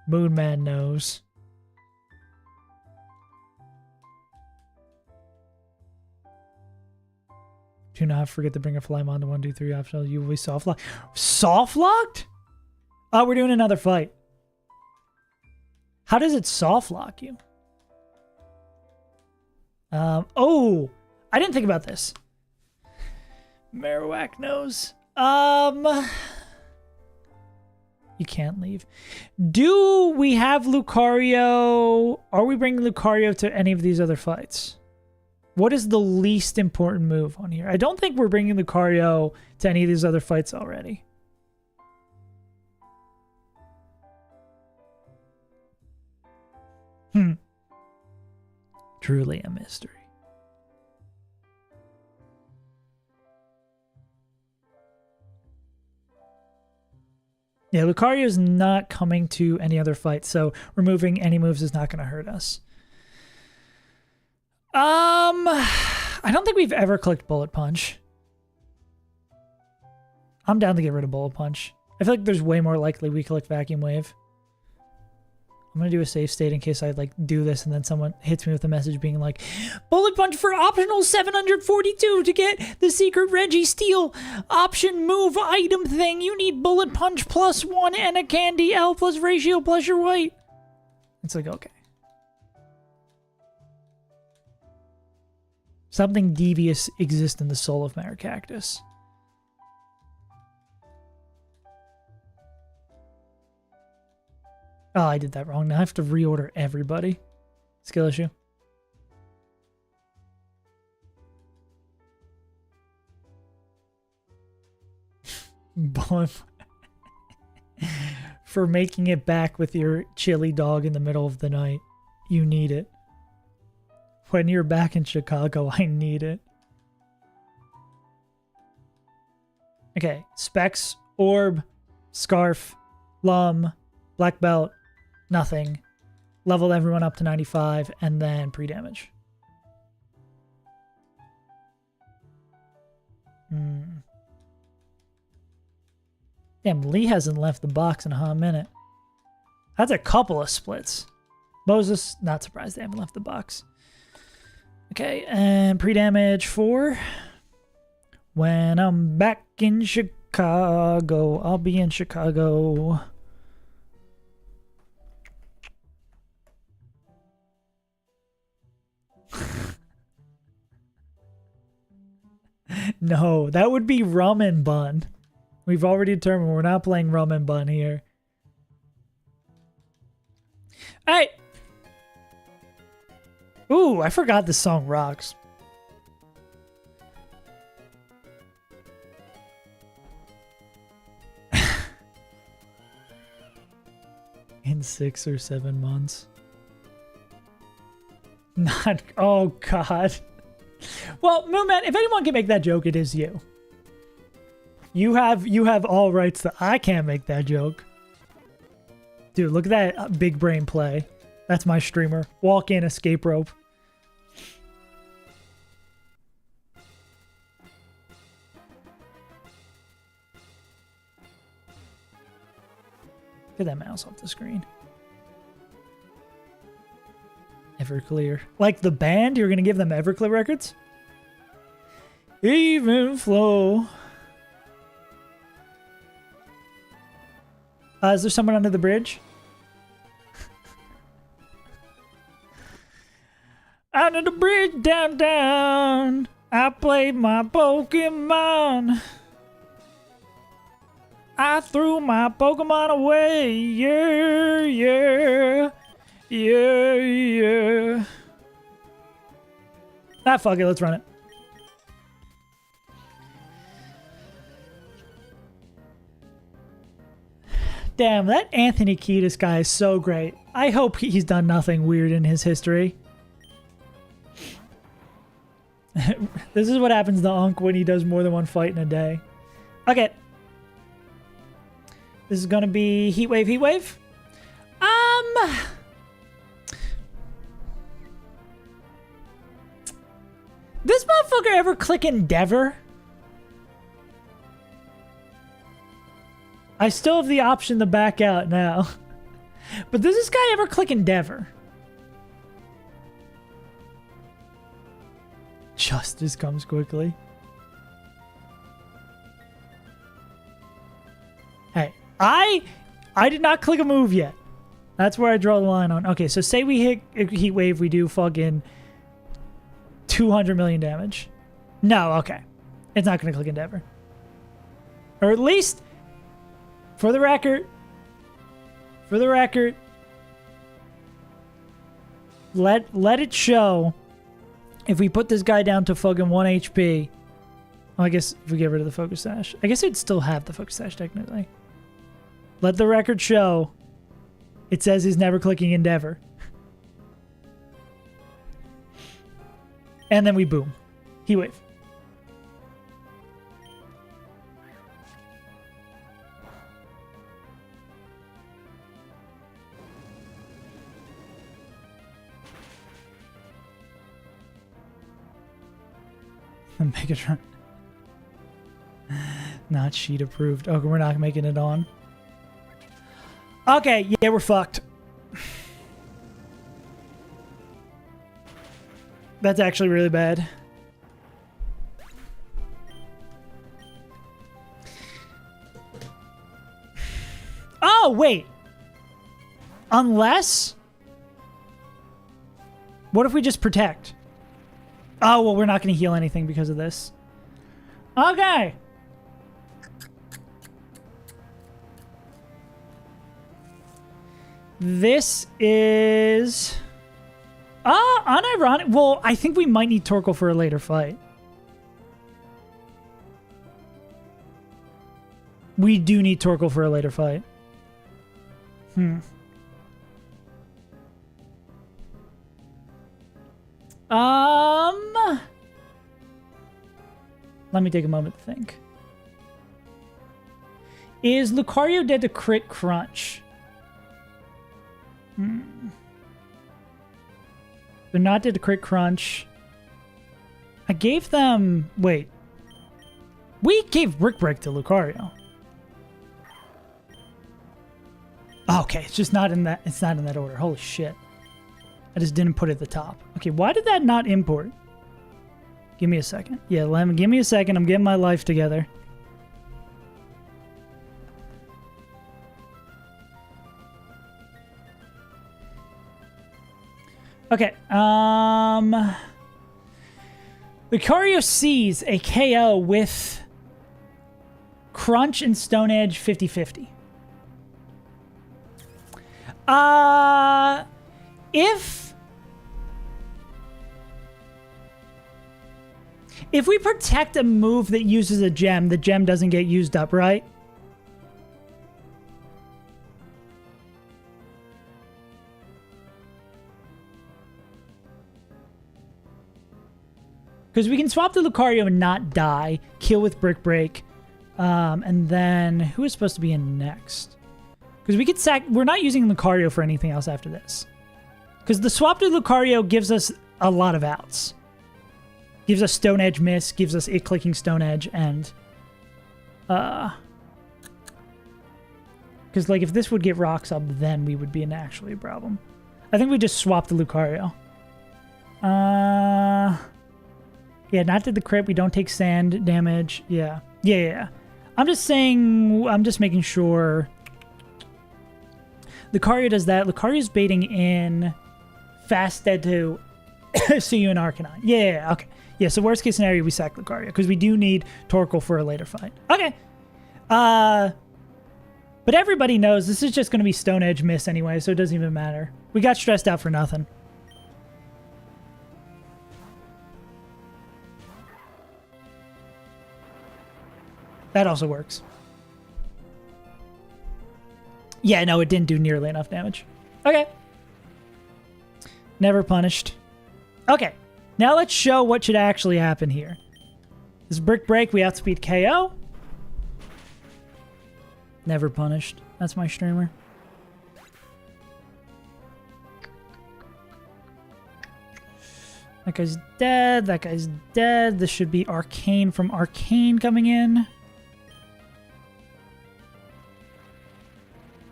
Moon Man knows. Do not forget to bring a fly on to 1, 2, 3 optional. You will be soft locked. Soft locked? Oh, we're doing another fight. How does it soft lock you? Oh, I didn't think about this. Marowak knows. You can't leave. Do we have Lucario? Are we bringing Lucario to any of these other fights? What is the least important move on here? I don't think we're bringing Lucario to any of these other fights already. Truly a mystery. Yeah, Lucario is not coming to any other fight, so removing any moves is not going to hurt us. I don't think we've ever clicked Bullet Punch. I'm down to get rid of Bullet Punch. I feel like there's way more likely we click Vacuum Wave. I'm gonna do a safe state in case I like do this and then someone hits me with a message being like, bullet punch for optional 742 to get the secret Reggie Steele option move item thing. You need bullet punch +1 and a candy L plus ratio plus your weight. It's like, okay. Something devious exists in the soul of Maracactus. Oh, I did that wrong. Now I have to reorder everybody. Skill issue. For making it back with your chili dog in the middle of the night. You need it. When you're back in Chicago, I need it. Okay. Specs, orb, scarf, lum, black belt, nothing. Leveled everyone up to 95, and then pre-damage. Damn, Lee hasn't left the box in a hot minute. That's a couple of splits. Moses, not surprised they haven't left the box. Okay, and pre-damage 4. When I'm back in Chicago, I'll be in Chicago. No, that would be rum and bun. We've already determined we're not playing rum and bun here. Alright. Ooh, I forgot this song rocks. In 6 or 7 months. Not, oh god. Well, Moonman, if anyone can make that joke, it is you. You have all rights to. I can't make that joke. Dude, look at that big brain play. That's my streamer. Walk in, escape rope. Get that mouse off the screen. Everclear. Like the band? You're gonna give them Everclear records? Even flow. Is there someone under the bridge? Under the bridge downtown, I played my Pokemon. I threw my Pokemon away. Yeah, yeah. Yeah, yeah. Ah, fuck it. Let's run it. Damn, that Anthony Kiedis guy is so great. I hope he's done nothing weird in his history. This is what happens to Unk when he does more than one fight in a day. Okay. This is gonna be Heat Wave, Heat Wave. This motherfucker ever click Endeavor? I still have the option to back out now. But does this guy ever click Endeavor? Justice comes quickly. Hey, I did not click a move yet. That's where I draw the line on. Okay, so say we hit Heat Wave, we do fucking 200 million damage. No, okay. It's not going to click Endeavor. Or at least, for the record, let it show if we put this guy down to fucking 1 HP. Well, I guess if we get rid of the focus sash. I guess it'd still have the focus sash technically. Let the record show it says he's never clicking Endeavor. And then we boom. Heat Wave. Megatron. Not sheet approved. Okay, we're not making it on. Okay, yeah, we're fucked. That's actually really bad. Oh, wait. Unless... What if we just protect? Oh, well, we're not going to heal anything because of this. Okay. This is... unironic. Well, I think we might need Torkoal for a later fight. We do need Torkoal for a later fight. Let me take a moment to think. Is Lucario dead to crit crunch? They're not dead to crit crunch. I gave them... Wait. We gave Brick Break to Lucario. Okay, it's just not in that... It's not in that order. Holy shit. I just didn't put it at the top. Okay, why did that not import? Give me a second. Yeah, give me a second. I'm getting my life together. Okay, Lucario sees a KO with Crunch and Stone Edge 50-50. If we protect a move that uses a gem, the gem doesn't get used up, right? Because we can swap the Lucario and not die, kill with Brick Break, and then who is supposed to be in next? Because we could sack... We're not using Lucario for anything else after this. Because the swap to Lucario gives us a lot of outs. Gives us Stone Edge Miss, gives us it clicking Stone Edge, and... Because, like, if this would get Rocks up, then we would be in actually a problem. I think we just swap the Lucario. Yeah, not to the crit. We don't take sand damage. Yeah. Yeah. I'm just saying... I'm just making sure... Lucario does that. Lucario's baiting in Fast Dead to see you in Arcanine. Yeah, okay. Yeah, so worst case scenario, we sack Lucario, because we do need Torkoal for a later fight. Okay. But everybody knows this is just going to be Stone Edge Miss anyway, so it doesn't even matter. We got stressed out for nothing. That also works. Yeah, no, it didn't do nearly enough damage. Okay. Never punished. Okay. Now let's show what should actually happen here. This Brick Break, we outspeed KO. Never punished. That's my streamer. That guy's dead. That guy's dead. This should be Arcane from Arcane coming in.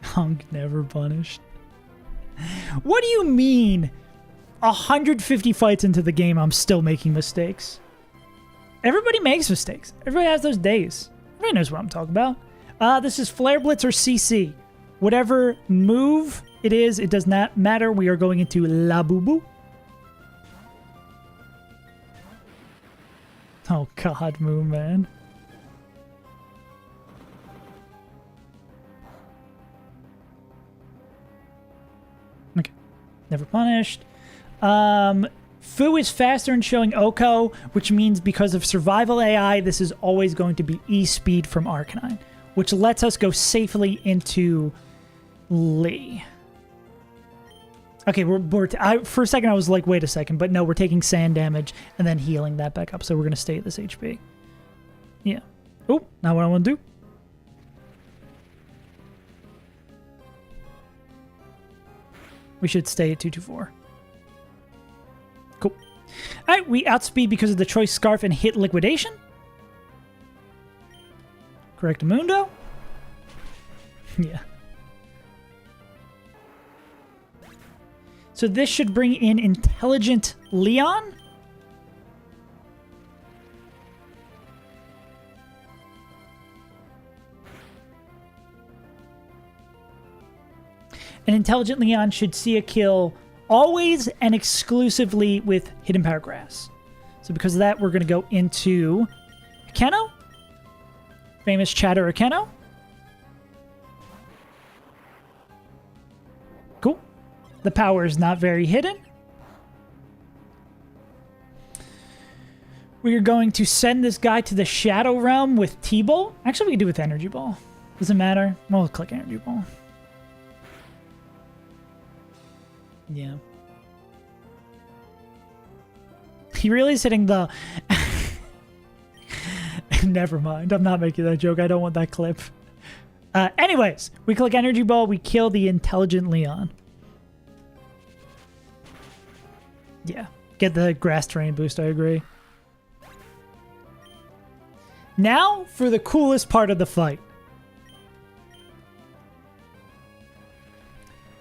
Hunk never punished. What do you mean? 150 fights into the game, I'm still making mistakes. Everybody makes mistakes. Everybody has those days. Everybody knows what I'm talking about. This is Flare Blitz or CC. Whatever move it is, it does not matter. We are going into La Boo Boo. Oh God, Moo Man. Okay, never punished. Fu is faster in showing Oko, which means because of survival AI, this is always going to be E-speed from Arcanine, which lets us go safely into Lee. Okay, for a second I was like, wait a second, but no, we're taking sand damage and then healing that back up, so we're going to stay at this HP. Yeah. Oh, not what I want to do. We should stay at 224. Cool. Alright, we outspeed because of the Choice Scarf and hit Liquidation. Correctamundo. Yeah. So this should bring in Intelligent Leon. An Intelligent Leon should see a kill always and exclusively with Hidden Power Grass. So because of that, we're going to go into Akeno. Famous Chatter Akeno. Cool. The power is not very hidden. We are going to send this guy to the Shadow Realm with T-Bolt. Actually, we can do it with Energy Ball. Doesn't matter. We'll click Energy Ball. Yeah. He really is hitting the... Never mind. I'm not making that joke. I don't want that clip. Anyways, we click Energy Ball. We kill the Intelligent Leon. Yeah. Get the grass terrain boost. I agree. Now for the coolest part of the fight.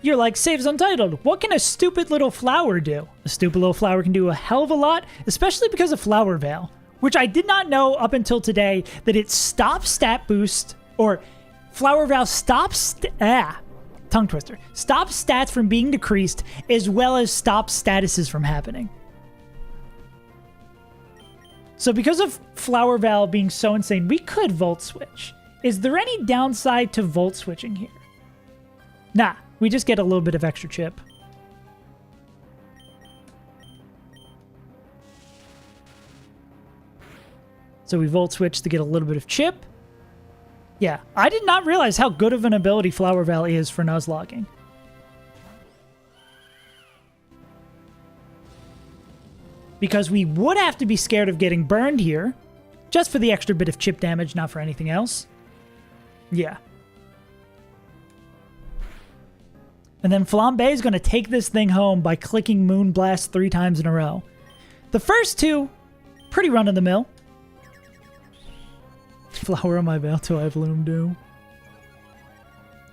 You're like, saves untitled. What can a stupid little flower do? A stupid little flower can do a hell of a lot, especially because of Flower Veil, which I did not know up until today that it stops stat boost, or Flower Veil stops, tongue twister, stops stats from being decreased, as well as stops statuses from happening. So because of Flower Veil being so insane, we could Volt Switch. Is there any downside to Volt Switching here? Nah. We just get a little bit of extra chip. So we Volt Switch to get a little bit of chip. Yeah, I did not realize how good of an ability Flower Veil is for Nuzlocking. Because we would have to be scared of getting burned here. Just for the extra bit of chip damage, not for anything else. Yeah. And then Flambe is going to take this thing home by clicking Moonblast 3 times in a row. The first two, pretty run-of-the-mill. Flower on my veil till I bloom do.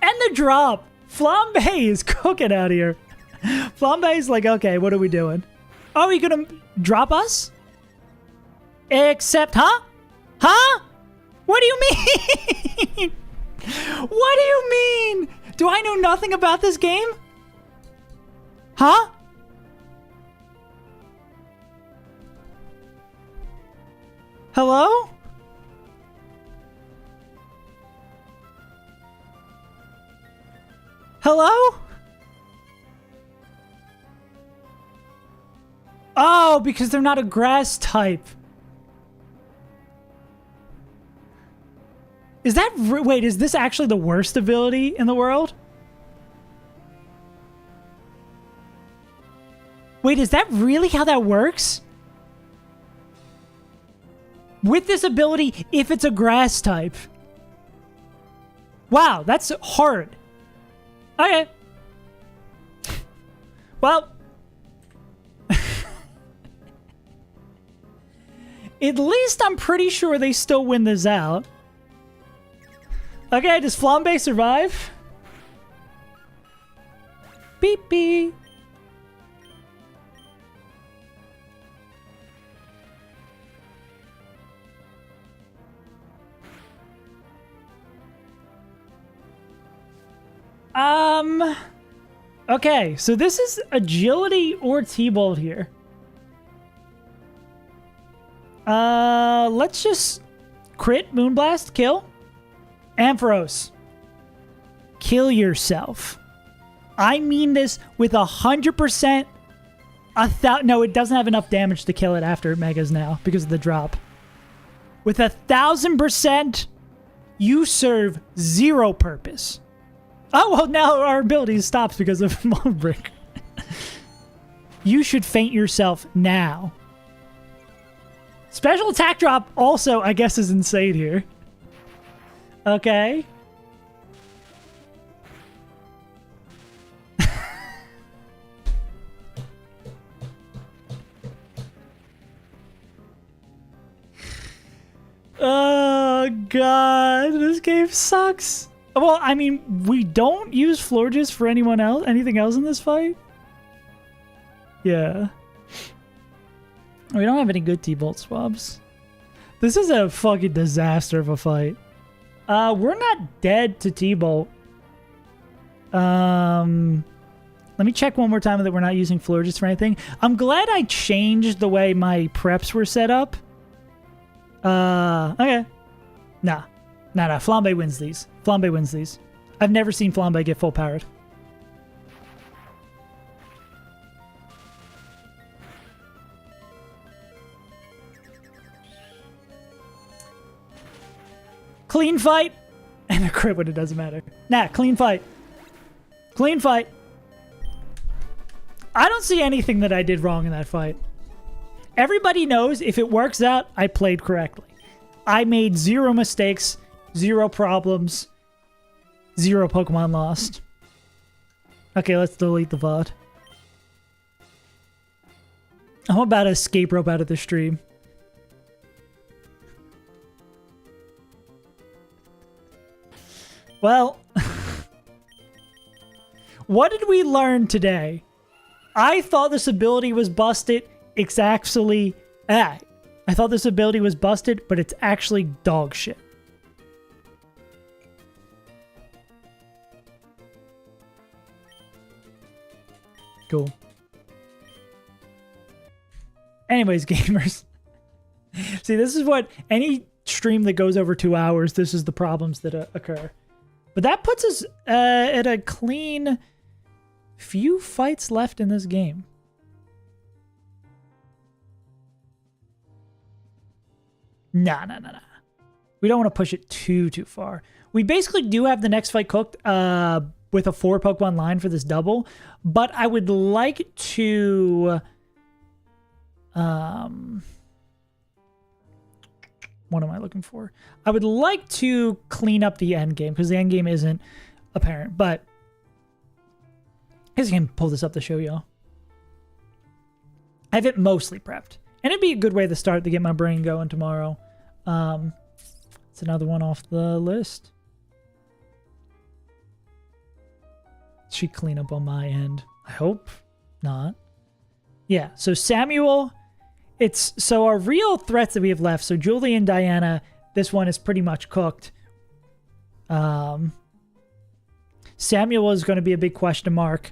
And the drop! Flambe is cooking out here. Flambe is like, okay, what are we doing? Oh, are you going to drop us? Except, huh? Huh? What do you mean? What do you mean? Do I know nothing about this game? Huh? Hello? Hello? Oh, because they're not a grass type. Is that... Wait, is this actually the worst ability in the world? Wait, is that really how that works? With this ability, if it's a grass type. Wow, that's hard. Okay. Well. At least I'm pretty sure they still win this out. Okay, does Flambe survive? Beep beep. Okay, so this is agility or T-Bolt here. Let's just crit, Moonblast, kill. Ampharos, kill yourself. I mean this with 100%. No, it doesn't have enough damage to kill it after it megas now because of the drop. With 1,000%, you serve 0 purpose. Oh, well, now our ability stops because of Mold Brick. You should faint yourself now. Special attack drop also, I guess, is insane here. Okay. Oh, God. This game sucks. Well, I mean, we don't use Florges for anything else in this fight? Yeah. We don't have any good T-Bolt swabs. This is a fucking disaster of a fight. We're not dead to T-Bolt. Let me check one more time that we're not using Florges for anything. I'm glad I changed the way my preps were set up. Okay. Nah. Flambe wins these. Flambe wins these. I've never seen Flambe get full powered. Clean fight. And a crit when it doesn't matter. Nah, clean fight. Clean fight. I don't see anything that I did wrong in that fight. Everybody knows if it works out, I played correctly. I made 0 mistakes, 0 problems, 0 Pokemon lost. Okay, let's delete the VOD. I'm about to escape rope out of the stream. Well, what did we learn today? I thought this ability was busted. It's actually... I thought this ability was busted, but it's actually dog shit. Cool. Anyways, gamers. See, this is what... Any stream that goes over 2 hours, this is the problems that occur. But that puts us at a clean few fights left in this game. Nah. We don't want to push it too far. We basically do have the next fight cooked with a 4 Pokemon line for this double, but I would like to... What am I looking for? I would like to clean up the end game because the end game isn't apparent, but I guess I can pull this up to show y'all. I have it mostly prepped, and it'd be a good way to start to get my brain going tomorrow. It's another one off the list. Should clean up on my end. I hope not. Yeah, so Samuel... So our real threats that we have left, so Julie and Diana, this one is pretty much cooked. Samuel is going to be a big question mark.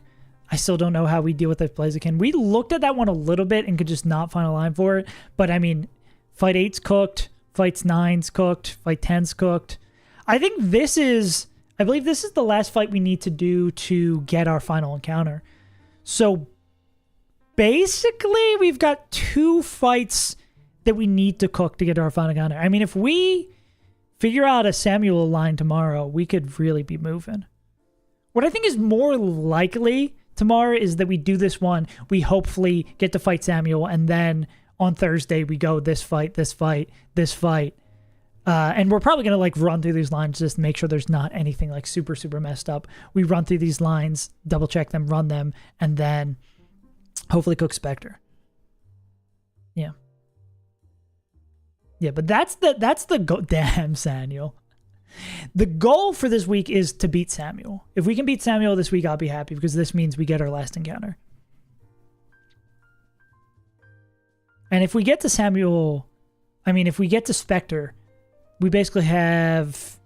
I still don't know how we deal with that Blaziken. We looked at that one a little bit and could just not find a line for it. But I mean, Fight 8's cooked, Fight 9's cooked, Fight 10's cooked. I believe this is the last fight we need to do to get our final encounter. So basically, we've got 2 fights that we need to cook to get to our final encounter. I mean, if we figure out a Samuel line tomorrow, we could really be moving. What I think is more likely tomorrow is that we do this one, we hopefully get to fight Samuel, and then on Thursday we go this fight, this fight, this fight. And we're probably going to like run through these lines just to make sure there's not anything like super messed up. We run through these lines, double check them, run them, and then hopefully cook Spectre. Yeah. Yeah, but that's the goal. Damn, Samuel. The goal for this week is to beat Samuel. If we can beat Samuel this week, I'll be happy because this means we get our last encounter. And if we get to Samuel, I mean, if we get to Spectre, we basically have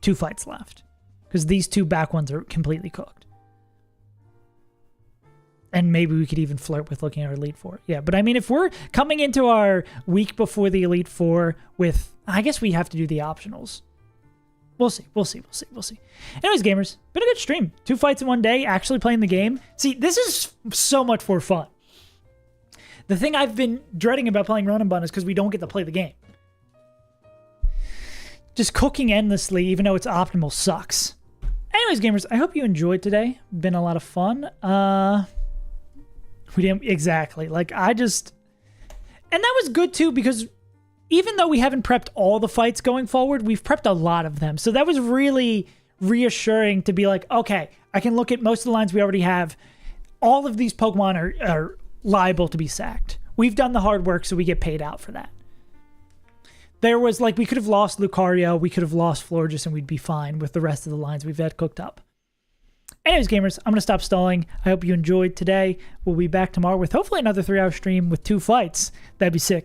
2 fights left because these 2 back ones are completely cooked. And maybe we could even flirt with looking at our Elite Four. Yeah, but I mean, if we're coming into our week before the Elite Four with... I guess we have to do the optionals. We'll see. Anyways, gamers, been a good stream. 2 fights in one day, actually playing the game. See, this is so much more fun. The thing I've been dreading about playing Run and Bun is because we don't get to play the game. Just cooking endlessly, even though it's optimal, sucks. Anyways, gamers, I hope you enjoyed today. Been a lot of fun. We didn't exactly like and that was good too because even though we haven't prepped all the fights going forward, we've prepped a lot of them. So that was really reassuring to be like, okay, I can look at most of the lines we already have. All of these Pokemon are liable to be sacked. We've done the hard work, so we get paid out for that. There was like, we could have lost Lucario, we could have lost Florges, and we'd be fine with the rest of the lines we've had cooked up. Anyways, gamers, I'm going to stop stalling. I hope you enjoyed today. We'll be back tomorrow with hopefully another 3-hour stream with 2 fights. That'd be sick.